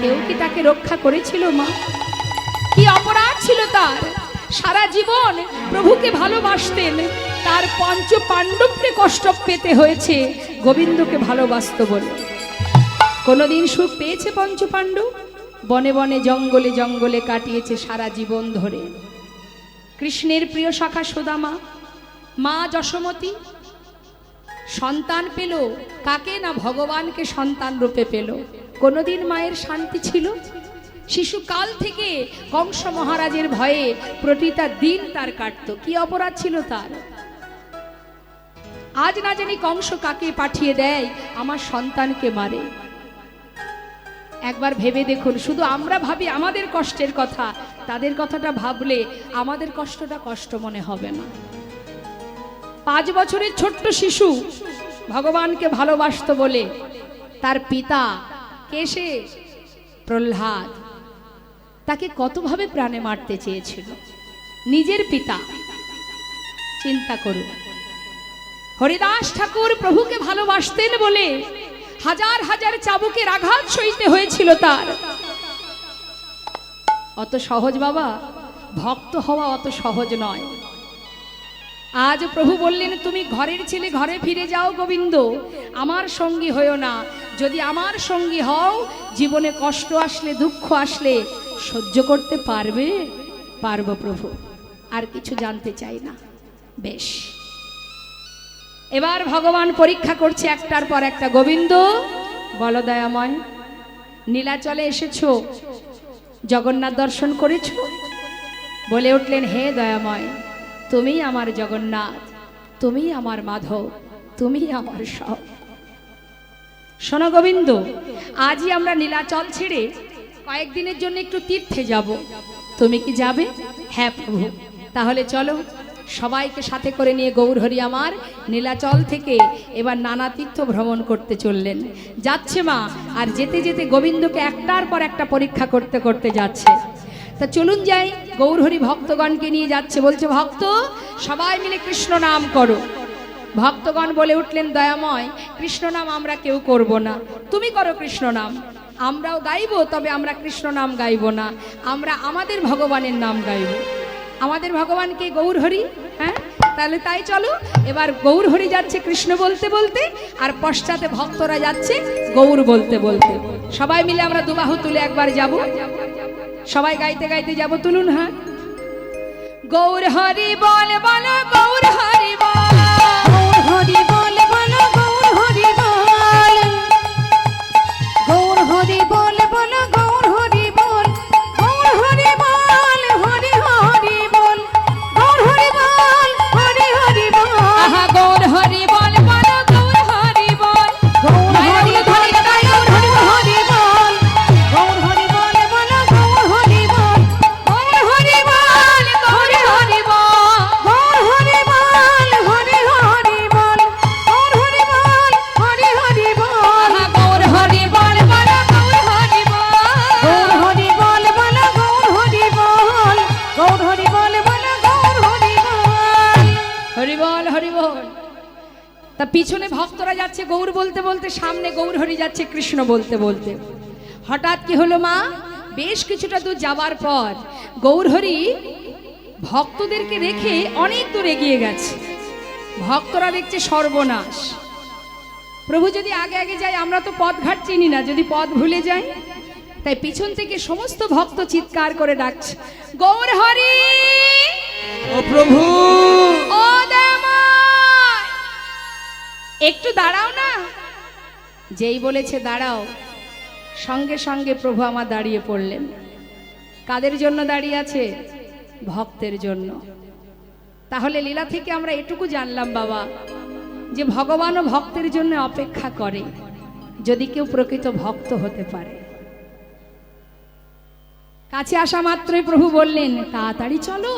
কেউ কি তাকে রক্ষা করেছিল? মা, কি অপরাধ ছিল তার? সারা জীবন প্রভুকে ভালোবাসতেন, তার 5 পাণ্ডবকে কষ্ট পেতে হয়েছে গোবিন্দকে ভালোবাসত বলে। কোনোদিন সুখ পেয়েছে 5 পাণ্ডব? বনে বনে জঙ্গলে জঙ্গলে কাটিয়েছে সারা জীবন ধরে। কৃষ্ণের প্রিয় সখা সুদামা, মা যশোমতী সন্তান পেল কাকে? না ভগবানকে সন্তান রূপে পেল। কোনোদিন মায়ের শান্তি ছিল? শিশুকাল থেকে কংস মহারাজের ভয়ে প্রতিটা দিন তার কাটত। কি অপরাধ ছিল তার? আজ না জানি কংস কাকে পাঠিয়ে দেয় আমার সন্তানকে মারে। একবার ভেবে দেখুন, শুধু আমরা ভাবি আমাদের কষ্টের কথা, তাদের কথাটা ভাবলে আমাদের কষ্টটা কষ্ট মনে হবে না। 5 বছরের ছোট্ট শিশু ভগবানকে ভালোবাসত বলে তার পিতা কেশে প্রহ্লাদ তাকে কতভাবে প্রাণে মারতে চেয়েছিল। নিজের পিতা। চিন্তা করুন। হরিদাস ঠাকুর প্রভুকে ভালোবাসতেন বলে হাজার হাজার চাবুকের আঘাত সইতে হয়েছিল তার। অত সহজ বাবা, ভক্ত হওয়া অত সহজ নয়। আজ প্রভু বললেন, তুমি ঘরের ছেলে ঘরে ফিরে যাও গোবিন্দ, আমার সঙ্গী হয়েও না। যদি আমার সঙ্গী হও, জীবনে কষ্ট আসলে, দুঃখ আসলে সহ্য করতে পারবে? পারবো প্রভু, আর কিছু জানতে চাই না। বেশ, এবার ভগবান পরীক্ষা করছে একটার পর একটা। গোবিন্দ বলো দয়াময়, নীলাচলে এসেছো, জগন্নাথ দর্শন করেছো? বলে উঠলেন, হে দয়াময়, তুমি আমার জগন্নাথ, তুমি আমার মাধব, তুমি আমার সব। শোনো গোবিন্দ, আজই আমরা নীলাচল ছেড়ে কয়েকদিনের জন্য একটু তীর্থে যাব। তুমি কি যাবে? হ্যাঁ প্রভু। তাহলে চলো। সবাইকে সাথে করে নিয়ে গৌরহরি আমার নীলাচল থেকে এবার নানা তীর্থ ভ্রমণ করতে চললেন। যাচ্ছে মা, আর যেতে যেতে গোবিন্দকে একটার পর একটা পরীক্ষা করতে করতে যাচ্ছে। তা চলুন যাই। গৌরহরি ভক্তগণকে নিয়ে যাচ্ছে, বলছে, ভক্ত সবাই মিলে কৃষ্ণ নাম করো। ভক্তগণ বলে উঠলেন, দয়াময়, কৃষ্ণ নাম আমরা কেউ করব না, তুমি করো কৃষ্ণ নাম। আমরাও গাইবো, তবে আমরা কৃষ্ণ নাম গাইব না, আমরা আমাদের ভগবানের নাম গাইব। আমাদের ভগবানকে গৌরহরি। হ্যাঁ, তাহলে তাই চলো। এবার গৌরহরি যাচ্ছে কৃষ্ণ বলতে বলতে, আর পশ্চাতে ভক্তরা যাচ্ছে গৌর বলতে বলতে। সবাই মিলে আমরা দুবাহু তুলে একবার যাব, সবাই গাইতে গাইতে যাব। তুলুন হ্যাঁ। গৌর হরি বল বলো, গৌর হরি বল, গৌর হরি বল বলো, গৌর হরি বল, গৌর হরি বল বলো, গৌর হরি বল, গৌর হরি বল, হরি হরি বল, গৌর হরি বল, হরি হরি বল। আহা গৌর হরি বল বলো, গৌর হরি বল, গৌর হরি বল, গৌর হরি হরি বল, গৌর হরি বল বলো, গৌর হরি বল, গৌর হরি বল, গৌর হরি বল, গৌর হরি বল, হরি হরি বল, গৌর হরি বল, হরি হরি বল। আহা গৌর হরি বল বলো, গৌর হরি বল, গৌর হরি বল বলো, গৌর হরি বল, গৌর হরি বল বলো, গৌর হরি বল। হরি বল, হরি বল। তা পিছনে ভক্তরা যাচ্ছে গৌর বলতে বলতে, সামনে গৌর হরি যাচ্ছে কৃষ্ণ বলতে বলতে। হঠাৎ কি হলো মা? বেশ কিছুটা দূর যাবার পর গৌরহরি ভক্তদেরকে রেখে অনেক দূর এগিয়ে গেছে। ভক্তরা দেখছে সর্বনাশ, প্রভু যদি আগে আগে যায়, আমরা তো পথঘাট চিনি না, যদি পথ ভুলে যাই। তাই পিছন থেকে সমস্ত ভক্ত চিৎকার করে ডাকছে, গৌরহরি, ও প্রভু, ও দয়াময়, একটু দাঁড়াও না। যেই বলেছে দাঁড়াও, সঙ্গে সঙ্গে প্রভু আমার দাঁড়িয়ে পড়লেন। কাদের জন্য দাঁড়িয়ে আছে? ভক্তের জন্য। তাহলে লীলা থেকে আমরা এটুকু জানলাম বাবা, যে ভগবানও ভক্তের জন্য অপেক্ষা করে, যদি কেউ প্রকৃত ভক্ত হতে পারে। কাছে আসা মাত্রই প্রভু বললেন, তাড়াতাড়ি চলো,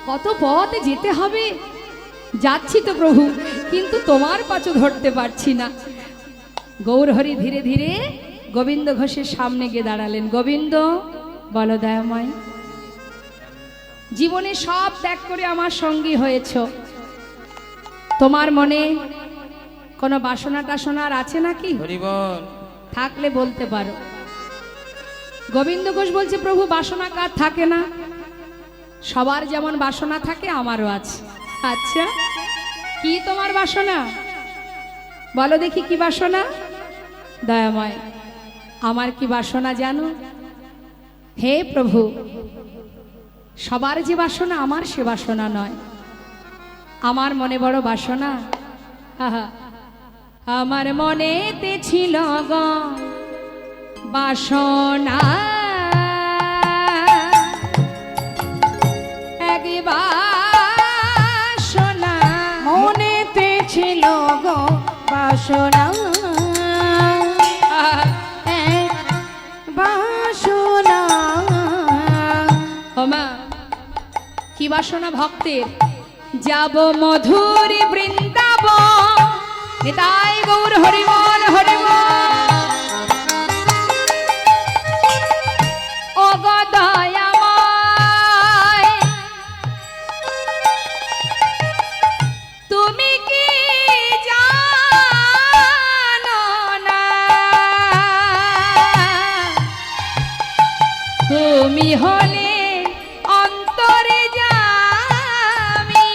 কত পথ যেতে হবে। যাচ্ছি তো প্রভু, কিন্তু তোমার পাছু ধরতে পারছি না। গৌরহরি ধীরে ধীরে গোবিন্দ ঘোষের সামনে গিয়ে দাঁড়ালেন। গোবিন্দ, বলো দয়াময়, জীবনে সব ত্যাগ করে আমার সঙ্গী হয়েছ, তোমার মনে কোনো বাসনা টাসনার আছে নাকি? হরি বল। থাকলে বলতে পারো। গোবিন্দ ঘোষ বলছে, প্রভু বাসনা কার থাকে না? সবার যেমন বাসনা থাকে আমারও আছে। আচ্ছা, কি তোমার বাসনা? বলো দেখি কি বাসনা? দয়াময়, আমার কি বাসনা জানো? হে প্রভু, সবার যে বাসনা আমার সে বাসনা নয়। আমার মনে বড় বাসনা। আহা, আমার মনেতে ছিল গো বাসনা, এক বাসনা মনেতে ছিল গো বাসনা, এক বাসনা। ওমা, কি বাসনা ভক্তের? যাব মধুর বৃন্দাবন, নিতাই গৌর হরি বল, হরি বল। ও গো দয়াময়, তুমি কি জানো না, তুমি হলে অন্তরে যামি।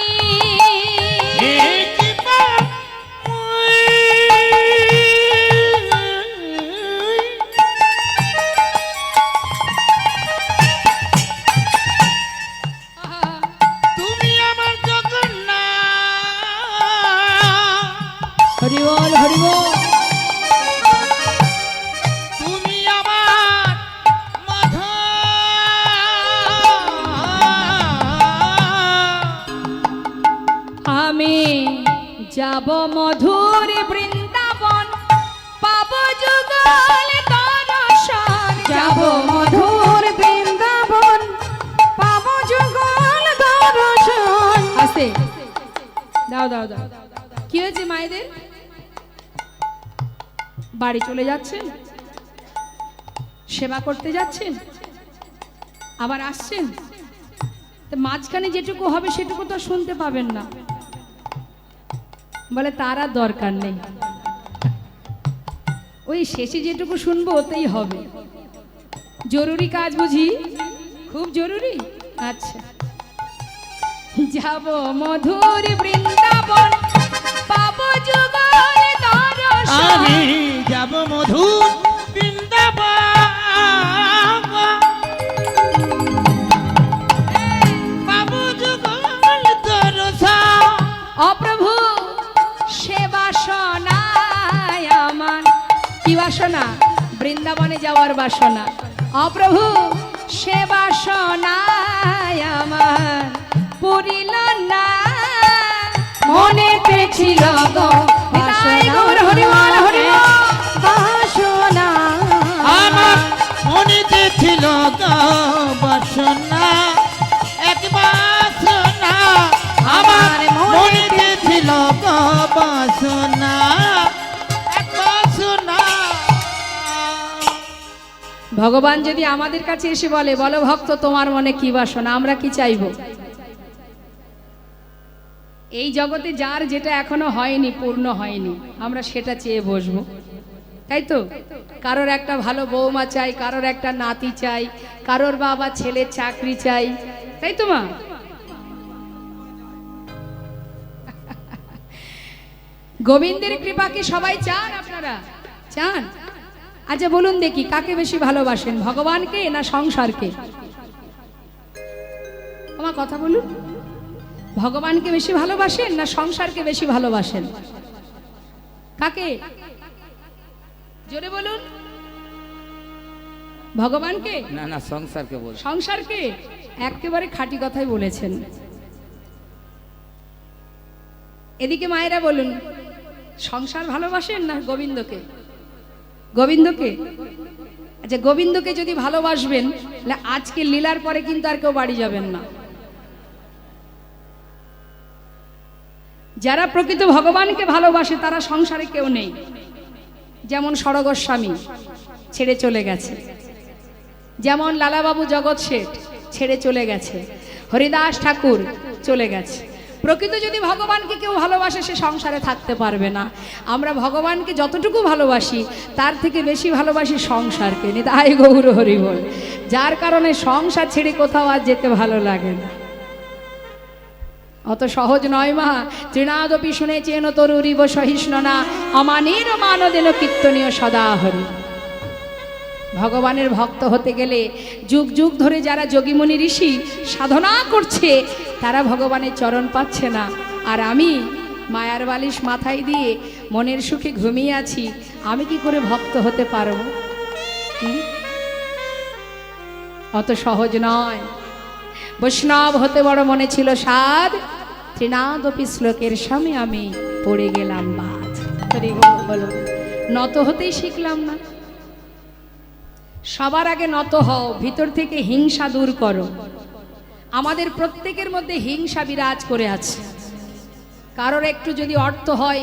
তুমি আমার জগন্নাথ, হরি বল, হরি বল। তুমি আমার মাধব, আমি যাব মধুর বৃন্দাবন, পাব যুগল দর্শন। যাব মধুর বৃন্দাবন, পাব যুগল দর্শন। আসে, দাও দাও দাও। কি হয়েছে মায়েদের? বাড়ি চলে যাচ্ছেন, সেবা করতে যাচ্ছেন, আবার আসছেন, তো মাঝখানে যেটুকু হবে সেটুকু তো শুনতে পাবেন না। বলে তার আর দরকার নেই, ওই শেষে যেটুকু শুনবো ওতেই হবে। জরুরি কাজ বুঝি, খুব জরুরি। আচ্ছা, যাব মধুর বৃন্দাবন, পাবো যুগল দর্শন। আমি যাব মধুর বৃন্দাবন, পাবো যুগল দর্শন। অপ্রভু, সে বাসনায় আমার। কি বাসনা? বৃন্দাবনে যাওয়ার বাসনা। অপ্রভু, সে বাসনায় আমার পুরিল না, মনেতে ছিল গো বাসনা, হরি বল, হরি বল। বাসনা। আমার মনেতে ছিল গো বাসনা, এক বাসনা। আমার মনেতে ছিল গো বাসনা, এক বাসনা। ভগবান যদি আমাদের কাছে এসে বলে, বলো ভক্ত তোমার মনে কি বাসনা, আমরা কি চাইব? এই জগতে যার যেটা এখনো হয়নি, পূর্ণ হয়নি, আমরা সেটা চেয়ে বসবো, তাই তো? কারোর একটা ভালো বৌমা চাই, কারোর একটা নাতি চাই, কারোর বাবা ছেলের চাকরি চাই, তাই তো মা? গোবিন্দের কৃপা কি সবাই চান? আপনারা চান? আচ্ছা বলুন দেখি, কাকে বেশি ভালোবাসেন, ভগবানকে না সংসারকে? আমার কথা বলুন, ভগবানকে বেশি ভালোবাসেন না সংসারকে বেশি ভালোবাসেন? কাকে? জোরে বলুন। ভগবানকে? না না, সংসারকে বল। সংসারকে? একেবারে খাঁটি কথাই বলেছেন। এদিকে মায়েরা বলুন, সংসার ভালোবাসেন না গোবিন্দকে? গোবিন্দকে? আচ্ছা, গোবিন্দকে যদি ভালোবাসবেন তাহলে আজকে লীলার পরে কিন্তু আর কেউ বাড়ি যাবেন না। যারা প্রকৃত ভগবানকে ভালোবাসে তারা সংসারে কেউ নেই। যেমন সরগোস্বামী ছেড়ে চলে গেছে, যেমন লালাবাবু জগৎ শেঠ ছেড়ে চলে গেছে, হরিদাস ঠাকুর চলে গেছে। প্রকৃত যদি ভগবানকে কেউ ভালোবাসে সে সংসারে থাকতে পারবে না। আমরা ভগবানকে যতটুকু ভালোবাসি তার থেকে বেশি ভালোবাসি সংসারকে। নিতাই গৌর হরি বল। যার কারণে সংসার ছেড়ে কোথাও আর যেতে ভালো লাগে না। অত সহজ নয় মা। তৃণাদপি শুনেছেন তরুরিব সহিষ্ণ না, অমানের মানদেন কীর্তনীয় সদা হরি। ভগবানের ভক্ত হতে গেলে যুগ যুগ ধরে যারা যোগীমণি ঋষি সাধনা করছে তারা ভগবানের চরণ পাচ্ছে না, আর আমি মায়ার বালিশ মাথায় দিয়ে মনের সুখে ঘুমিয়ে আছি, আমি কি করে ভক্ত হতে পারবো? অত সহজ নয়। বৈষ্ণব হতে বড় মনে ছিল সাধ, তৃণাদপি শ্লোকের সামনে আমি পড়ে গেলাম বাদ। বলো, নত হতেই শিখলাম না। সবার আগে নত হও, ভিতর থেকে হিংসা দূর করো। আমাদের প্রত্যেকের মধ্যে হিংসা বিরাজ করে আছে। কারোর একটু যদি অর্থ হয়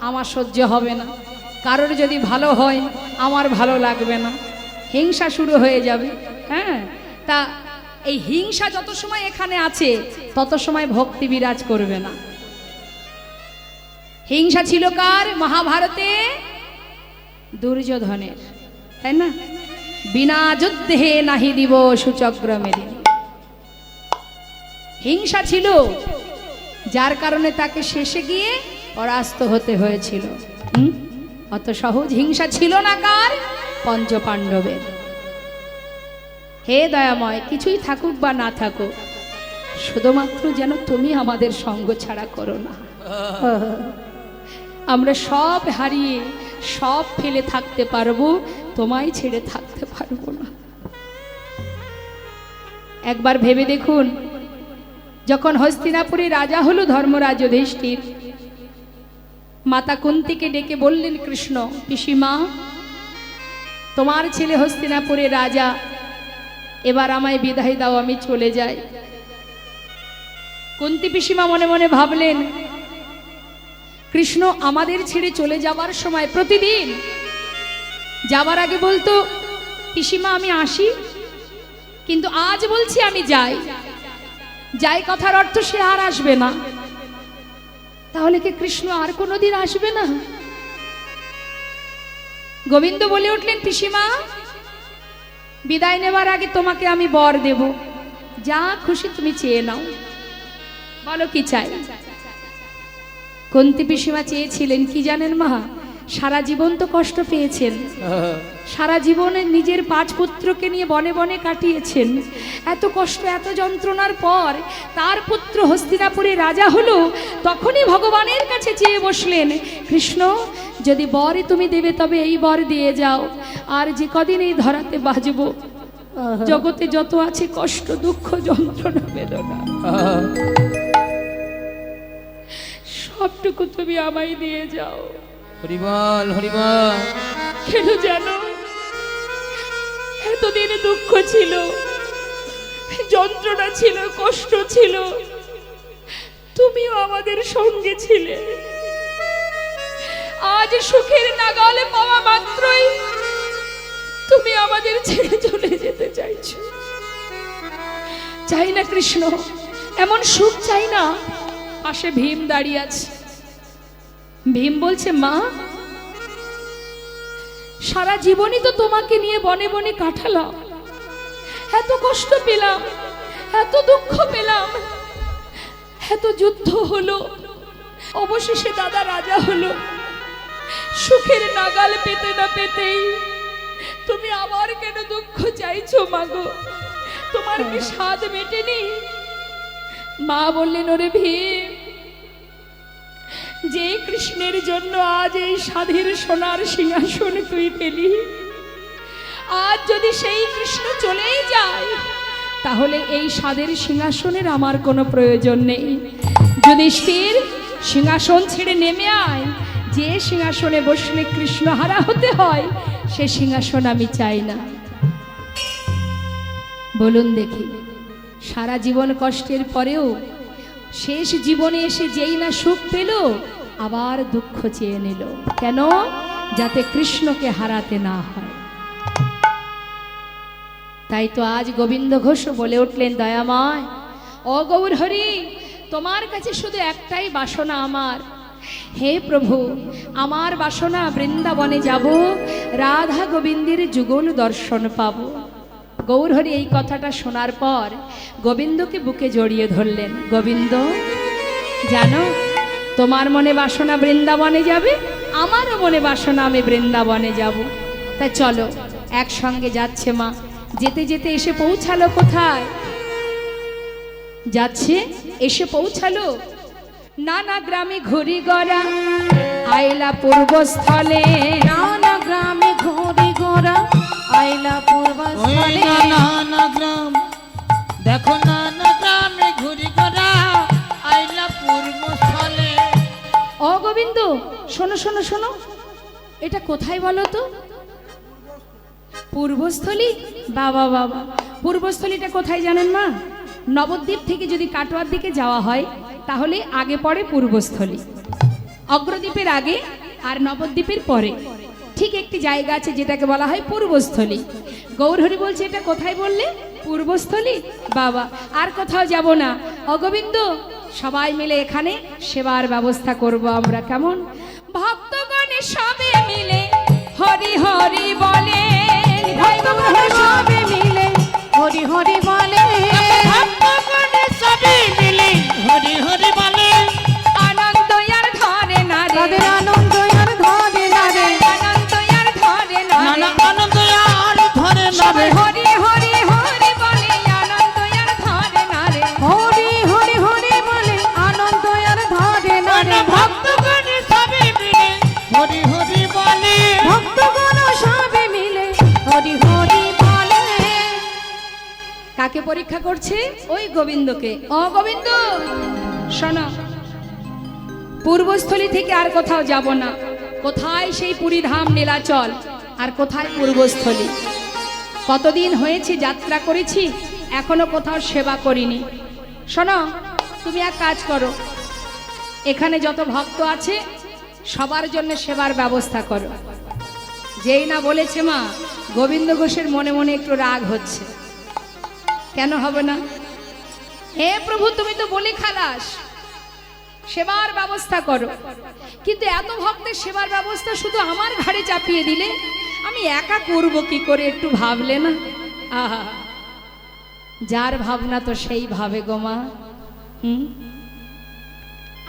আমার সহ্য হবে না, কারোর যদি ভালো হয় আমার ভালো লাগবে না, হিংসা শুরু হয়ে যাবে। হ্যাঁ, তা এই হিংসা যত সময় এখানে আছে তত সময় ভক্তি বিরাজ করবে না। হিংসা ছিল কার? মহাভারতে দুর্যোধনের, তাই না? বিনা যুদ্ধে নাহি দিব সুচক্রমেরি। হিংসা ছিল, যার কারণে তাকে শেষে গিয়ে পরাস্ত হতে হয়েছিল। অত সহজ হিংসা ছিল না কার? পঞ্চ পাণ্ডবের। হে দয়াময়, কিছুই থাকুক বা না থাকুক, শুধুমাত্র যেন তুমি আমাদের সঙ্গ ছাড়া করো না। আমরা সব হারিয়ে সব ফেলে থাকতে পারবো, তোমায় ছেড়ে থাকতে পারবো না। একবার ভেবে দেখুন, যখন হস্তিনাপুরে রাজা হলো ধর্মরাজ যুধিষ্ঠির, মাতা কুন্তিকে ডেকে বললেন কৃষ্ণ, পিসিমা তোমার ছেলে হস্তিনাপুরে রাজা, এবার আমায় বিদায় দাও, আমি চলে যাই। কুন্তি পিসিমা মনে মনে ভাবলেন, কৃষ্ণ আমাদের ছেড়ে চলে যাবার সময় প্রতিদিন যাবার আগে বলতো পিসিমা আমি আসি, কিন্তু আজ বলছি আমি যাই। যাই কথার অর্থ সে আর আসবে না। তাহলে কি কৃষ্ণ আর কোনোদিন আসবে না? গোবিন্দ বলে উঠলেন, পিসিমা বিদায় নেবার আগে তোমাকে আমি বর দেব, যা খুশি তুমি চেয়ে নাও, বলো কি চাই। কুন্তি পিসিমা চেয়েছিলেন কি জানেন মা? সারা জীবন তো কষ্ট পেয়েছেন, সারা জীবনে নিজের 5 পুত্রকে নিয়ে বনে বনে কাটিয়েছেন। এত কষ্ট এত যন্ত্রণার পর তার পুত্র হস্তিনাপুরে রাজা হলো, তখনই ভগবানের কাছে চেয়ে বসলেন, কৃষ্ণ যদি বরই তুমি দেবে তবে এই বর দিয়ে যাও, আর যে কদিন এই ধরাতে বাজবো জগতে যত আছে কষ্ট দুঃখ যন্ত্রণা বেদনা সবটুকু তুমি আমায় দিয়ে যাও। হরিবল হরিবল। কেন জানো? এতদিন দুঃখ ছিল, যন্ত্রণা ছিল, কষ্ট ছিল, তুমিও আমাদের সঙ্গে ছিলে। আজ সুখের নাগালে পাওয়া মাত্রই তুমি আমাদের ছেড়ে চলে যেতে চাইছো। চাই না কৃষ্ণ, এমন সুখ চাই না। পাশে ভীম দাঁড়িয়ে আছে। ভীম বলছে, মা সারা জীবনই তো তোমাকে নিয়ে বনে বনে কাটালাম, এত কষ্ট পেলাম, এত দুঃখ পেলাম, এত যুদ্ধ হলো, অবশেষে দাদা রাজা হলো। সুখের নাগাল পেতে না পেতেই তুমি আবার কেন দুঃখ চাইছো মাগো? তোমার কি স্বাদ মেটেনি? মা বললেন, ওরে ভীম যে কৃষ্ণের জন্য আজ এই স্বাধীর সোনার সিংহাসন তুই পেলি, আজ যদি সেই কৃষ্ণ চলেই যায় তাহলে এই স্বাদের সিংহাসনের আমার কোনো প্রয়োজন নেই। যুধিষ্ঠির, সিংহাসন ছেড়ে নেমে আয়। যে সিংহাসনে বসলে কৃষ্ণ হারা হতে হয় সে সিংহাসন আমি চাই না। বলুন দেখি, সারা জীবন কষ্টের পরেও শেষ জীবনে এসে যেই না সুখ পেল আবার দুঃখ চেয়ে নিল, কেন? যাতে কৃষ্ণকে হারাতে না হয়। তাই তো আজ গোবিন্দ ঘোষ বলে উঠলেন, দয়াময় ও গৌর হরি, তোমার কাছে শুধু একটাই বাসনা আমার। হে প্রভু, আমার বাসনা বৃন্দাবনে যাব, রাধা গোবিন্দের যুগল দর্শন পাব। গৌর হরি এই কথাটা শোনার পর গোবিন্দকে বুকে জড়িয়ে ধরলেন। গোবিন্দ, জানো তোমার মনে বাসনা বৃন্দাবনে যাবে, আমারও মনে বাসনা আমি বৃন্দাবনে যাব। তা চলো একসঙ্গে যাচ্ছে মা। যেতে যেতে এসে পৌঁছালো কোথায়? যাচ্ছে, এসে পৌঁছালো নানা গ্রামে ঘুরি গড়া, আইলা পূর্বস্থলে। নানা গ্রামে ঘুরি গোরা, আইলা ওই পূর্বস্থলে। নানা গ্রাম, দেখো নানা গ্রামে ঘুরি করা, আইলা পূর্বস্থলে। ও গোবিন্দ, শোনো শোনো শোনো, এটা কোথায় বলো তো? পূর্বস্থলী? বাবা বাবা, পূর্বস্থলীটা কোথায় জানেন মা? নবদ্বীপ থেকে যদি কাটোয়ার দিকে যাওয়া হয় তাহলে আগে পড়ে পূর্বস্থলী, অগ্রদ্বীপের আগে আর নবদ্বীপের পরে ঠিক একটি জায়গা আছে যেটাকে বলা হয় পূর্বস্থলী। গৌরহরি বলছে, এটা কোথায় বললে? পূর্বস্থলী। বাবা, আর কোথাও যাব না। অগোবিন্দ, সবাই মিলে এখানে সেবার ব্যবস্থা করব আমরা, কেমন? ভক্তগণে সবে মিলে হরি হরি বলে, ভক্তগণ সবে মিলে হরি হরি বলে। ভক্তগণে সবে মিলে হরি হরি বলে। আনন্দ আর ধরে না রে, তাদের আনন্দ আর ধরে না রে, আনন্দ আর ধরে না রে। নানা আনন্দ আর ধরে না রে। সবাই হরি হরি হরি বলে, আনন্দ আর ধরে না রে। হরি হরি হরি বলে, আনন্দ আর ধরে না রে। নানা ভক্তগণে সবে মিলে হরি হরি বলে। ভক্তগণ সবে মিলে হরি হরি বলে। কাকে পরীক্ষা করছে? ওই গোবিন্দকে। ও গোবিন্দ, শোনো, পূর্বস্থলী থেকে আর কোথাও যাব না। কোথায় সেই পুরী ধাম নীলাচল, আর কোথায় পূর্বস্থলী? কতদিন হয়েছে যাত্রা করেছি, এখনো কোথাও সেবা করিনি। শোনো, তুমি এক কাজ করো, এখানে যত ভক্ত আছে সবার জন্য সেবার ব্যবস্থা করো। যেই না বলেছে মা, গোবিন্দ ঘোষের মনে মনে একটু রাগ হচ্ছে। কেন হবে না? হে প্রভু, তুমি তো বলি খালাস, সেবার ব্যবস্থা করো, কিন্তু এত ভক্তের সেবার ব্যবস্থা শুধু আমার ঘাড়ে চাপিয়ে দিলে আমি একা করব কি করে? একটু ভাবলে না? আহা, যার ভাবনা তো সেই ভাবে গো মা।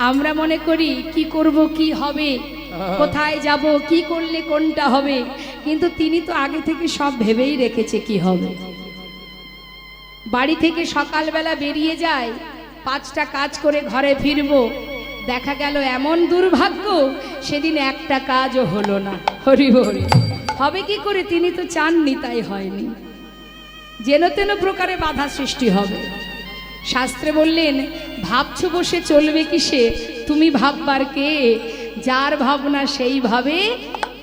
আমরা মনে করি কি করব, কি হবে, কোথায় যাব, কি করলে কোনটা হবে, কিন্তু তিনি তো আগে থেকে সব ভেবেই রেখেছে কি হবে। বাড়ি থেকে সকালবেলা বেরিয়ে যায়, 5টা কাজ করে ঘরে ফিরবো, দেখা গেল এমন দুর্ভাগ্য সেদিন একটা কাজও হলো না। হরি হরি, হবে কি করে? তিনি তো চাননি, তাই হয়নি। যেন তেন প্রকারে বাধা সৃষ্টি হবে। শাস্ত্রে বললেন, ভাবছো বসে চলবে কিসে, তুমি ভাববার কে? যার ভাবনা সেই ভাবে,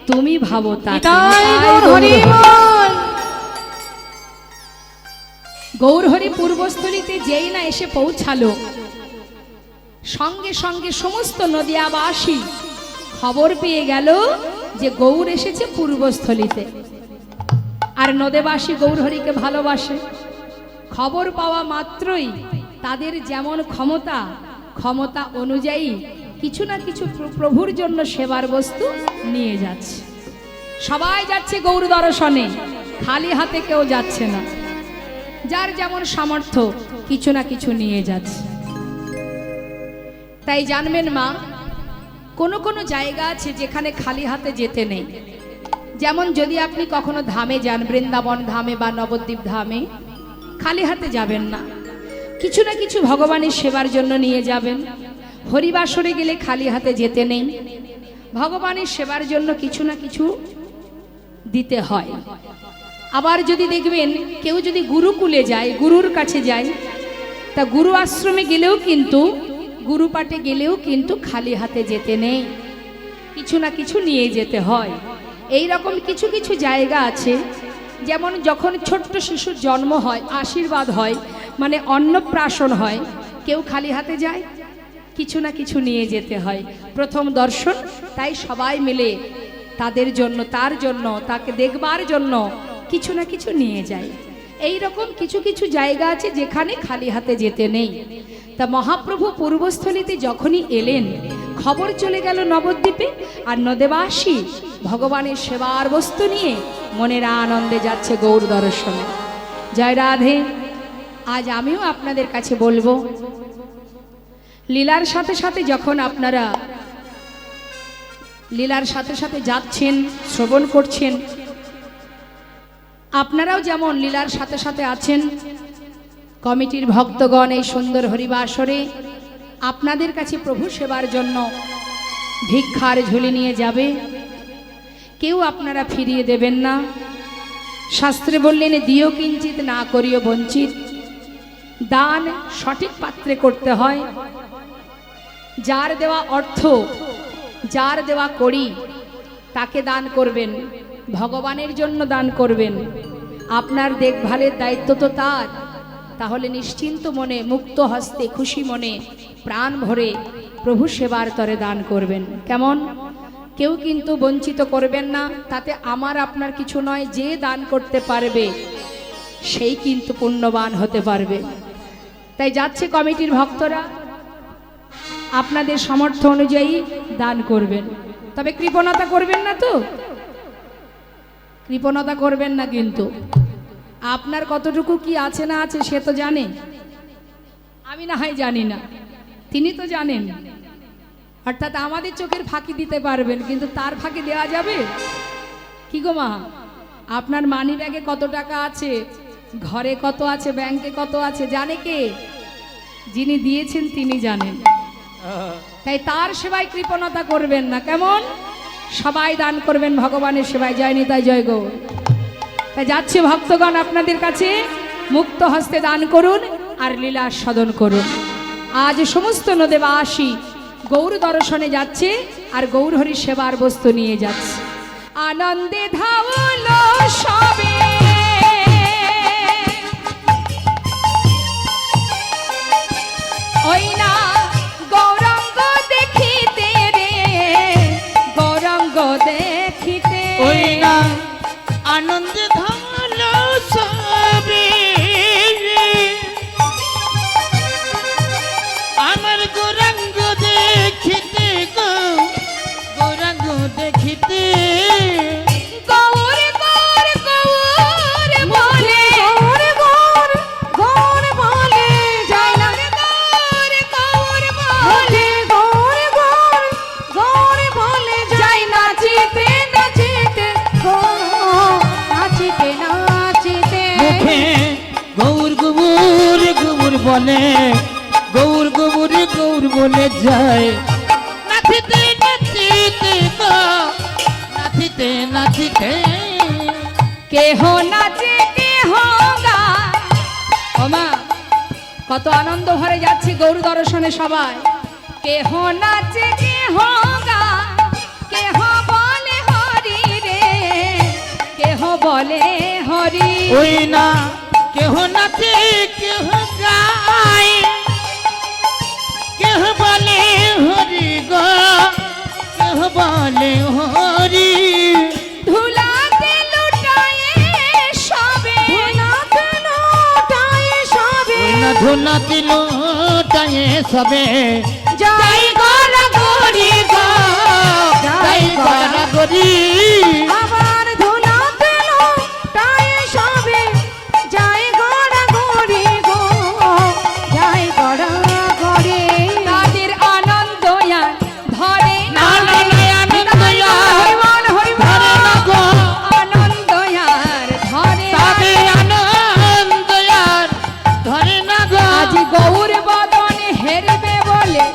তুমি ভাবো তাকে। তাই গৌর হরি বল। গৌরহরি পূর্বস্থলীতে যেই না এসে পৌঁছালো, সঙ্গে সঙ্গে সমস্ত নদিয়াবাসী খবর পেয়ে গেল যে গৌর এসেছে পূর্বস্থলীতে। আর নদেবাসী গৌরহরিকে ভালোবাসে। খবর পাওয়া মাত্রই তাদের যেমন ক্ষমতা, ক্ষমতা অনুযায়ী কিছু না কিছু প্রভুর জন্য সেবার বস্তু নিয়ে যাচ্ছে। সবাই যাচ্ছে গৌর দর্শনে, খালি হাতে কেউ যাচ্ছে না। যার যেমন সামর্থ্য কিছু না কিছু নিয়ে যাচ্ছে। তাই জানবেন মা, কোনো কোনো জায়গা আছে যেখানে খালি হাতে যেতে নেই। যেমন যদি আপনি কখনো ধামে যান, বৃন্দাবন ধামে বা নবদ্বীপ ধামে, খালি হাতে যাবেন না, কিছু না কিছু ভগবানের সেবার জন্য নিয়ে যাবেন। হরিবাসরে গেলে খালি হাতে যেতে নেই, ভগবানের সেবার জন্য কিছু না কিছু দিতে হয়। আবার যদি দেখবেন কেউ যদি গুরুকুলে যায়, গুরুর কাছে যায়, তা গুরু আশ্রমে গেলেও কিন্তু, গুরু পাঠে গেলেও কিন্তু খালি হাতে যেতে নেই, কিছু না কিছু নিয়ে যেতে হয়। এই রকম কিছু কিছু জায়গা আছে, যেমন যখন ছোট্ট শিশুর জন্ম হয়, আশীর্বাদ হয়, মানে অন্নপ্রাশন হয়, কেউ খালি হাতে যায়, কিছু না কিছু নিয়ে যেতে হয়। প্রথম দর্শন, তাই সবাই মিলে তাদের জন্য, তার জন্য, তাকে দেখবার জন্য কিছু না কিছু নিয়ে যায়। এই রকম কিছু কিছু জায়গা আছে যেখানে খালি হাতে যেতে নেই। তা মহাপ্রভু পূর্বস্থলীতে যখনই এলেন, খবর চলে গেল নবদ্বীপে, আর নদেবাসী ভগবানের সেবার বস্তু নিয়ে মনের আনন্দে যাচ্ছে গৌর দর্শনে। জয় রাধে। আজ আমিও আপনাদের কাছে বলবো, লীলার সাথে সাথে যখন আপনারা লীলার সাথে সাথে যাচ্ছেন, শ্রবণ করছেন, আপনারাও যেমন লীলার সাথে সাথে আছেন, কমিটির ভক্তগণ এই সুন্দর হরিবাসরে আপনাদের কাছে প্রভু সেবার জন্য ভিক্ষার ঝুলি নিয়ে যাবে। কেউ আপনারা ফিরিয়ে দেবেন না। শাস্ত্রে বললেন, দিও কিঞ্চিত না করিও বঞ্চিত। দান সঠিক পাত্রে করতে হয়। যার দেওয়া অর্থ, যার দেওয়া করি, তাকে দান করবেন, ভগবানের জন্য দান করবেন। আপনার দেখভালের দায়িত্ব তো তার। তাহলে নিশ্চিন্ত মনে, মুক্ত হস্তে, খুশি মনে, প্রাণ ভরে প্রভু সেবার তরে দান করবেন। কেমন? কেউ কিন্তু বঞ্চিত করবেন না। তাতে আমার আপনার কিছু নয়, যে দান করতে পারবে সেই কিন্তু পুণ্যবান হতে পারবে। তাই যাচ্ছে কমিটির ভক্তরা, আপনাদের সামর্থ্য অনুযায়ী দান করবেন। তবে কৃপণতা করবেন না তো, কৃপণতা করবেন না। কিন্তু আপনার কতটুকু কি আছে না আছে সে তো জানে, আমি না হয় জানি না, তিনি তো জানেন। অর্থাৎ আমাদের চোখের ফাঁকি দিতে পারবেন, কিন্তু তার ফাঁকি দেওয়া যাবে কি গো মা? আপনার মানি ব্যাগে কত টাকা আছে, ঘরে কত আছে, ব্যাংকে কত আছে, জানে কে? যিনি দিয়েছেন তিনি জানেন। তাই তার সেবায় কৃপণতা করবেন না। কেমন? সবাই দান করবেন ভগবানের সেবায়। জয় নিতাই, জয় গৌর। তাই যাচ্ছে ভক্তগণ আপনাদের কাছে, মুক্ত হস্তে দান করুন আর লীলা সদন করুন। আজ সমস্ত নদেবাসী গৌর দর্শনে যাচ্ছে আর গৌর হরি সেবার বস্তু নিয়ে যাচ্ছে। আনন্দে ধাওলো সবে, ওই না গৌরাঙ্গ দেখিতে রে, গৌরাঙ্গ দেখিতে, ওই না আনন্দে ধালো সবে, আমার গৌরাঙ্গ দেখিতে গো, গৌরাঙ্গ দেখিতে, গৌর গৌর গৌর বলে, গৌর গৌর গৌর বলে, যাই না গৌর গৌর বলে, গৌর গৌর গৌর বলে, যাই নাচিতে নাচিতে গো, নাচিতে নাচিতে, মুখে গৌর গৌর গৌর বলে, গৌর গৌর গৌর বলে যায়, নাচিতে নাচিতে গো, নাচিতে নাচিতে, কেহ নাচে কেহ গায়। ও মা, কত আনন্দ ভরে যাচ্ছে গৌর দর্শনে সবাই। কেহ নাচে কেহ গায়, কেহ বলে হরি রে, কেহ বলে হরি। ওই না কেহ নাচে কেহ গায়, কেহ বলে হরি গো, কেহ বলে হরি, ধুলাতে লুটায়ে সবে, ধুলাতে লুটায়ে সবে, ওই না ধুলা দিল তায়ে সবে, যাই গড়া গড়ি গো, যাই গড়া গড়ি, আবার ধুলাতে লুটায়ে সবে, যাই গড়া গড়ি গো, যাই গড়া গড়ি, তাদের আনন্দ আর ধরে না, না না না আনন্দ হরিবল হরিবল, ধরে না গো, আনন্দ আর ধরে না। তাদের আনন্দ আর ধরে না গো, আজ গৌর বদনে হেরবে বলে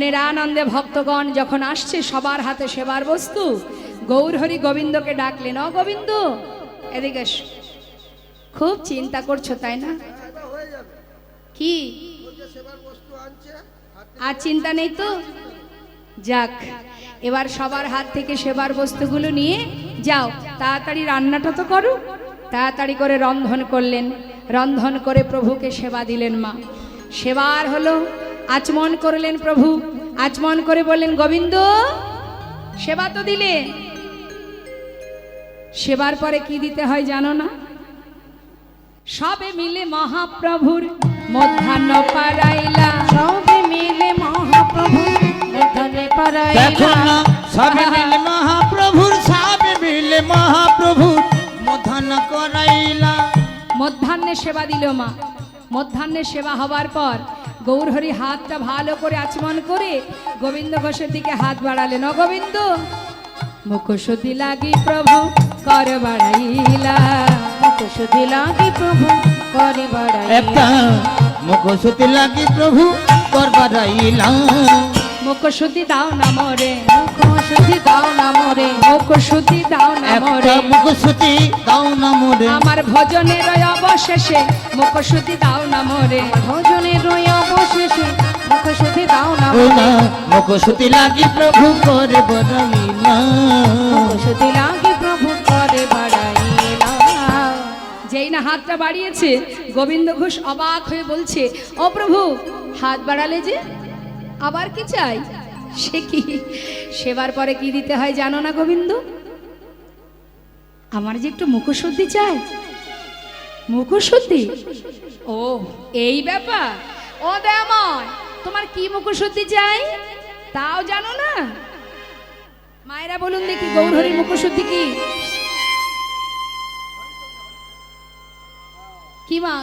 মনের আনন্দে ভক্তগণ যখন আসছে সবার হাতে সেবার বস্তু, গৌরহরি গোবিন্দকে ডাকলেন, ও গোবিন্দ এদিকে এসো। খুব চিন্তা করছো তাই না? কি আর চিন্তা নেই তো? যাক, এবার সবার হাত থেকে সেবার বস্তুগুলো নিয়ে যাও, তাড়াতাড়ি রান্নাটা তো করো। তাড়াতাড়ি করে রন্ধন করলেন, রন্ধন করে প্রভুকে সেবা দিলেন মা। সেবার হলো, আচমন করলেন প্রভু, আচমন করে বললেন, গোবিন্দ সেবা তো দিলে, সেবার পরে কি দিতে হয় জানো না? সবে মিলে মহাপ্রভুর মধ্যাহ্ন পারাইলা, সবে মিলে মহাপ্রভু মধ্যাহ্নে দেখো পারাইলা। না সবে মিলে মহাপ্রভুর, সবে মিলে মহাপ্রভুর মধ্যাহ্ন করাইলা। মধ্যাহ্নে সেবা দিল মা। মধ্যাহ্নে সেবা হবার পর গৌরহরি হাতটা ভালো করে আচমন করে গোবিন্দ ঘোষের দিকে হাত বাড়ালেন, ও গোবিন্দ মুখশুদ্ধি লাগি প্রভু কর বাড়াইলা, মুখশুদ্ধি লাগি প্রভু করে বাড়াইলা। একটা মুখশুদ্ধি লাগি প্রভু করবারাইলা। মুখশুদ্ধি দাও না মোরে, মুখশুদ্ধি দাও না মোরে, মুখশুদ্ধি দাও না একটা মোরে, মুখশুদ্ধি দাও না মোরে। আমার ভজনের অবশেষে মুখশুদ্ধি দাও না মোরে। ভোজনে রই অবশেষে মুখশুদ্ধি দাও না ওই মোরে। না মুখশুদ্ধি লাগি প্রভু করবারাইলা। মুখশুদ্ধি লাগি প্রভু করে বাড়াইলা। যেই না হাতটা বাড়িয়েছে গোবিন্দ ঘোষ অবাক হয়ে বলছে, ও প্রভু হাত বাড়ালে যে, আবার কি চাই? সে কি সেবার পরে কি দিতে হয় জানো না গোবিন্দ? আমার যে একটু মুখশুদ্ধি চাই। মুখশুদ্ধি? ও এই ব্যাপার। ও দয়াময়, তোমার কি মুখশুদ্ধি চাই তাও জানো না? মায়েরা বলুন দেখি, গৌরহরি মুখশুদ্ধি কি? কি মা,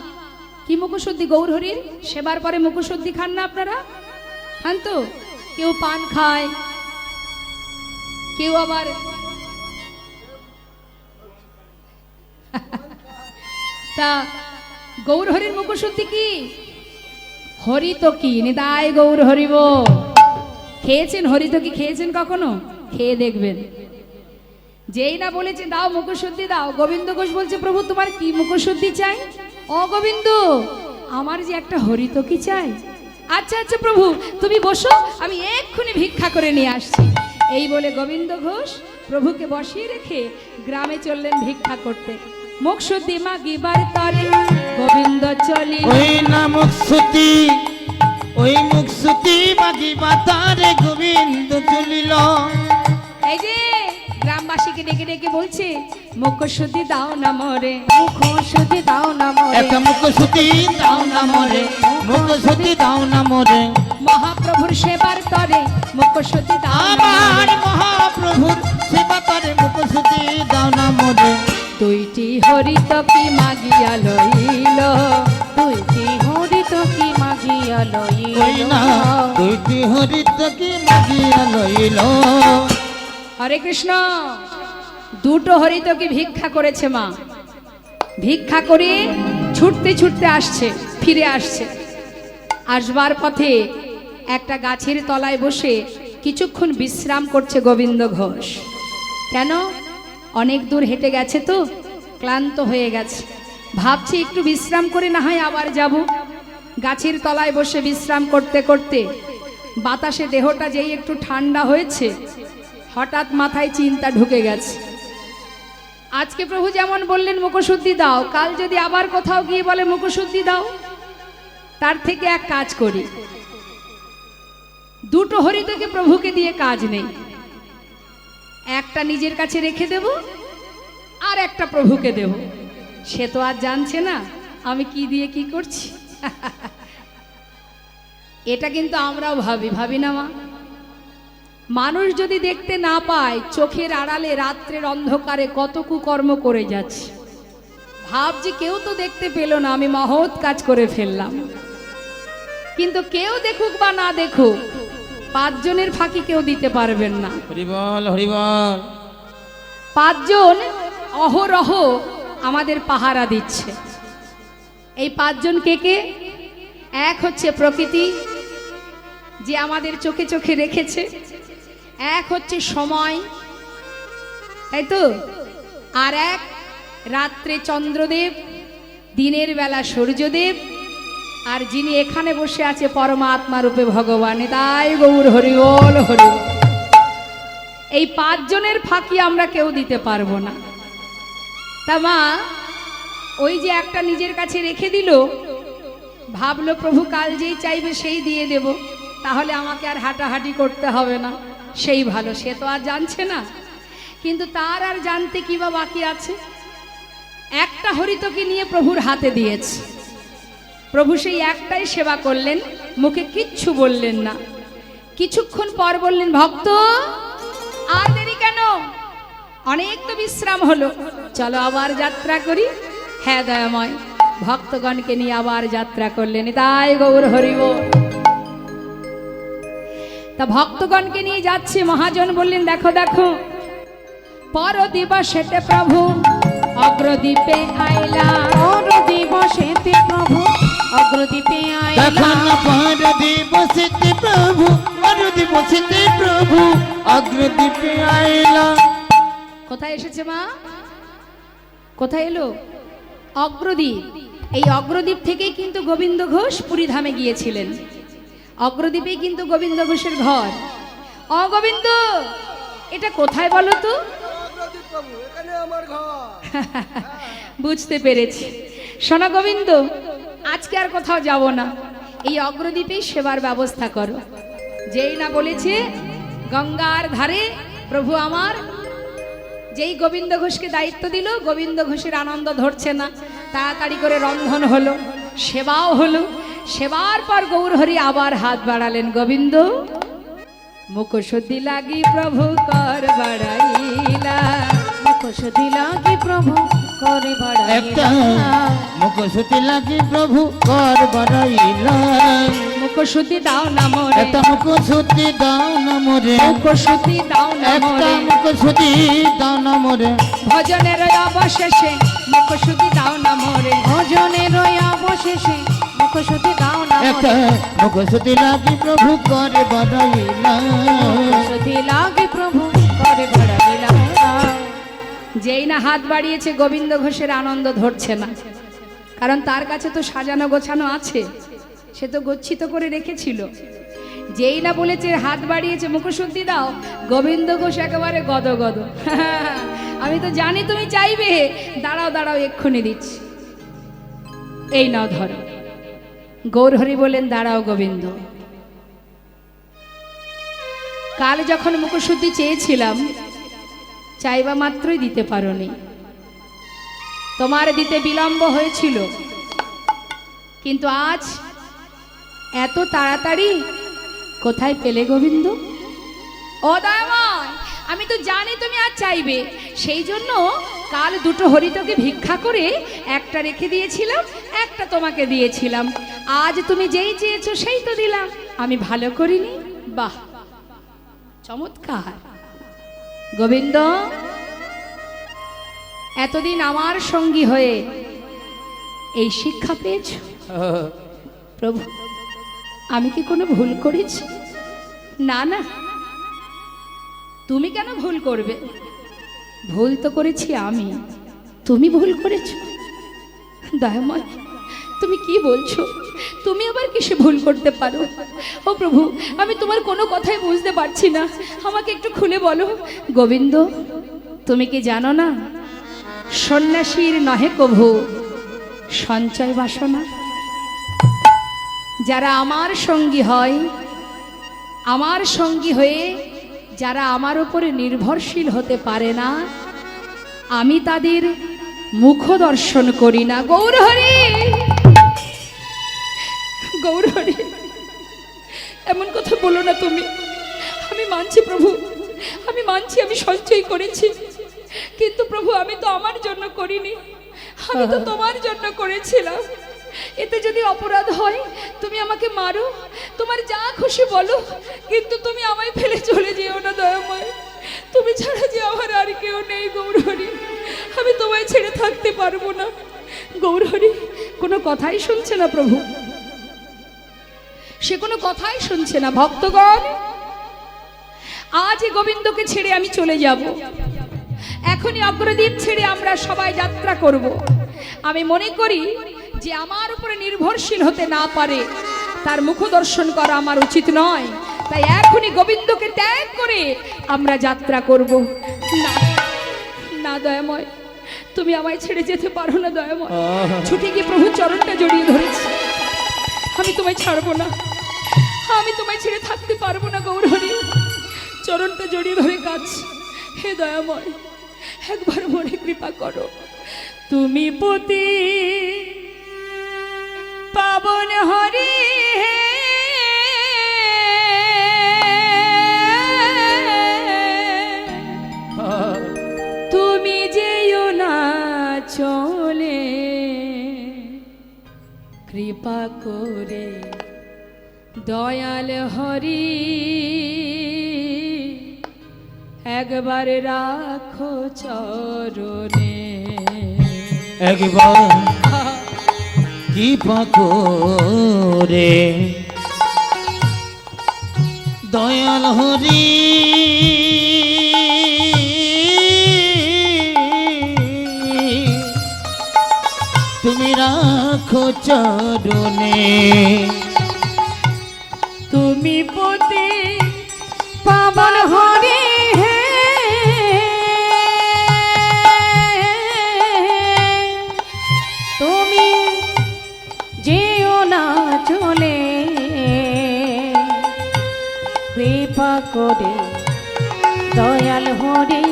কি মুখশুদ্ধি গৌরহরির? সেবার পরে মুখশুদ্ধি খান না আপনারা? খান তো? কেউ পান খায়, কেউ আবার তা গৌরহরির মুখশুদ্ধি কি? হরি তো কি নিতাই গৌর হরিব। খেয়েছেন হরি তো কি? খেয়েছেন কখনো? খেয়ে দেখবেন। যেই না বলেছে দাও মুখশুদ্ধি দাও, গোবিন্দ ঘোষ বলছে, প্রভু তোমার কি মুখশুদ্ধি চাই? ও গোবিন্দ আমার যে একটা হরি তো কি চাই। আচ্ছা আচ্ছা প্রভু তুমি বসো, আমি এক্ষুনি ভিক্ষা করে নিয়ে আসছি। এই বলে গোবিন্দ ঘোষ প্রভুকে বসিয়ে রেখে গ্রামে চললেন ভিক্ষা করতে। মুখশুদ্ধি মাগিবার তরে গোবিন্দ চলি, ওই না মুখশুদ্ধি, ওই মুখশুদ্ধি মাগিবা তারে গোবিন্দ চলিল। এই যে গ্রামবাসীকে ডেকে ডেকে বলছে, মুখশুদ্ধি দাও না মোরে, মুখশুদ্ধি দাও না মোরে। একটা মুখশুদ্ধি দাও না মোরে, মুখশুদ্ধি দাও না মোরে। মহাপ্রভুর সেবার তরে মুখশুদ্ধি দাও না মোরে। আমার মহাপ্রভুর সেবা করে মুখশুদ্ধি দাও না মোরে। দুইটি হরিত কি মাগিয়া লইল, দুইটি হরিত কি মাগিয়া ওই না লইল। দুইটি হরিত কি মাগিয়া লইল। হরে কৃষ্ণ। দুটো হরিত কি ভিক্ষা করেছে মা। ভিক্ষা করে ছুটতে ছুটতে আসছে, ফিরে আসছে। আসবার পথে একটা গাছের তলায় বসে কিছুক্ষণ বিশ্রাম করছে গোবিন্দ ঘোষ। কেন? অনেক দূর হেঁটে গেছে তো, ক্লান্ত হয়ে গেছে। ভাবছি একটু বিশ্রাম করে না হয় আবার যাব। গাছের তলায় বসে বিশ্রাম করতে করতে বাতাসে দেহটা যেই একটু ঠান্ডা হয়েছে, হঠাৎ মাথায় চিন্তা ঢুকে গেছে। আজকে প্রভু যেমন বললেন মুখশুদ্ধি দাও, কাল যদি আবার কোথাও গিয়ে বলে মুখশুদ্ধি দাও, তার থেকে এক কাজ করি, দুটো হরিতকে প্রভুকে দিয়ে কাজ নেই। একটা নিজের কাছে রেখে দেব, আর একটা প্রভুকে দেব। সে তো আর জানছে না আমি কি দিয়ে কি করছি। এটা কিন্তু আমরাও ভাবি না মা? মানুষ যদি দেখতে না পায়, চোখের আড়ালে রাত্রের অন্ধকারে কত কুকর্ম করে যাচ্ছে। ভাবছি কেউ তো দেখতে পেল না, আমি মহৎ কাজ করে ফেললাম। কিন্তু কেউ দেখুক বা না দেখুক, 5 জনের ফাঁকি কেউ দিতে পারবেন না। হরিবল হরিবল। 5 জন অহরহ আমাদের পাহারা দিচ্ছে। এই 5 জন কে কে? এক হচ্ছে প্রকৃতি, যে আমাদের চোখে চোখে রেখেছে। এক হচ্ছে সময়, তাই তো, আর এক রাত্রে চন্দ্রদেব, দিনের বেলা সূর্যদেব, আর যিনি এখানে বসে আছে পরমাত্মা রূপে ভগবান। তাই গৌর হরি বল হরি বল। এই 5 জনের ফাঁকি আমরা কেউ দিতে পারবো না। তা মা ওই যে একটা নিজের কাছে রেখে দিল, ভাবলো প্রভু কাল যেই চাইবে সেই দিয়ে দেব, তাহলে আমাকে আর হাঁটাহাঁটি করতে হবে না, সেই ভালো। সে তো আর জানছে না, কিন্তু তার আর জানতে কি বা বাকি আছে। একটা হরিতকে নিয়ে প্রভুর হাতে দিয়েছে, প্রভু সেই একটাই সেবা করলেন, মুখে কিচ্ছু বললেন না। কিছুক্ষণ পর বললেন, ভক্ত আর দেরি কেন, অনেক তো বিশ্রাম হলো, চলো আবার যাত্রা করি। হ্যাঁ দয়াময়, ভক্তগণকে নিয়ে আবার যাত্রা করলেন। তাই গৌর হরি বল। তা ভক্তগণকে নিয়ে যাচ্ছে, মহাজন বললেন, দেখো দেখো পর দিবসেতে প্রভু অগ্রদ্বীপে আইলা, পর দিবসেতে প্রভু অগ্রদ্বীপে আইলা, তখন পর দিবসেতে প্রভু, পর দিবসেতে প্রভু অগ্রদ্বীপে আইলা। কোথায় এসেছে মা, কোথায় এলো? অগ্রদ্বীপ। এই অগ্রদ্বীপ থেকেই কিন্তু গোবিন্দ ঘোষ পুরীধামে গিয়েছিলেন। অগ্রদ্বীপেই কিন্তু গোবিন্দ ঘোষের ঘর। অগোবিন্দ, এটা কোথায় বলো তো? বুঝতে পেরেছি। শোনো গোবিন্দ, আজকে আর কোথাও যাব না, এই অগ্রদ্বীপেই সেবার ব্যবস্থা করো। যেই না বলেছে গঙ্গার ধারে প্রভু আমার, যেই গোবিন্দ ঘোষকে দায়িত্ব দিল, গোবিন্দ ঘোষের আনন্দ ধরছে না, তাড়াতাড়ি করে রন্ধন হলো, সেবাও হলো। সেবার পর গৌরহরি আবার হাত বাড়ালেন, গোবিন্দ মুখশুদ্ধি লাগি প্রভু কর বাড়াইলা, মুখশুদ্ধি লাগি প্রভু করে একটা বাড়াইলা, মুখশুদ্ধি লাগি প্রভু কর বাড়াইলা, মুখশুদ্ধি দাও না মোরে, একটা মুখশুদ্ধি দাও না মোরে, মুখশুদ্ধি দাও না একটা মোরে, মুখশুদ্ধি দাও না মোরে, ভজনের অবশেষে মুখশুদ্ধি দাও না মোরে, ভজনের অবশেষে মুখশুদ্ধি দাও না একটা মুখশুদ্ধি লাগি প্রভু কর বাড়াইলা। মুখশুদ্ধি লাগি প্রভু করে বাড়াইলা। যেই না হাত বাড়িয়েছে, গোবিন্দ ঘোষের আনন্দ ধরছে না, কারণ তার কাছে তো সাজানো গোছানো আছে, সে তো গচ্ছিত করে রেখেছিল। যেই না বলেছে হাত বাড়িয়েছে মুখশুদ্ধি দাও, গোবিন্দ ঘোষ একেবারে গদগদ। আমি তো জানি তুমি চাইবে, দাঁড়াও দাঁড়াও এক্ষুনি দিচ্ছি, এই নাও ধরো। গৌরহরি বলেন, দাঁড়াও গোবিন্দ, কাল যখন মুখশুদ্ধি চেয়েছিলাম চাইবা মাত্রই দিতে পারোনি, তোমার দিতে বিলম্ব হয়েছিল, কিন্তু আজ এত তাড়াতাড়ি কোথায় পেলে গোবিন্দ? ও দয়াময়, আমি তো জানি তুমি আজ চাইবে, সেই জন্য কাল 2 হরিতকে ভিক্ষা করে একটা রেখে দিয়েছিলাম, একটা তোমাকে দিয়েছিলাম। আজ তুমি যেই চেয়েছো সেই তো দিলাম, আমি ভালো করিনি? বাহ, চমৎকার। গোবিন্দ, এতদিন আমার সঙ্গী হয়ে এই শিক্ষা পেয়েছ? প্রভু, আমি কি কোনো ভুল করেছি? না না, তুমি কেন ভুল করবে? ভুল তো করেছি আমি, তুমি ভুল করেছ? দয়াময়, তুমি কি বলছো? তুমি আবার কিসে ভুল করতে পারো? ও প্রভু, আমি তোমার কোনো কথাই বুঝতে পারছি না, আমাকে একটু খুলে বলো। গোবিন্দ, তুমি কি জানো না, সন্ন্যাসীর নহে কভু সঞ্চয় বাসনা। যারা আমার সঙ্গী হয়, আমার সঙ্গী হয়ে যারা আমার উপরে নির্ভরশীল হতে পারে না, আমি তাদের মুখ দর্শন করি না। গৌরহরি, গৌরহরি, এমন কথা বলো না তুমি। আমি মানছি প্রভু, আমি মানছি আমি সঞ্চয় করেছি, কিন্তু প্রভু আমি তো আমার জন্য করিনি, আমি তো তোমার জন্য করেছিলাম। এতে যদি অপরাধ হয় তুমি আমাকে মারো, তোমার যা খুশি বলো, কিন্তু তুমি আমায় ফেলে চলে যেও না দয়াময়। তুমি ছাড়া যে আমার আর কেউ নেই গৌরহরি, আমি তোমায় ছেড়ে থাকতে পারবো না। গৌরহরি কোনো কথাই শুনছে না প্রভু, সে কোনো কথাই শুনছে না। ভক্তগণ, আজ এই গোবিন্দকে ছেড়ে আমি চলে যাব। এখনই অগ্রদীপ ছেড়ে আমরা সবাই যাত্রা করব। আমি মনে করি যে আমার উপরে নির্ভরশীল হতে না পারে তার মুখ দর্শন করা আমার উচিত নয়। তাই এখনই গোবিন্দকে ত্যাগ করে আমরা যাত্রা করব। না না দয়াময়, তুমি আমায় ছেড়ে যেতে পারো না দয়াময়। ছুটে গিয়ে প্রভু চরণটা জড়িয়ে ধরেছি। আমি তোমায় ছাড়বো না, আমি তোমায় ছেড়ে থাকতে পারবো না গৌরহরি। চরণটা জড়িয়ে ধরে কাঁদছি। হে দয়াময়, একবার মনে কৃপা করো। তুমি পতি পাবন হরি, তুমি যেও না চলে, কৃপা করে দয়াল হরি একবার রাখো চরণে। একবার কৃপা করে দয়াল হরি তুমি রাখো চরণে। তুমি পতি পাবন হরি হে, তুমি যেও না চলে, কৃপা করে দয়াল হরি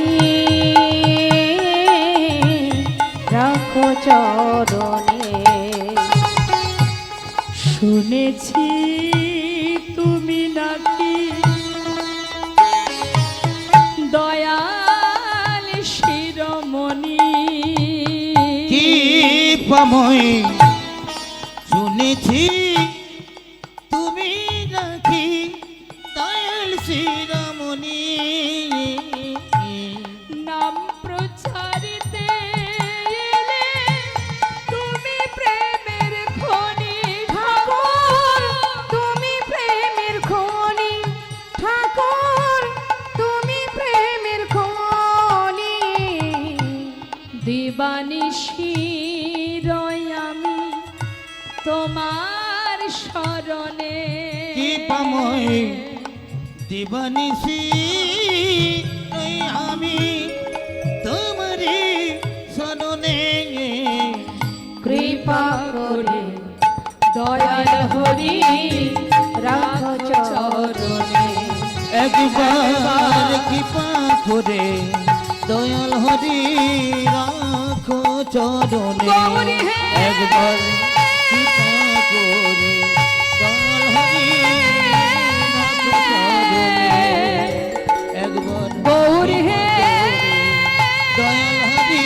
রাখো চরণে। শুনেছি তুমি নাকি দয়াল শিরোমণি, কি পাময় শুনেছি তুমি নাকি দয়াল শিরোমণি। নাম প্রচারিতে এলে তুমি প্রেমের খনি ঠাকুর তুমি প্রেমের খনি, ঠাকুর তুমি প্রেমের খনি। দিবানিশি রই আমি তোমার শরণে। কি পাময় দিবানিশি এই আমি তোমারি শরণে। কৃপা করে দয়াল হরি রাখো চরণে। একবার কৃপা করে দয়াল হরি রাখো চরণে। গৌরী হে। একবার কৃপা করে দয়াল হরি রাখো চরণে। একবার গৌরী হে। দয়াল হরি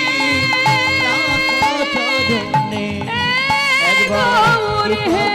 রাখো চরণে। একবার গৌরী হে।